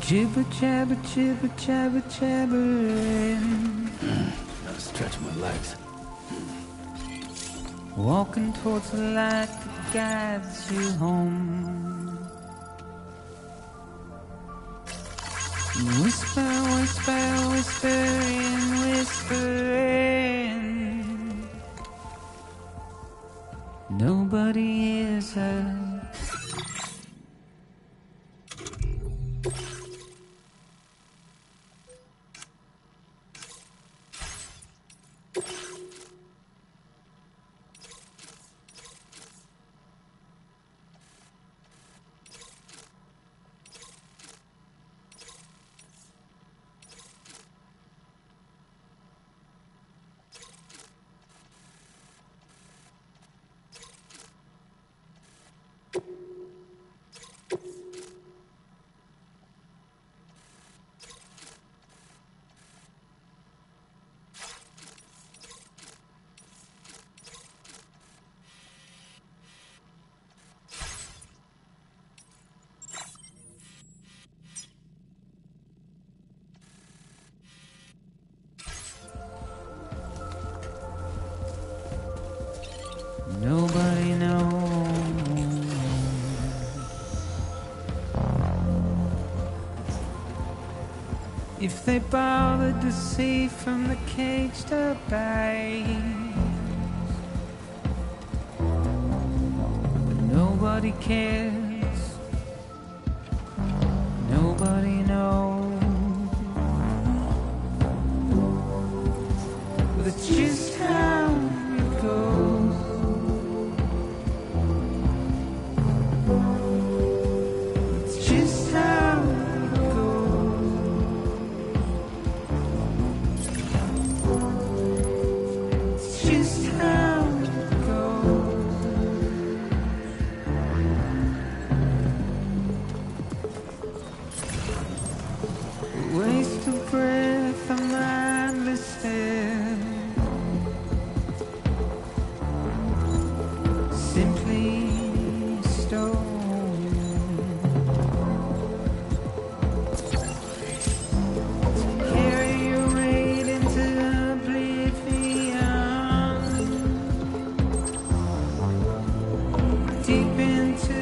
Jibber jabber, jibber jabber, jabbering. Gotta stretch my legs. Walking towards the light that guides you home. Whisper, whisper, whispering, whispering. Nobody hears her. Nobody knows if they bothered to see from the caged up eyes. But nobody cares. Nobody knows. But it's just how it goes. Waste of breath, a mindless stare. Simply stone. Carry your weight into oblivion. Deep into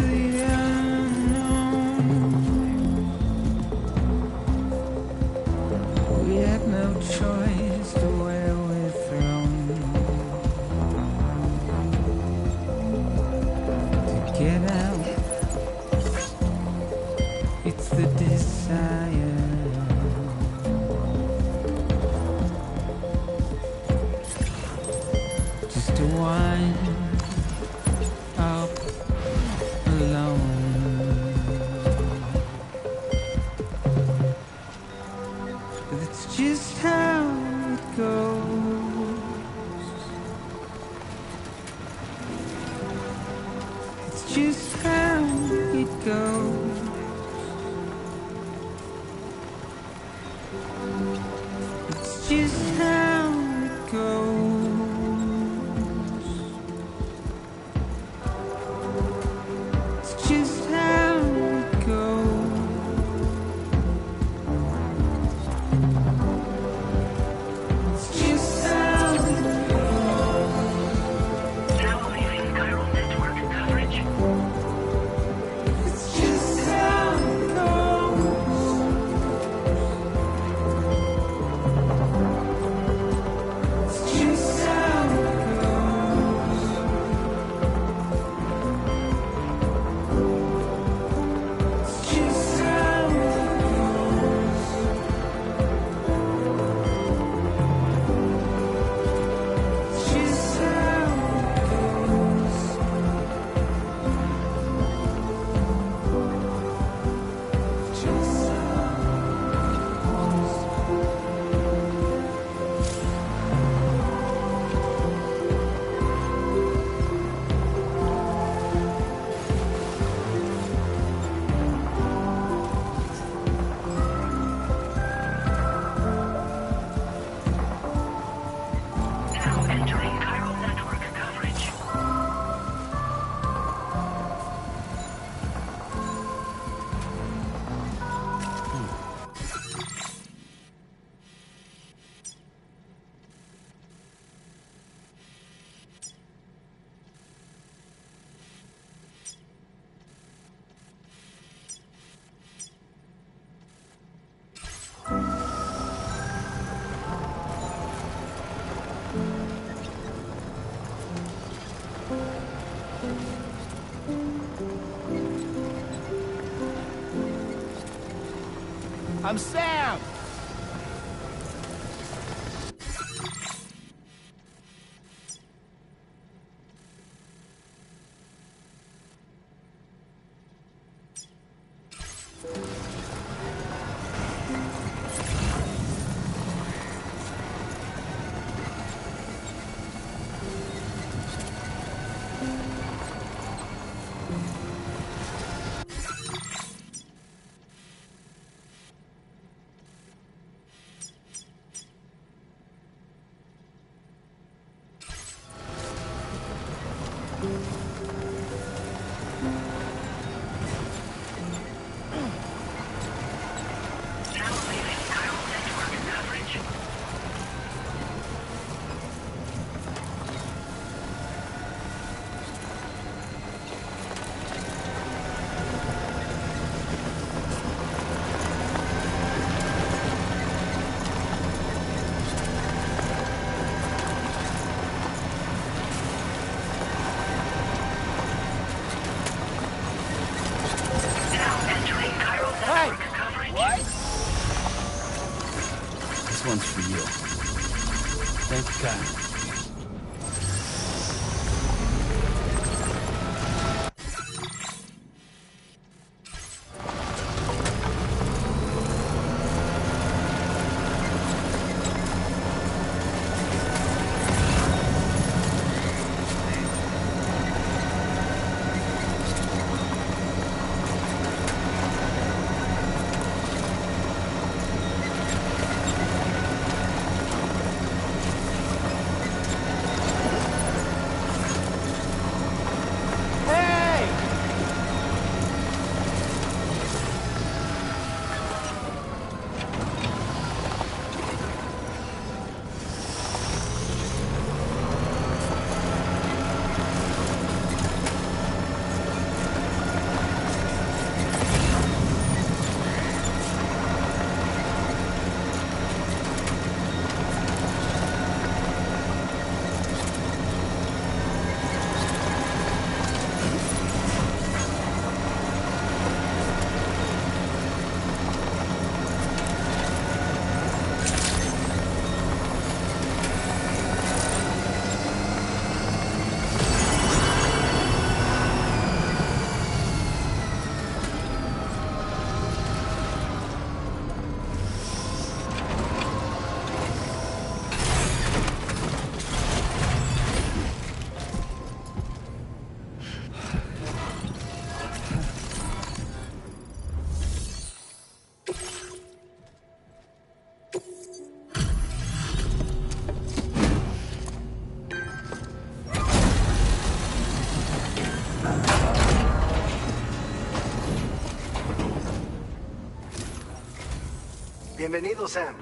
the unknown. We have no choice to where we're thrown. To get out, it's the desire. It's just how it goes. It's just how it goes. It's just how it goes. It's just how it goes. It's just how it goes. Now leaving chiral network coverage. It's just how it goes. It's just how it goes. It's just how it goes. It's just how it goes. Just Now entering chiral network coverage. I'm Sam! Now leaving chiral network coverage. Now entering chiral network coverage. What? This one's for you. Thank you, Kyle. Bienvenido, Sam.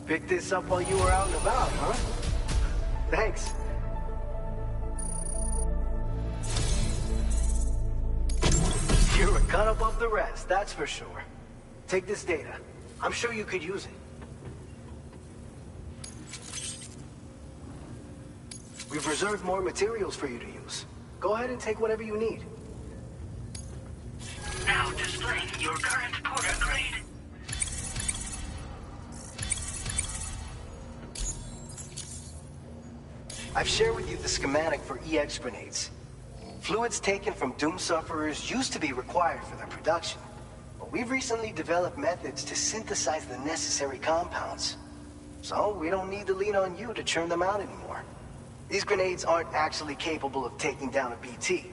Picked this up while you were out and about, huh? Thanks. You're a cut above the rest, that's for sure. Take this data. I'm sure you could use it. We've reserved more materials for you to use. Go ahead and take whatever you need. Now displaying your current porter grade. I've shared with you the schematic for EX grenades. Fluids taken from Doom sufferers used to be required for their production, but we've recently developed methods to synthesize the necessary compounds. So we don't need to lean on you to churn them out anymore. These grenades aren't actually capable of taking down a BT,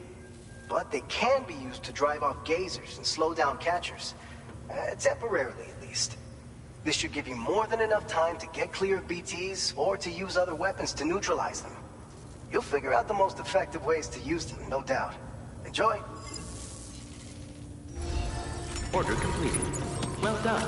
but they can be used to drive off gazers and slow down catchers, temporarily at least. This should give you more than enough time to get clear of BTs or to use other weapons to neutralize them. You'll figure out the most effective ways to use them, no doubt. Enjoy. Order completed. Well done.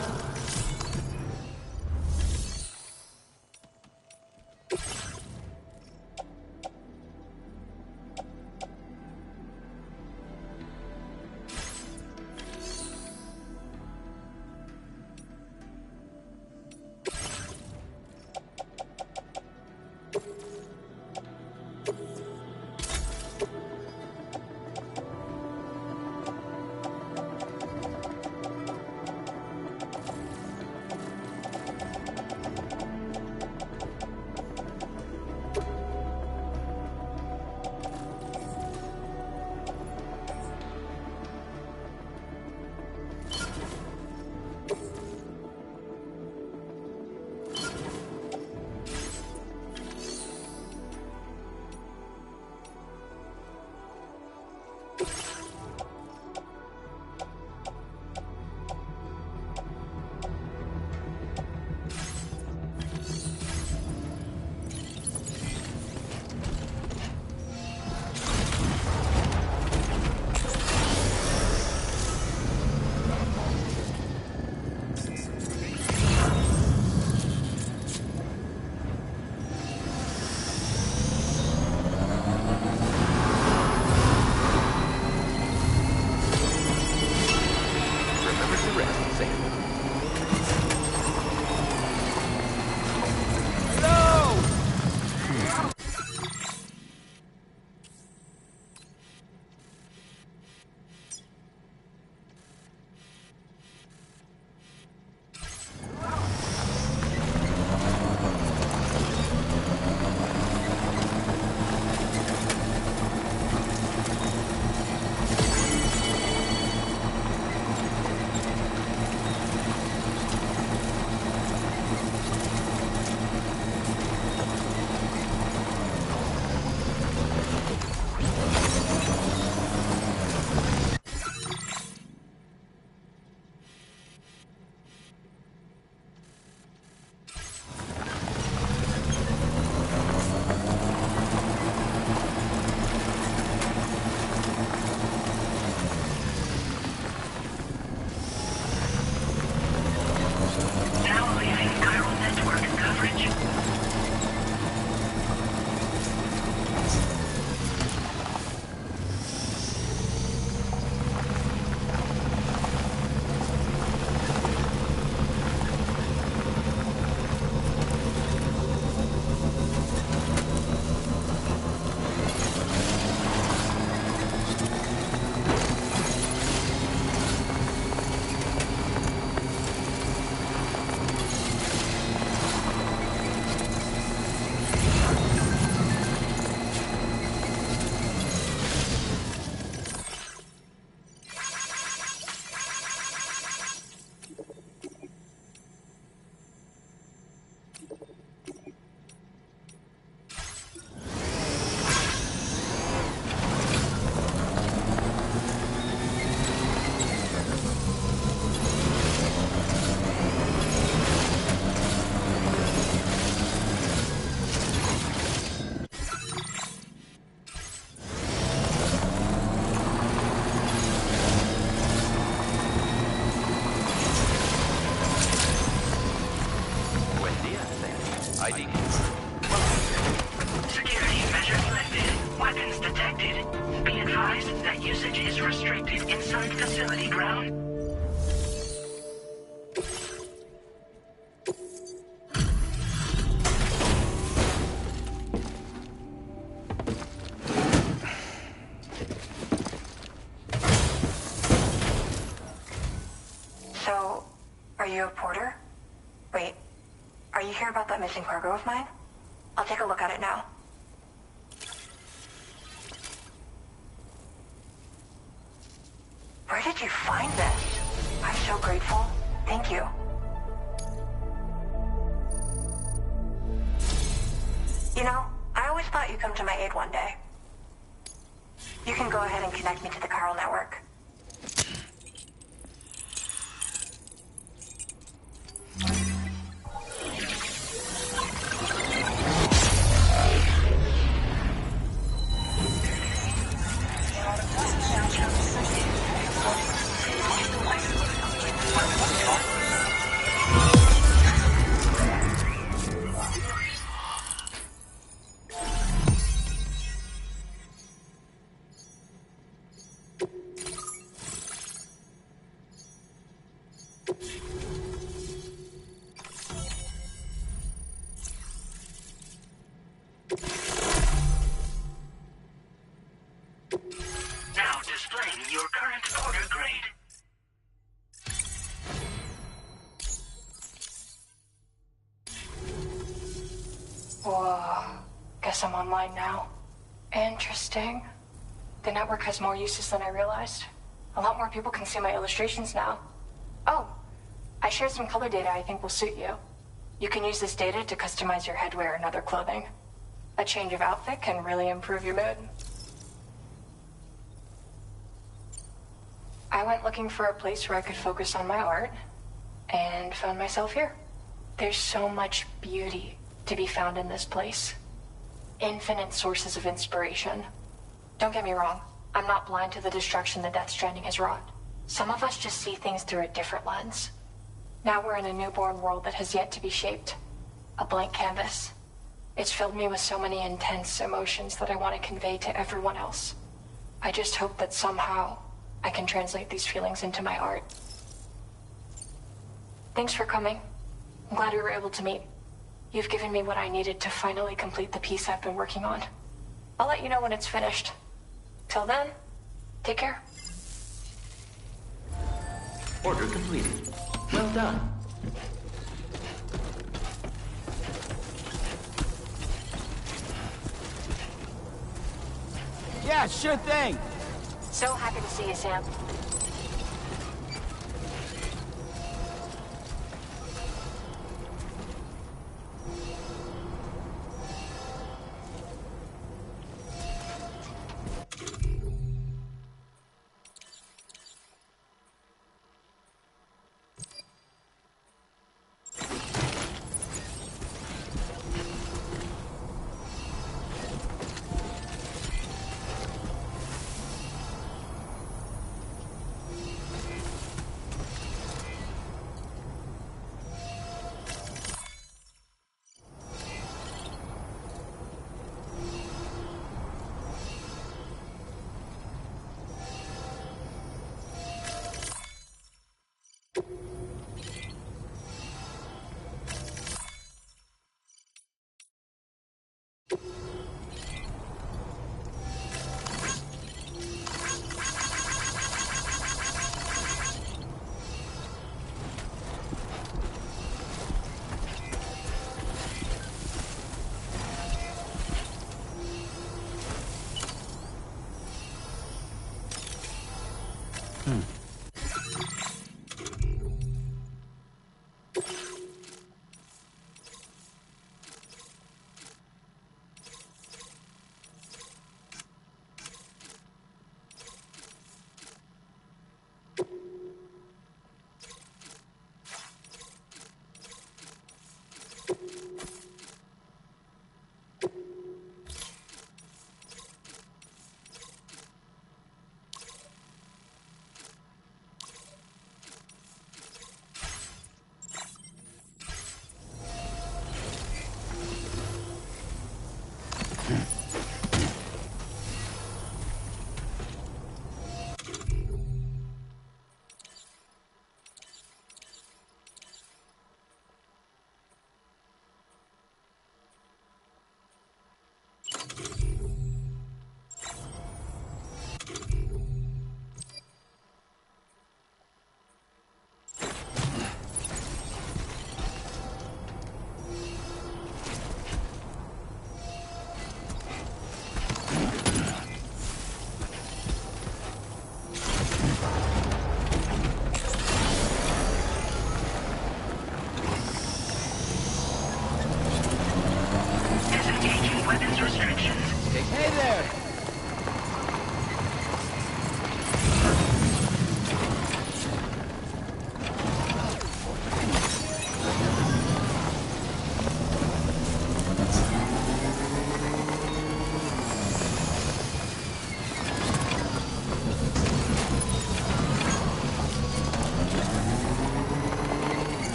detected. Be advised that usage is restricted inside facility ground. So, are you a porter? Wait, are you here about that missing cargo of mine? I'll take a look at it now. Where did you find this? I'm so grateful. Thank you. You know, I always thought you'd come to my aid one day. You can go ahead and connect me to the chiral network. Now displaying your current order grade. Whoa. Guess I'm online now. Interesting. The network has more uses than I realized. A lot more people can see my illustrations now. Oh, I shared some color data I think will suit you. You can use this data to customize your headwear and other clothing. A change of outfit can really improve your mood. I went looking for a place where I could focus on my art, and found myself here. There's so much beauty to be found in this place. Infinite sources of inspiration. Don't get me wrong, I'm not blind to the destruction that Death Stranding has wrought. Some of us just see things through a different lens. Now we're in a newborn world that has yet to be shaped. A blank canvas. It's filled me with so many intense emotions that I want to convey to everyone else. I just hope that somehow I can translate these feelings into my art. Thanks for coming. I'm glad we were able to meet. You've given me what I needed to finally complete the piece I've been working on. I'll let you know when it's finished. Till then, take care. Order completed. Well done. Yeah, sure thing. So happy to see you, Sam.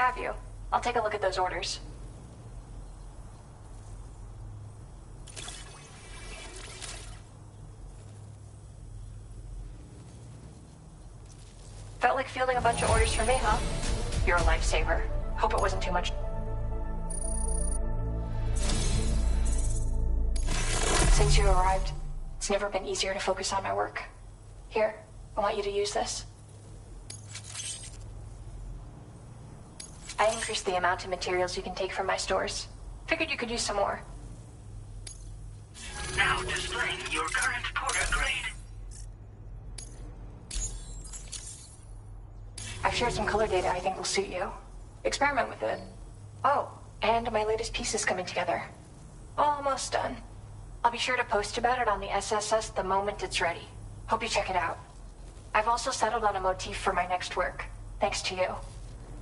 have you. I'll take a look at those orders. Felt like fielding a bunch of orders for me, huh? You're a lifesaver. Hope it wasn't too much. Since you arrived, it's never been easier to focus on my work. Here, I want you to use this. I increased the amount of materials you can take from my stores. Figured you could use some more. Now displaying your current porter grade. I've shared some color data I think will suit you. Experiment with it. Oh, and my latest piece is coming together. Almost done. I'll be sure to post about it on the SSS the moment it's ready. Hope you check it out. I've also settled on a motif for my next work, thanks to you.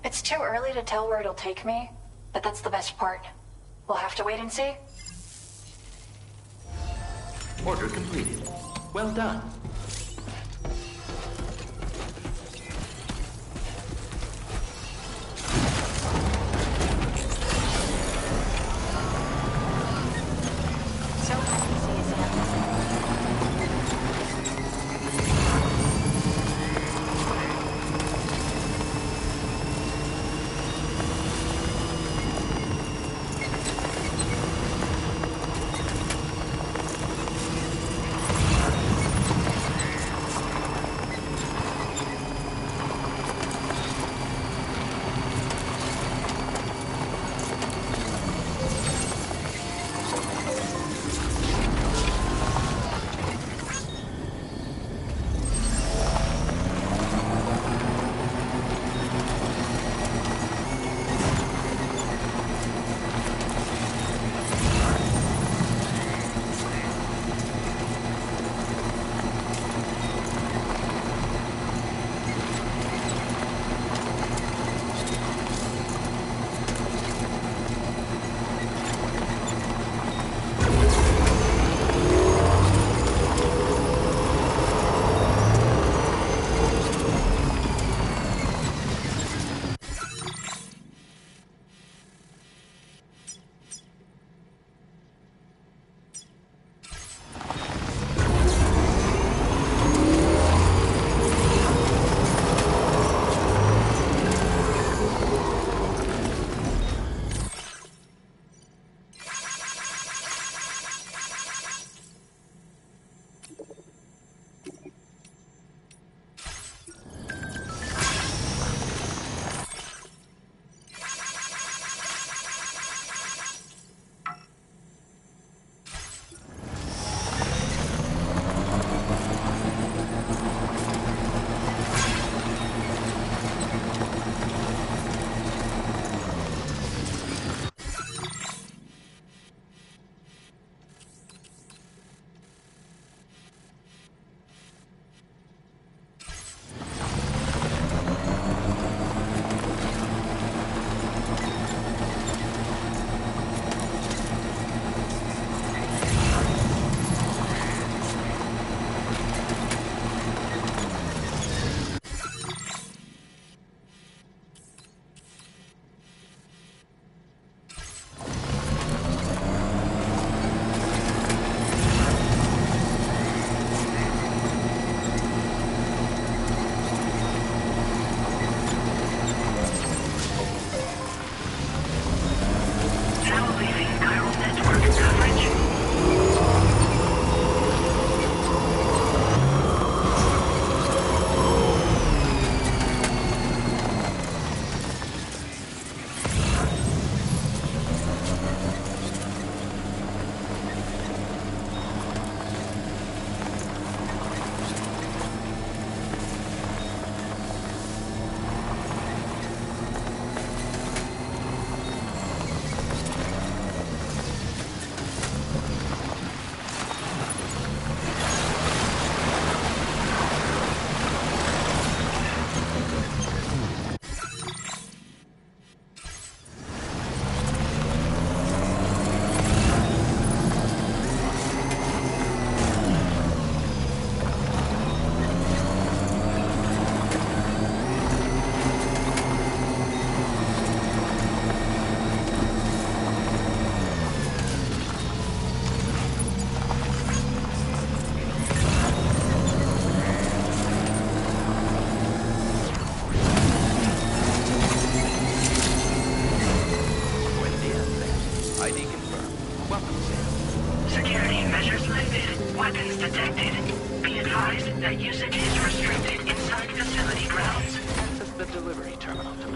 It's too early to tell where it'll take me, but that's the best part. We'll have to wait and see. Order completed. Well done. So happy to see you, Sam.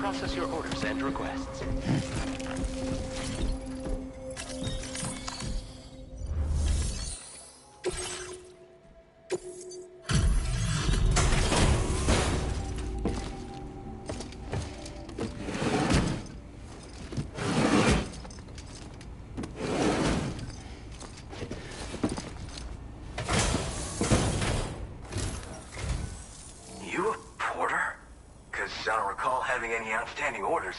process your orders and requests. You a porter? Because I don't recall having any outstanding orders.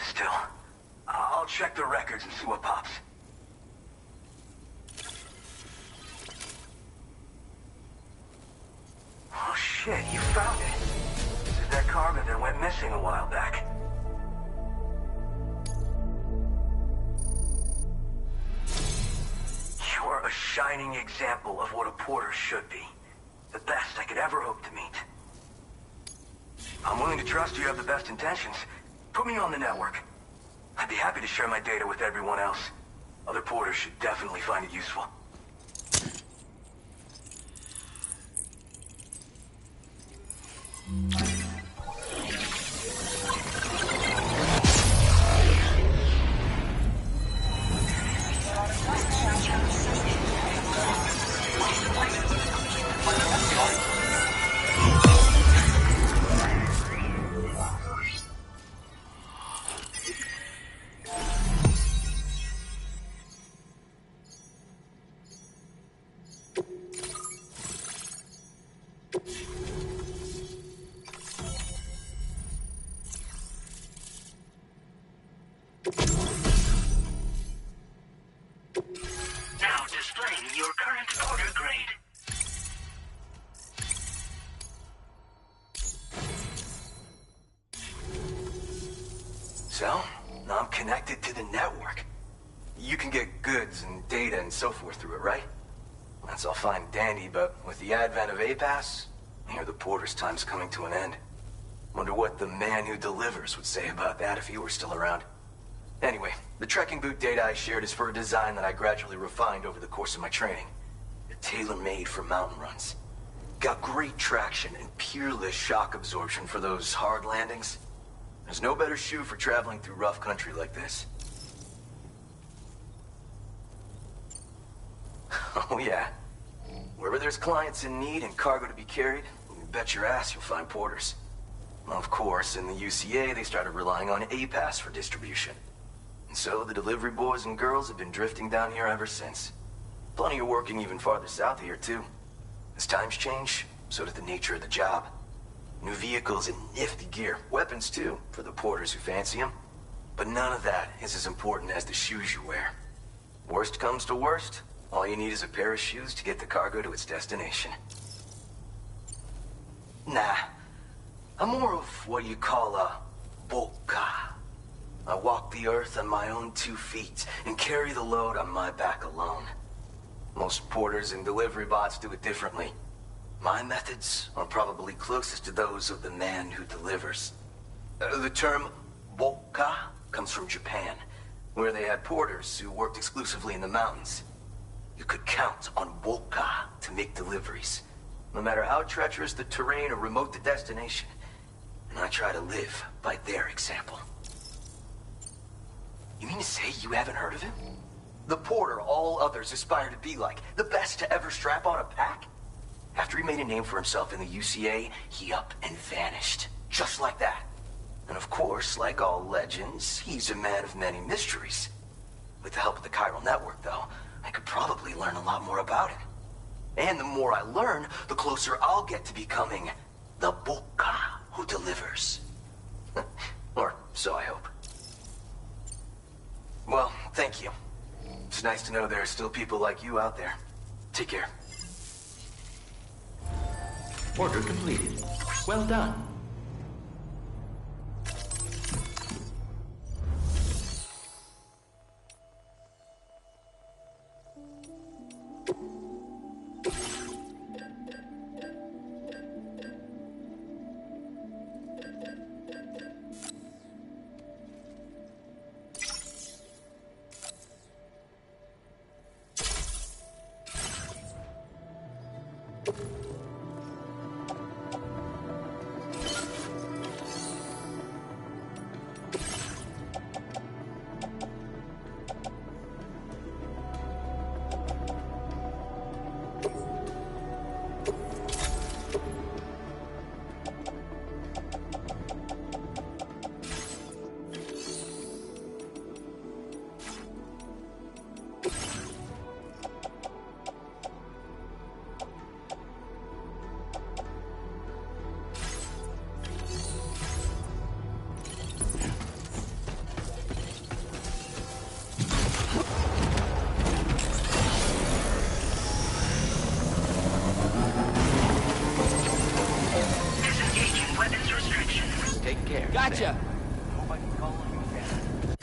Still, I'll check the records and see what pops. Oh shit, you found it. This is that cargo that went missing a while back. You're a shining example of what a porter should be. The best I could ever hope to meet. I'm willing to trust you have the best intentions. Put me on the network. I'd be happy to share my data with everyone else. Other porters should definitely find it useful. Now displaying your current order grade. So, now I'm connected to the network. You can get goods and data and so forth through it, right? That's all fine and dandy, but with the advent of A-Pass, I hear the porter's time's coming to an end. Wonder what the man who delivers would say about that if he were still around. Anyway, the trekking boot data I shared is for a design that I gradually refined over the course of my training. They're tailor-made for mountain runs. Got great traction and peerless shock absorption for those hard landings. There's no better shoe for traveling through rough country like this. Oh yeah. Wherever there's clients in need and cargo to be carried, you bet your ass you'll find porters. Of course, in the UCA, they started relying on A-Pass for distribution. And so the delivery boys and girls have been drifting down here ever since. Plenty of working even farther south here, too. As times change, so does the nature of the job. New vehicles and nifty gear. Weapons, too, for the porters who fancy them. But none of that is as important as the shoes you wear. Worst comes to worst, all you need is a pair of shoes to get the cargo to its destination. Nah. I'm more of what you call a boka. I walk the earth on my own 2 feet and carry the load on my back alone. Most porters and delivery bots do it differently. My methods are probably closest to those of the man who delivers. The term boka comes from Japan, where they had porters who worked exclusively in the mountains. You could count on boka to make deliveries, no matter how treacherous the terrain or remote the destination. And I try to live by their example. You mean to say you haven't heard of him? The porter all others aspire to be like, the best to ever strap on a pack? After he made a name for himself in the UCA, he up and vanished. Just like that. And of course, like all legends, he's a man of many mysteries. With the help of the chiral network, though, I could probably learn a lot more about him. And the more I learn, the closer I'll get to becoming the boka who delivers. Or so I hope. Well, thank you. It's nice to know there are still people like you out there. Take care. Order completed. Well done. care. Gotcha. Sam. Hope I can call on you again.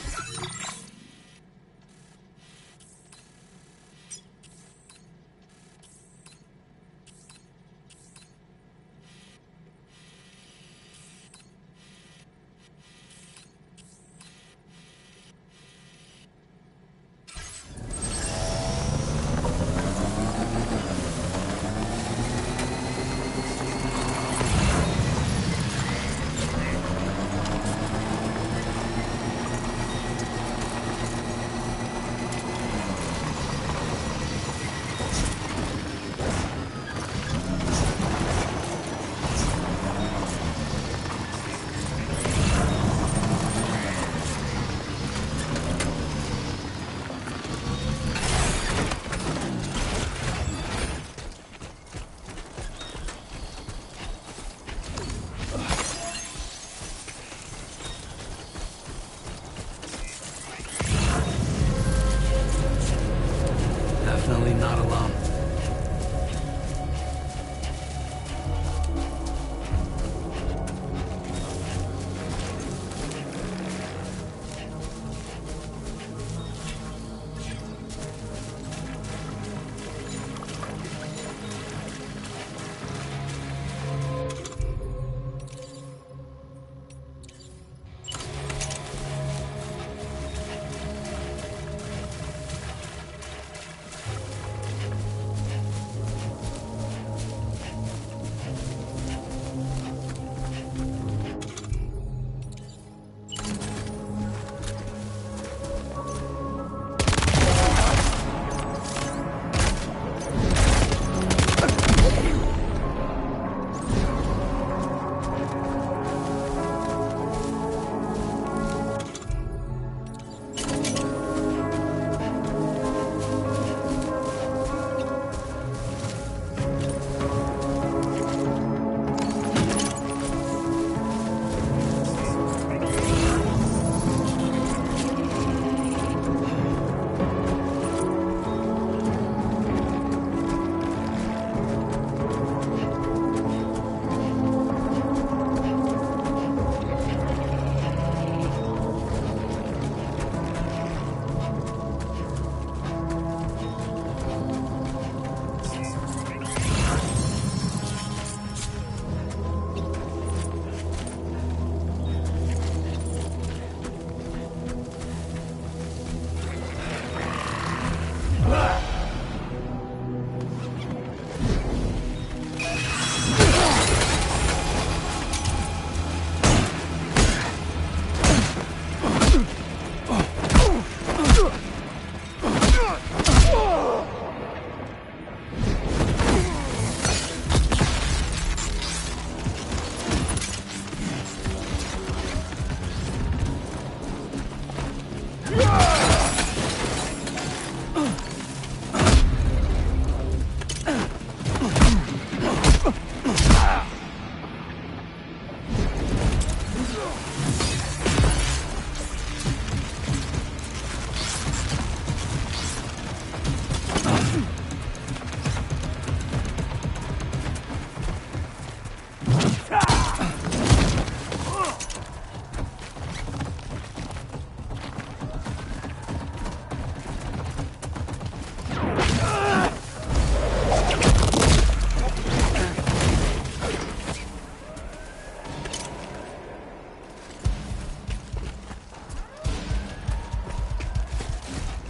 Definitely not alone.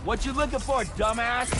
What you looking for, dumbass?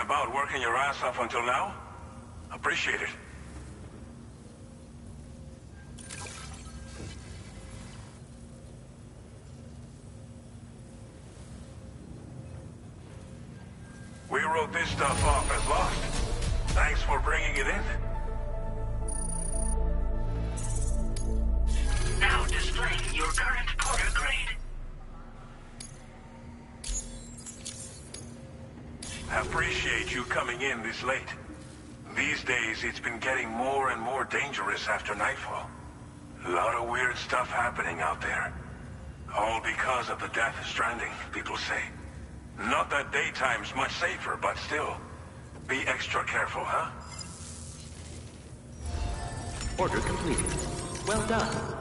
about working your ass off until now? Appreciate it. We wrote this stuff off as lost. Thanks for bringing it in. Now displaying your current Porter grade. Appreciate you coming in this late. These days, it's been getting more and more dangerous after nightfall. A lot of weird stuff happening out there. All because of the Death Stranding, people say. Not that daytime's much safer, but still. Be extra careful, huh? Order completed. Well done.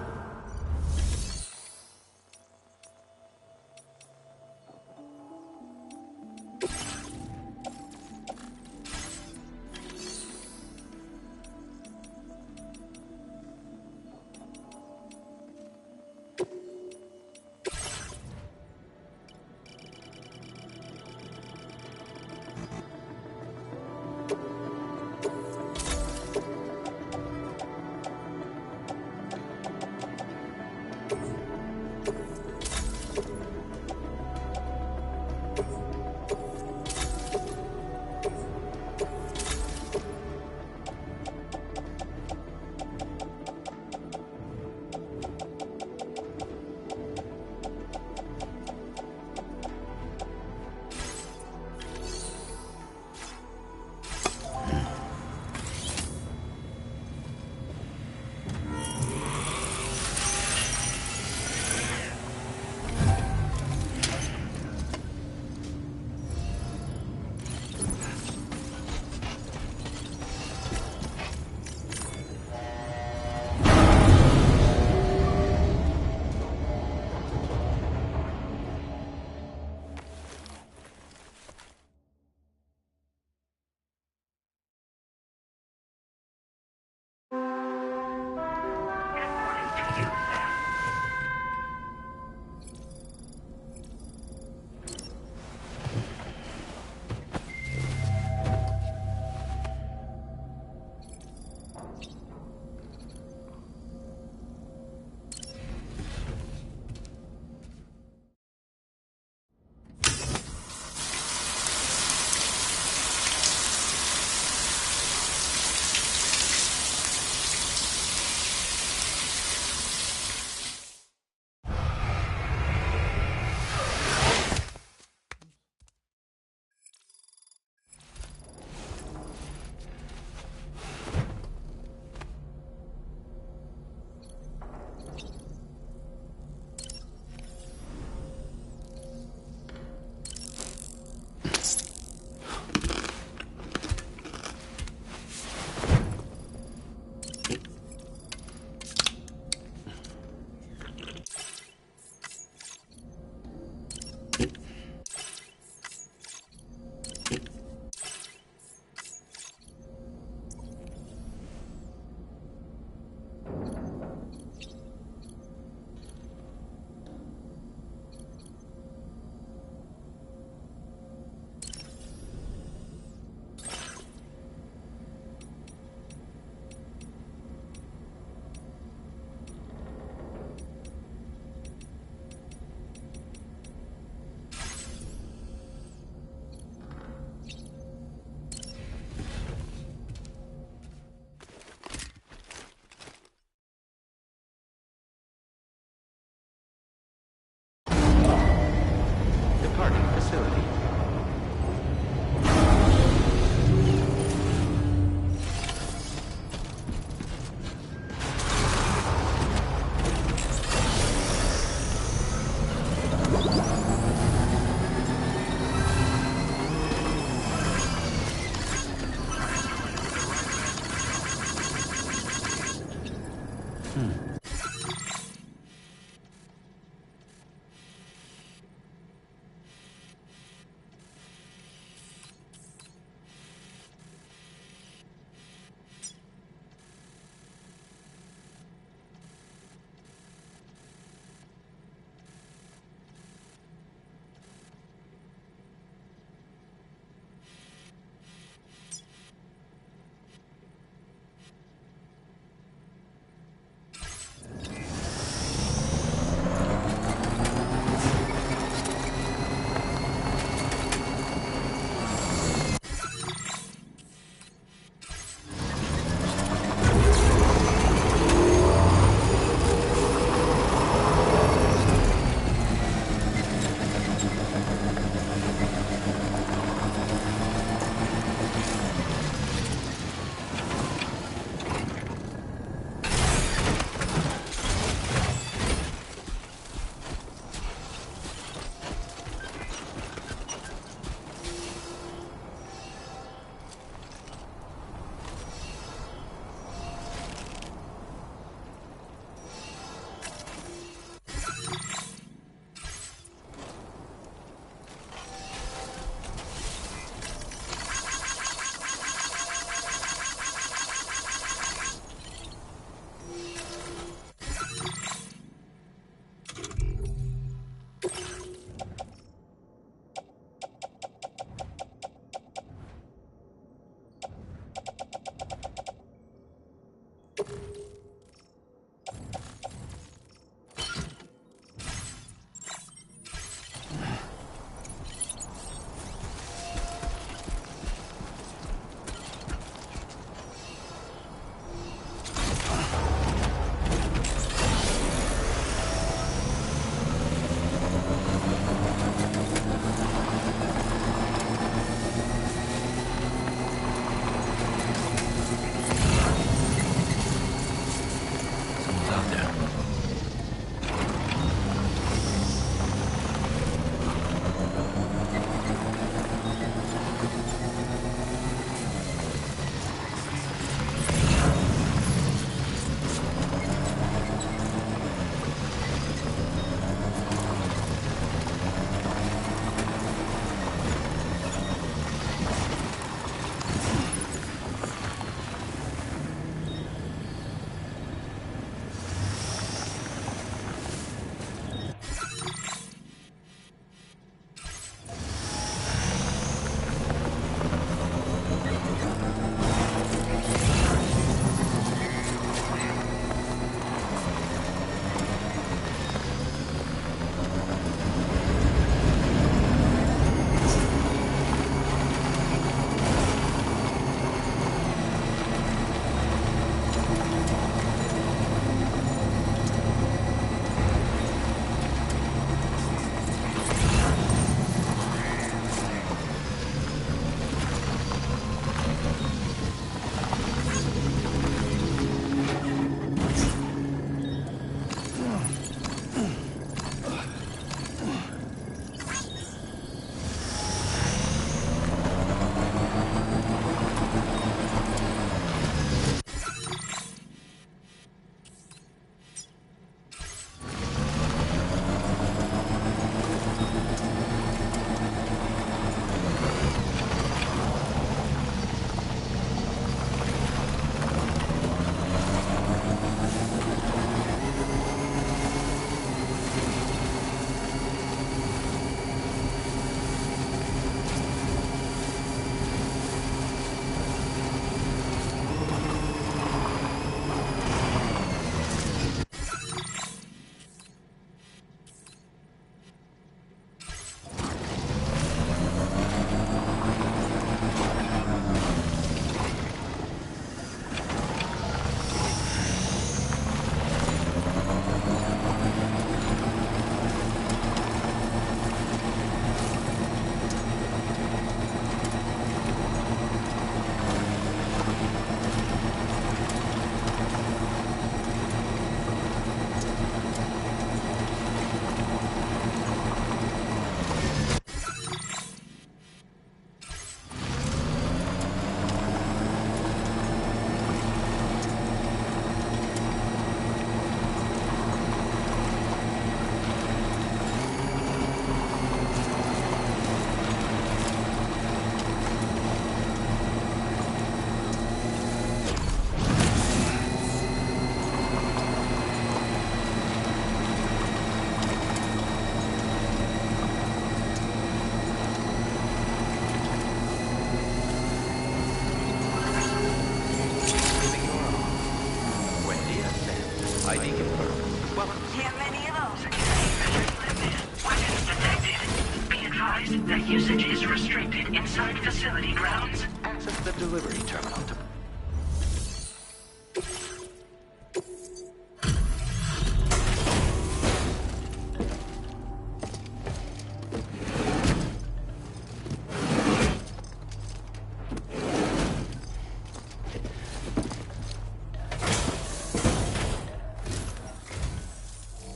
advise that usage is restricted inside facility grounds. Access the delivery terminal to...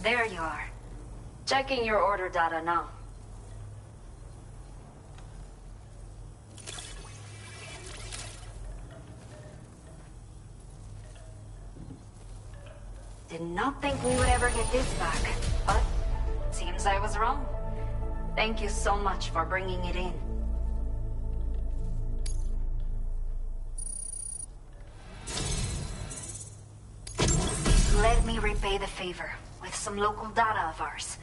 There you are. Checking your order data now. Did not think we would ever get this back, but seems I was wrong. Thank you so much for bringing it in. Let me repay the favor with some local data of ours.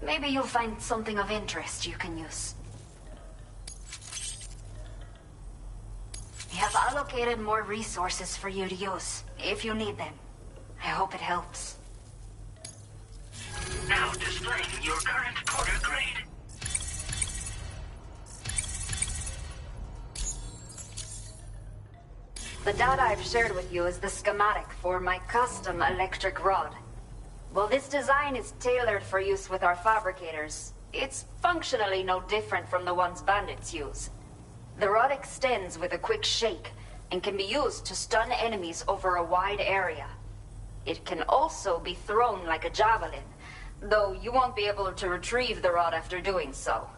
Maybe you'll find something of interest you can use. We have allocated more resources for you to use, if you need them. I hope it helps. Now displaying your current porter grade. The data I've shared with you is the schematic for my custom electric rod. While this design is tailored for use with our fabricators, it's functionally no different from the ones bandits use. The rod extends with a quick shake and can be used to stun enemies over a wide area. It can also be thrown like a javelin, though you won't be able to retrieve the rod after doing so.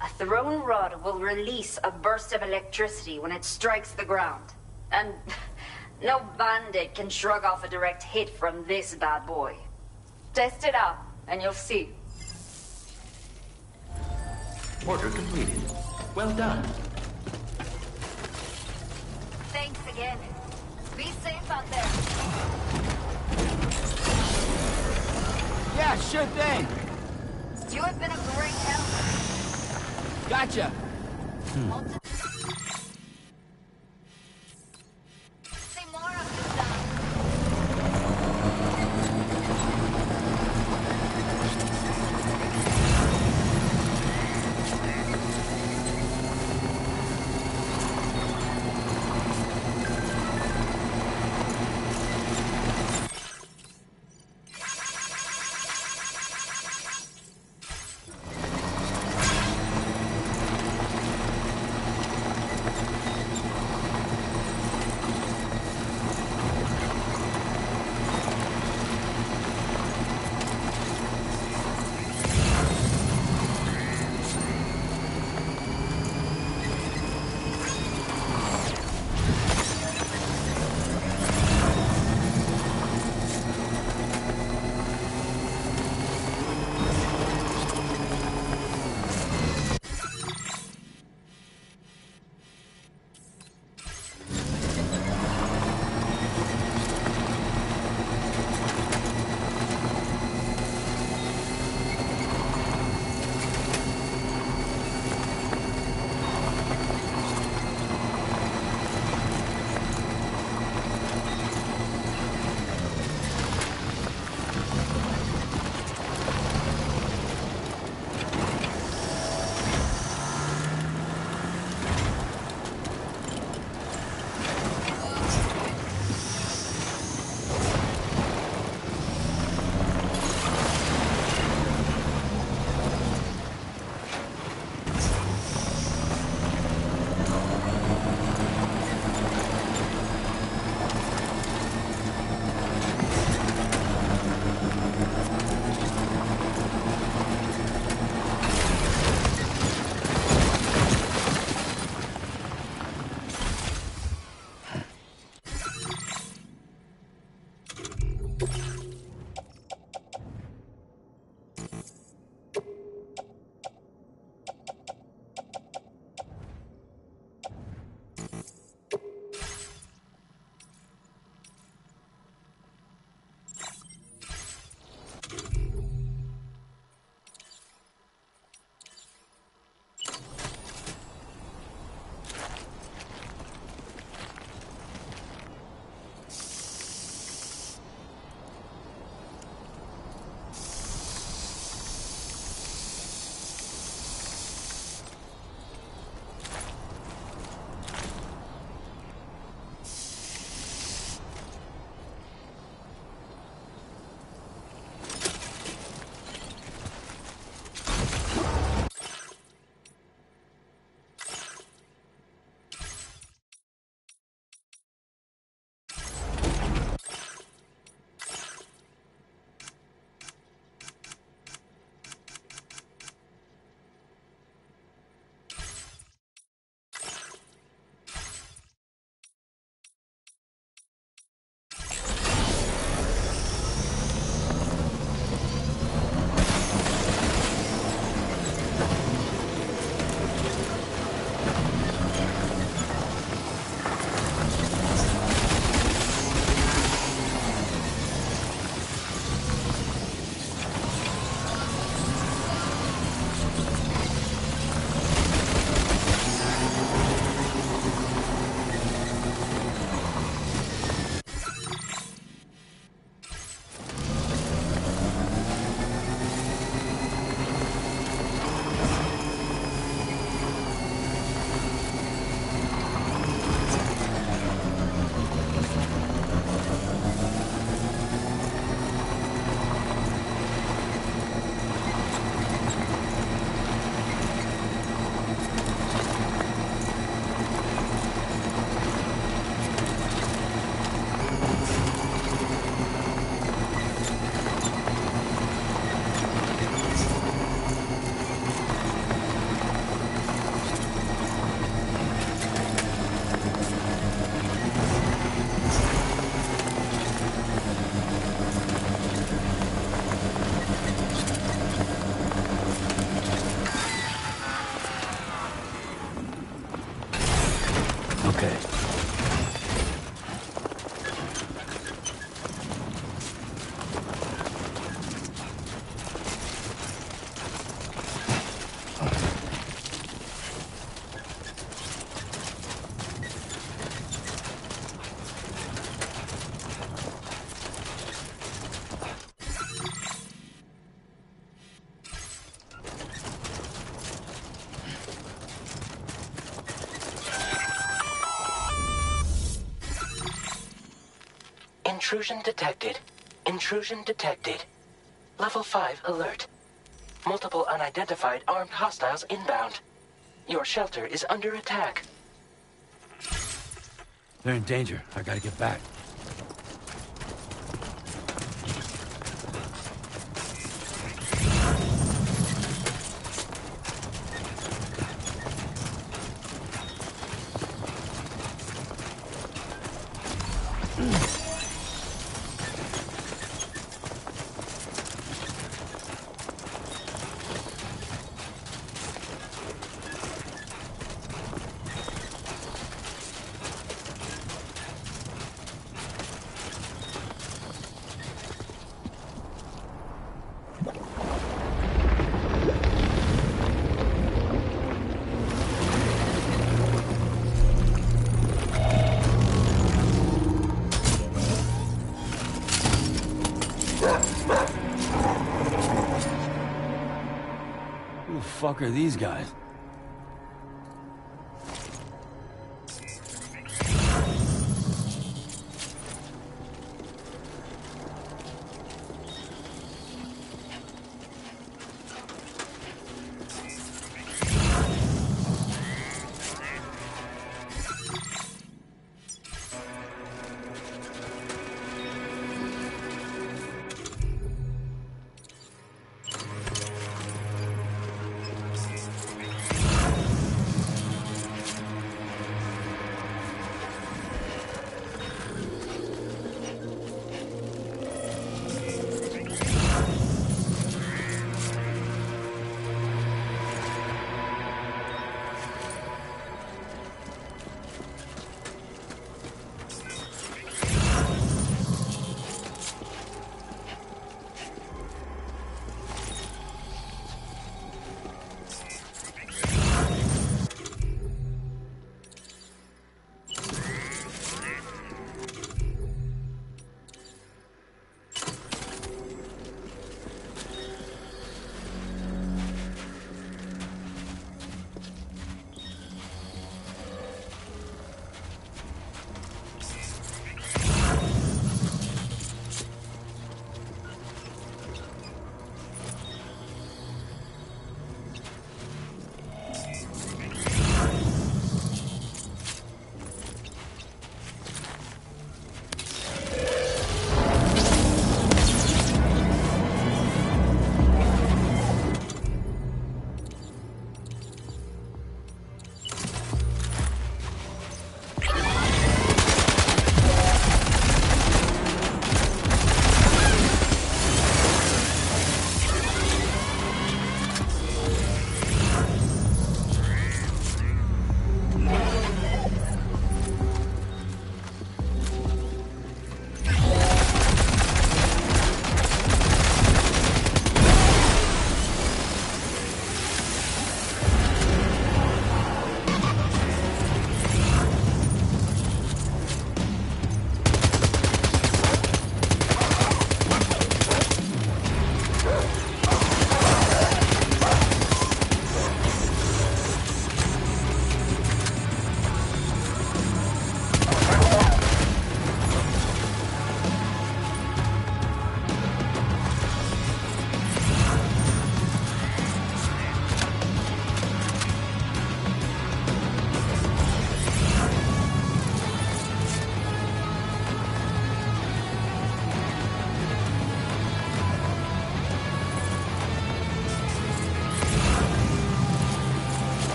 A thrown rod will release a burst of electricity when it strikes the ground. And no bandit can shrug off a direct hit from this bad boy. Test it out, and you'll see. Order completed. Well done. Thanks again. Be safe out there. Yeah, sure thing. You have been a great help. Gotcha. See more of this stuff. Intrusion detected. Intrusion detected. Level 5 alert. Multiple unidentified armed hostiles inbound. Your shelter is under attack. They're in danger. I gotta get back. Who the fuck are these guys?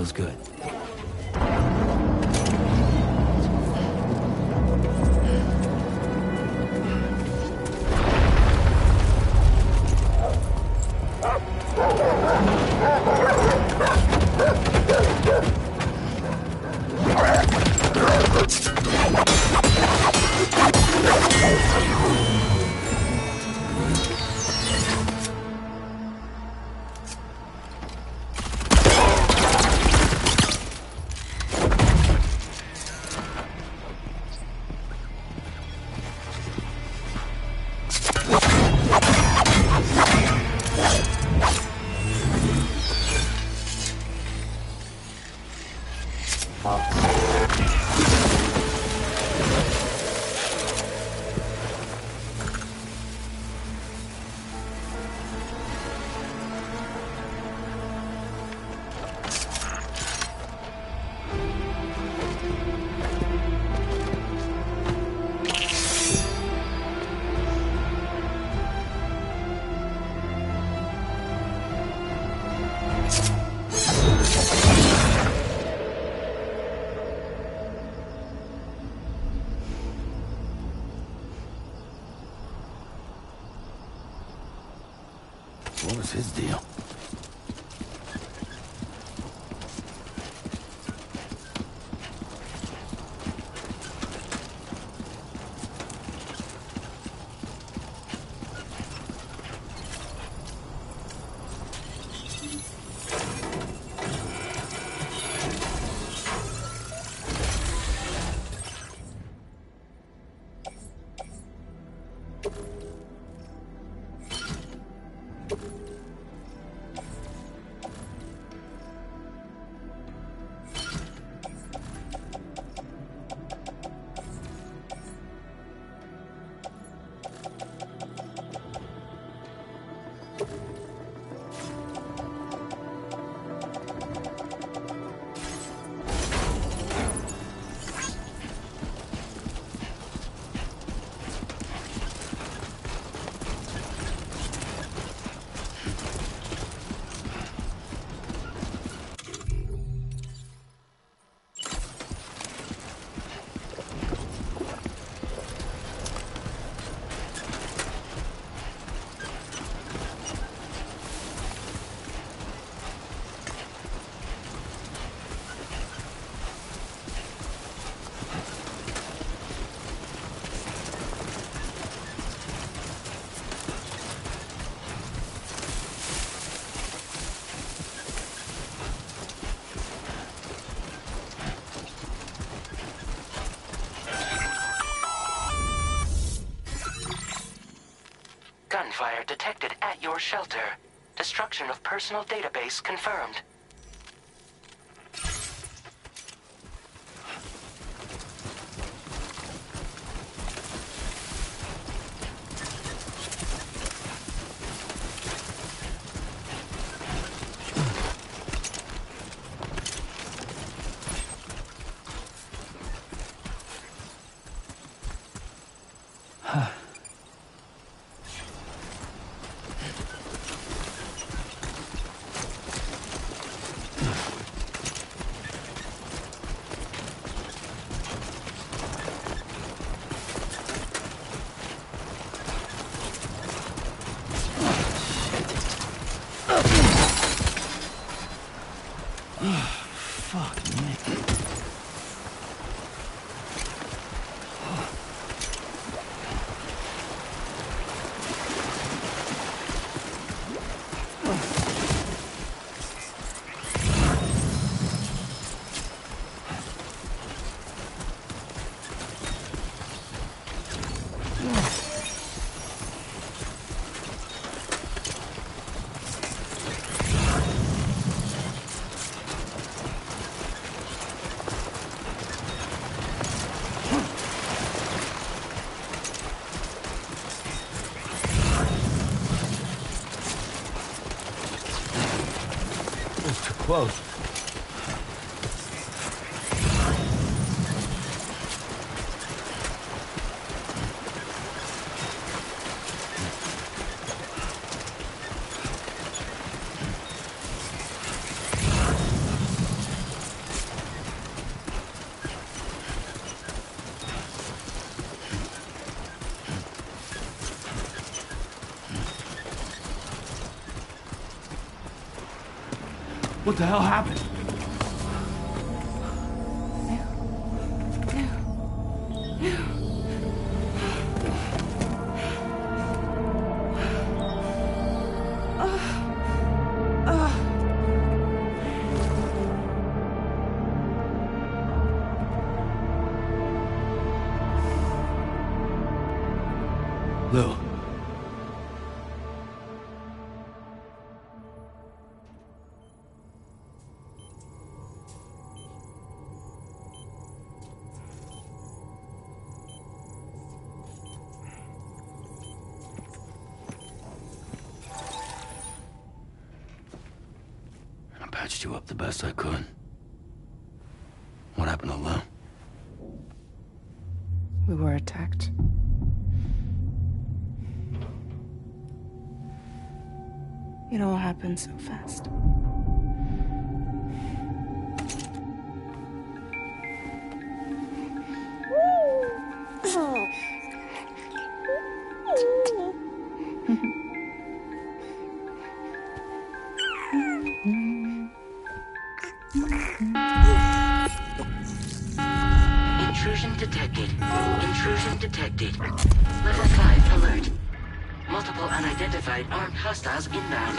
feels good. What was his deal? Gunfire detected at your shelter. Destruction of personal database confirmed. Close. What the hell happened? Lou. I patched you up the best I could. What happened to Lou? We were attacked. It all happened so fast. Intrusion detected. Intrusion detected. Level 5 alert. Multiple unidentified armed hostiles inbound.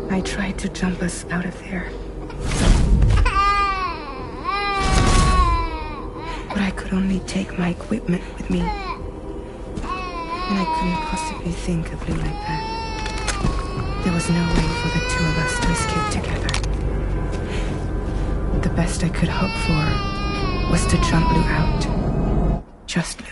I tried to jump us out of there. But I could only take my equipment with me. And I couldn't possibly think of Lou like that. There was no way for the two of us to escape together. The best I could hope for was to jump Lou out. Just Lou.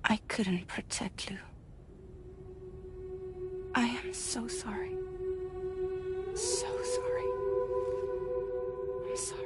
I couldn't protect Lou. I am so sorry. So sorry. I'm sorry.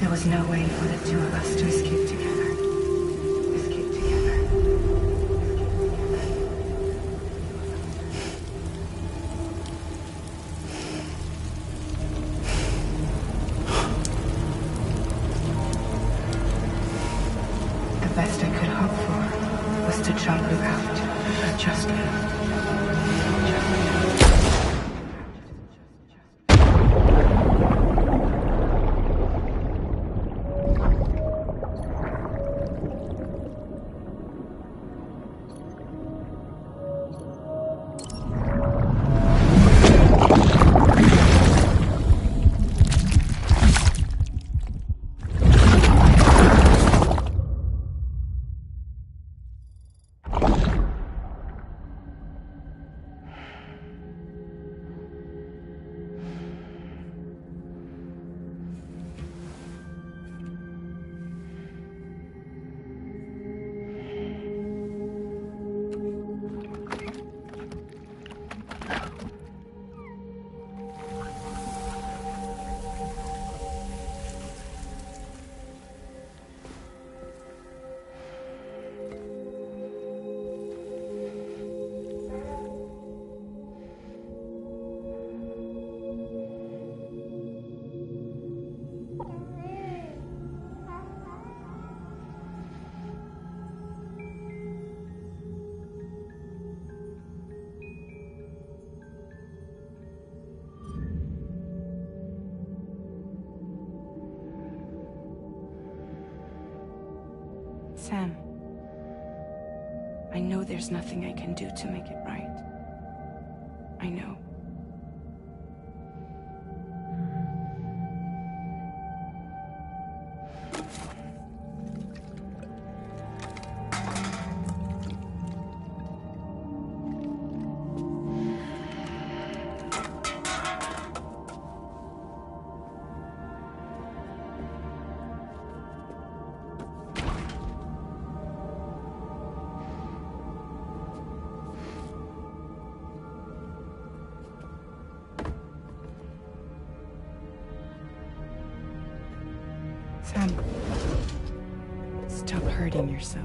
There was no way for the two of us to escape together. Escape together. The best I could hope for was to jump you out, but just Sam, I know there's nothing I can do to make it right. I know. Sam, stop hurting yourself.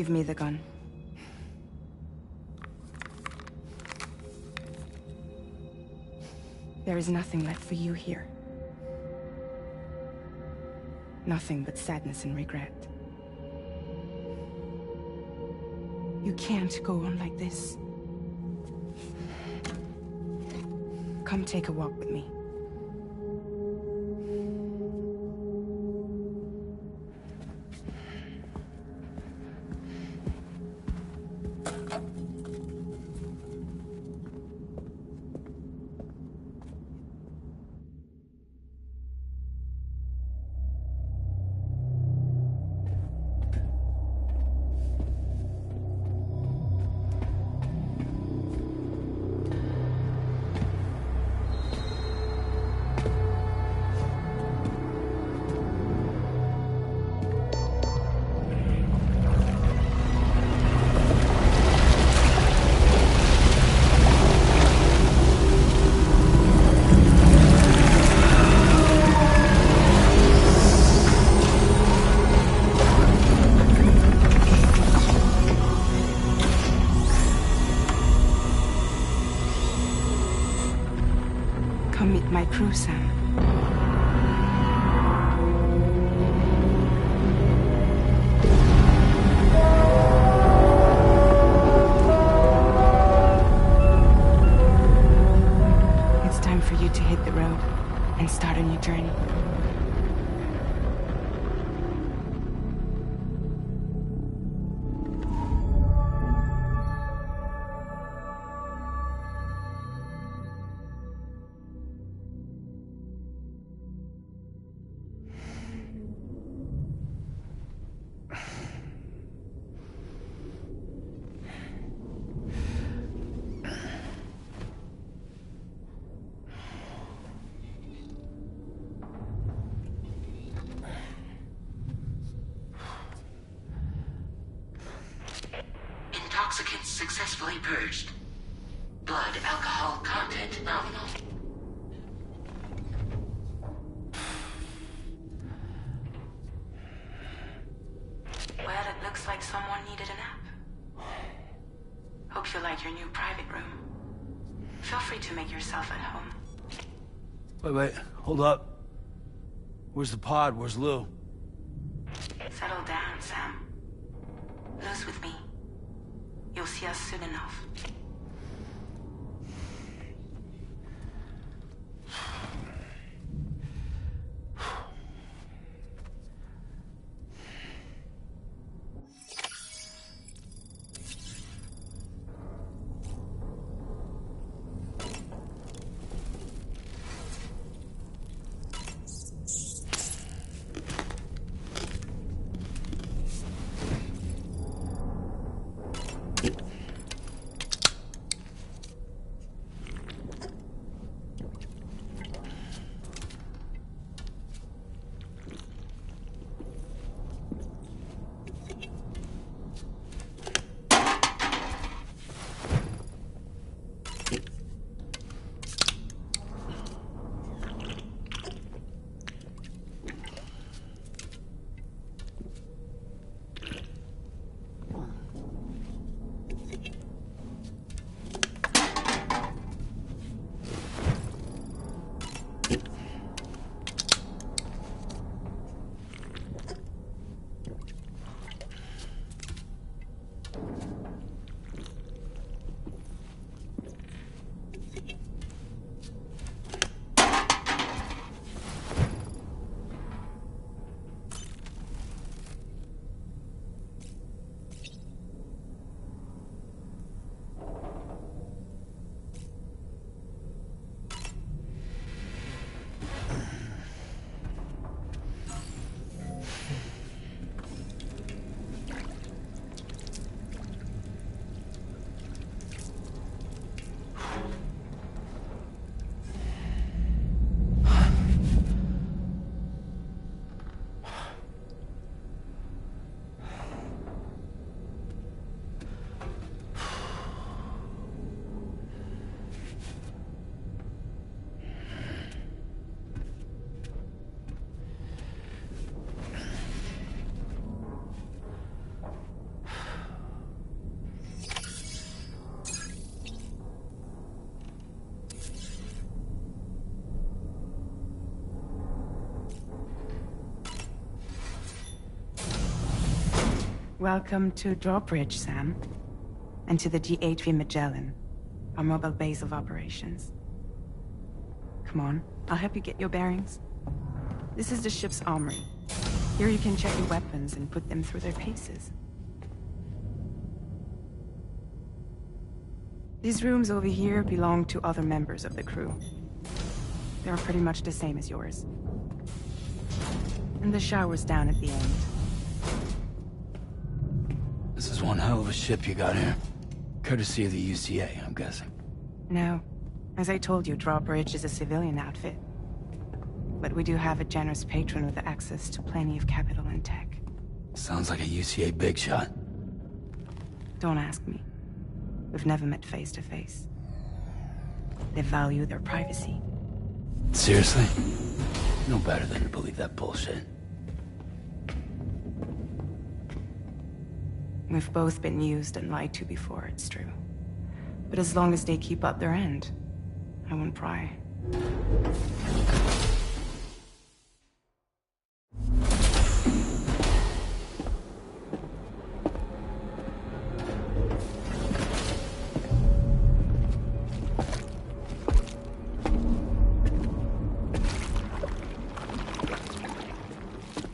Give me the gun. There is nothing left for you here. Nothing but sadness and regret. You can't go on like this. Come take a walk with me. Come meet my crew, Sam. It's time for you to hit the road and start a new journey. Intoxicants successfully purged. Blood alcohol content nominal. Well, it looks like someone needed a nap. Hope you like your new private room. Feel free to make yourself at home. Wait, hold up. Where's the pod? Where's Lou? Settle down, Sam. Lou's with me. You'll see us soon enough. Welcome to Drawbridge, Sam. And to the DHV Magellan, our mobile base of operations. Come on, I'll help you get your bearings. This is the ship's armory. Here you can check your weapons and put them through their paces. These rooms over here belong to other members of the crew. They're pretty much the same as yours. And the shower's down at the end. This is one hell of a ship you got here. Courtesy of the UCA, I'm guessing. No. As I told you, Drawbridge is a civilian outfit. But we do have a generous patron with access to plenty of capital and tech. Sounds like a UCA big shot. Don't ask me. We've never met face to face. They value their privacy. Seriously? No better than to believe that bullshit. We've both been used and lied to before, it's true. But as long as they keep up their end, I won't pry.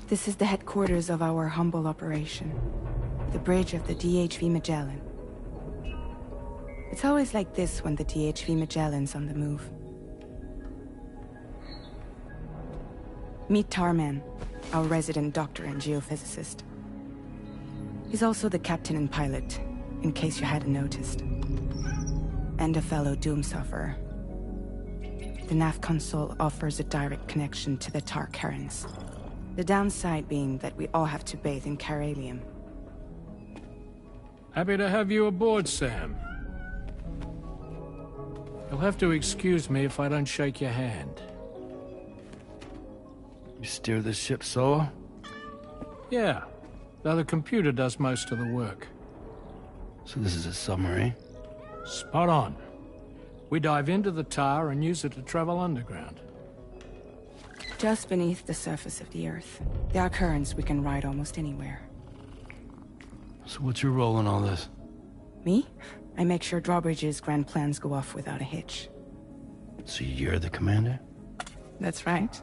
This is the headquarters of our humble operation. The bridge of the DHV Magellan. It's always like this when the DHV Magellan's on the move. Meet Tarman, our resident doctor and geophysicist. He's also the captain and pilot, in case you hadn't noticed. And a fellow doom sufferer. The nav console offers a direct connection to the Tar currents. The downside being that we all have to bathe in Caralium. Happy to have you aboard, Sam. You'll have to excuse me if I don't shake your hand. You steer this ship solo? Yeah, though the computer does most of the work. So this is a submarine? Spot on. We dive into the Tar and use it to travel underground. Just beneath the surface of the Earth, there are currents we can ride almost anywhere. So what's your role in all this? Me? I make sure Drawbridge's grand plans go off without a hitch. So you're the commander? That's right.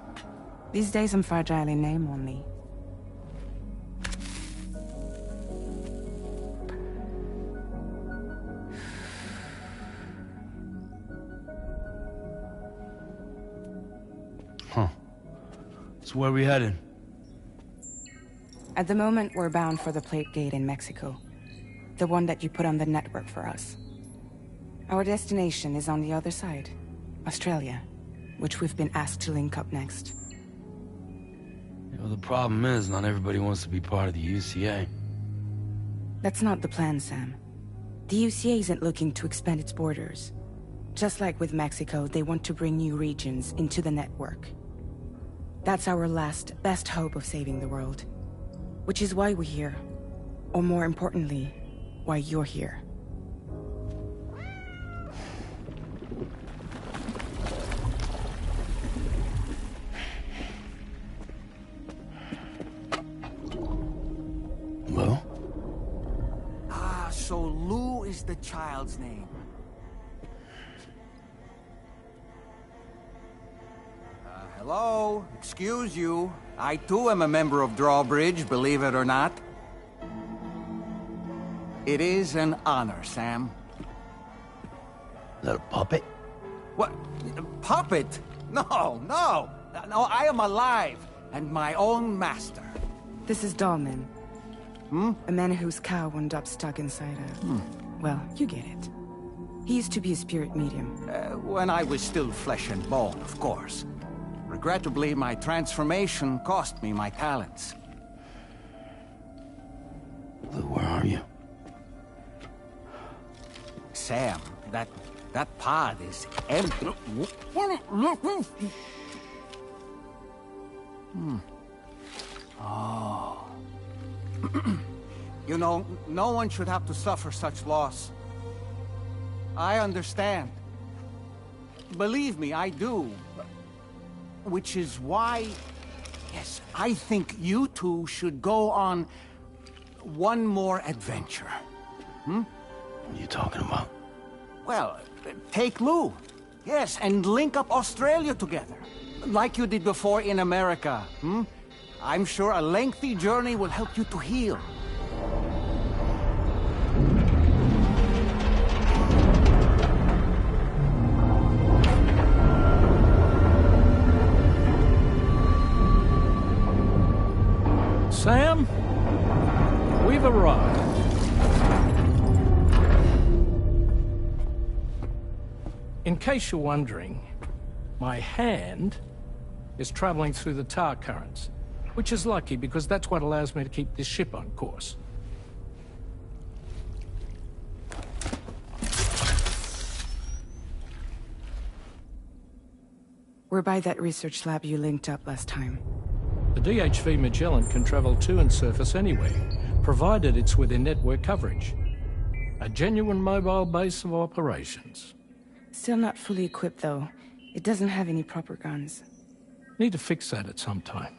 These days I'm fragile in name only. Huh. So where are we headed? At the moment, we're bound for the Plate Gate in Mexico. The one that you put on the network for us. Our destination is on the other side, Australia, which we've been asked to link up next. Well, the problem is, not everybody wants to be part of the UCA. That's not the plan, Sam. The UCA isn't looking to expand its borders. Just like with Mexico, they want to bring new regions into the network. That's our last, best hope of saving the world. Which is why we're here. Or more importantly, why you're here. Lou? Ah, so Lou is the child's name. Hello? Excuse you. I too am a member of Drawbridge, believe it or not. It is an honor, Sam. Is that a puppet? What? A puppet? No, no! No, I am alive, and my own master. This is Dahlman. A man whose cow wound up stuck inside a... Well, you get it. He used to be a spirit medium. When I was still flesh and bone, of course. Regrettably, my transformation cost me my talents. Lou, where are you? Sam, that pod is empty. Oh. You know, no one should have to suffer such loss. I understand. Believe me, I do. Which is why, yes, I think you two should go on one more adventure. What are you talking about? Well, take Lou. Yes, and link up Australia together. Like you did before in America. I'm sure a lengthy journey will help you to heal. Sam, we've arrived. In case you're wondering, my hand is traveling through the tar currents, which is lucky because that's what allows me to keep this ship on course. We're by that research lab you linked up last time. The DHV Magellan can travel to and surface anywhere, provided it's within network coverage. A genuine mobile base of operations. Still not fully equipped, though. It doesn't have any proper guns. Need to fix that at some time.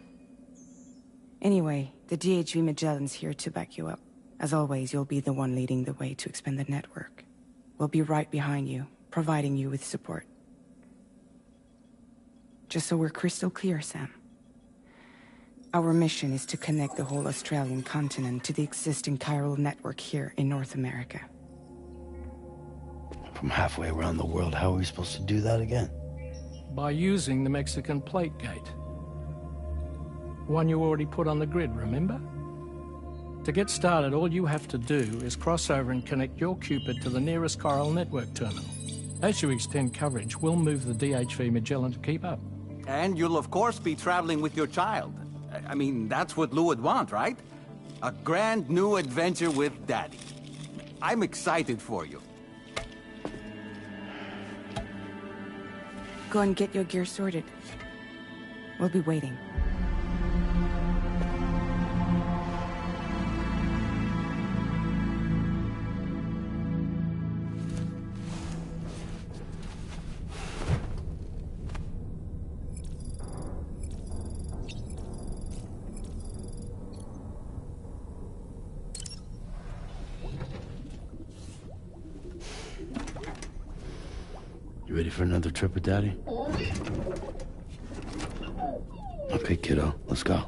Anyway, the DHV Magellan's here to back you up. As always, you'll be the one leading the way to expand the network. We'll be right behind you, providing you with support. Just so we're crystal clear, Sam. Our mission is to connect the whole Australian continent to the existing chiral network here in North America. From halfway around the world, how are we supposed to do that again? By using the Mexican plate gate. One you already put on the grid, remember? To get started, all you have to do is cross over and connect your Cupid to the nearest chiral network terminal. As you extend coverage, we'll move the DHV Magellan to keep up. And you'll of course be traveling with your child. I mean, that's what Lou would want, right? A grand new adventure with Daddy. I'm excited for you. Go and get your gear sorted. We'll be waiting. You ready for another trip with Daddy? Okay, kiddo, let's go.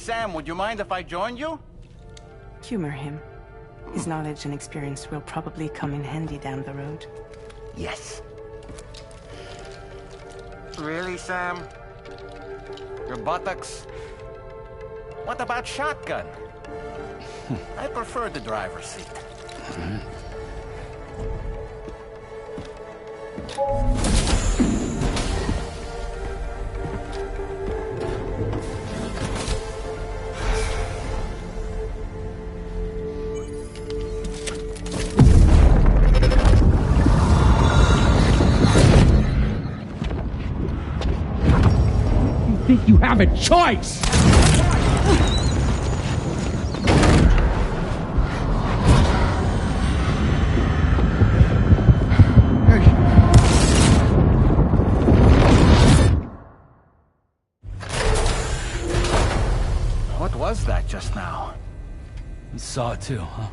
Sam, would you mind if I joined you? Humor him. His knowledge and experience will probably come in handy down the road. Yes. Really, Sam? Your buttocks? What about shotgun? I prefer the driver's seat. Think you have a choice! What was that just now? You saw it too, huh?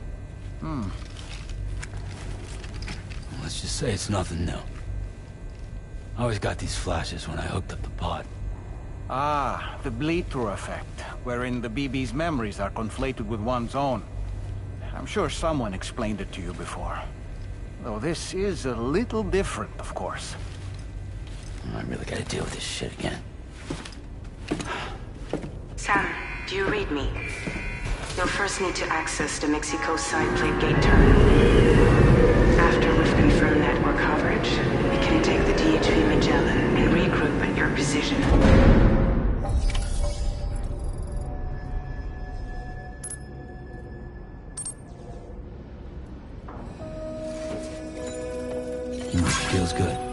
Hmm. Let's just say it's nothing new. I always got these flashes when I hooked up the pod. Ah, the bleed-through effect, wherein the BB's memories are conflated with one's own. I'm sure someone explained it to you before. Though this is a little different, of course. I really gotta deal with this shit again. Sam, do you read me? You'll first need to access the Mexico side plate gate terminal. After we've confirmed network coverage, we can take the DHV Magellan and regroup at your position. feels good.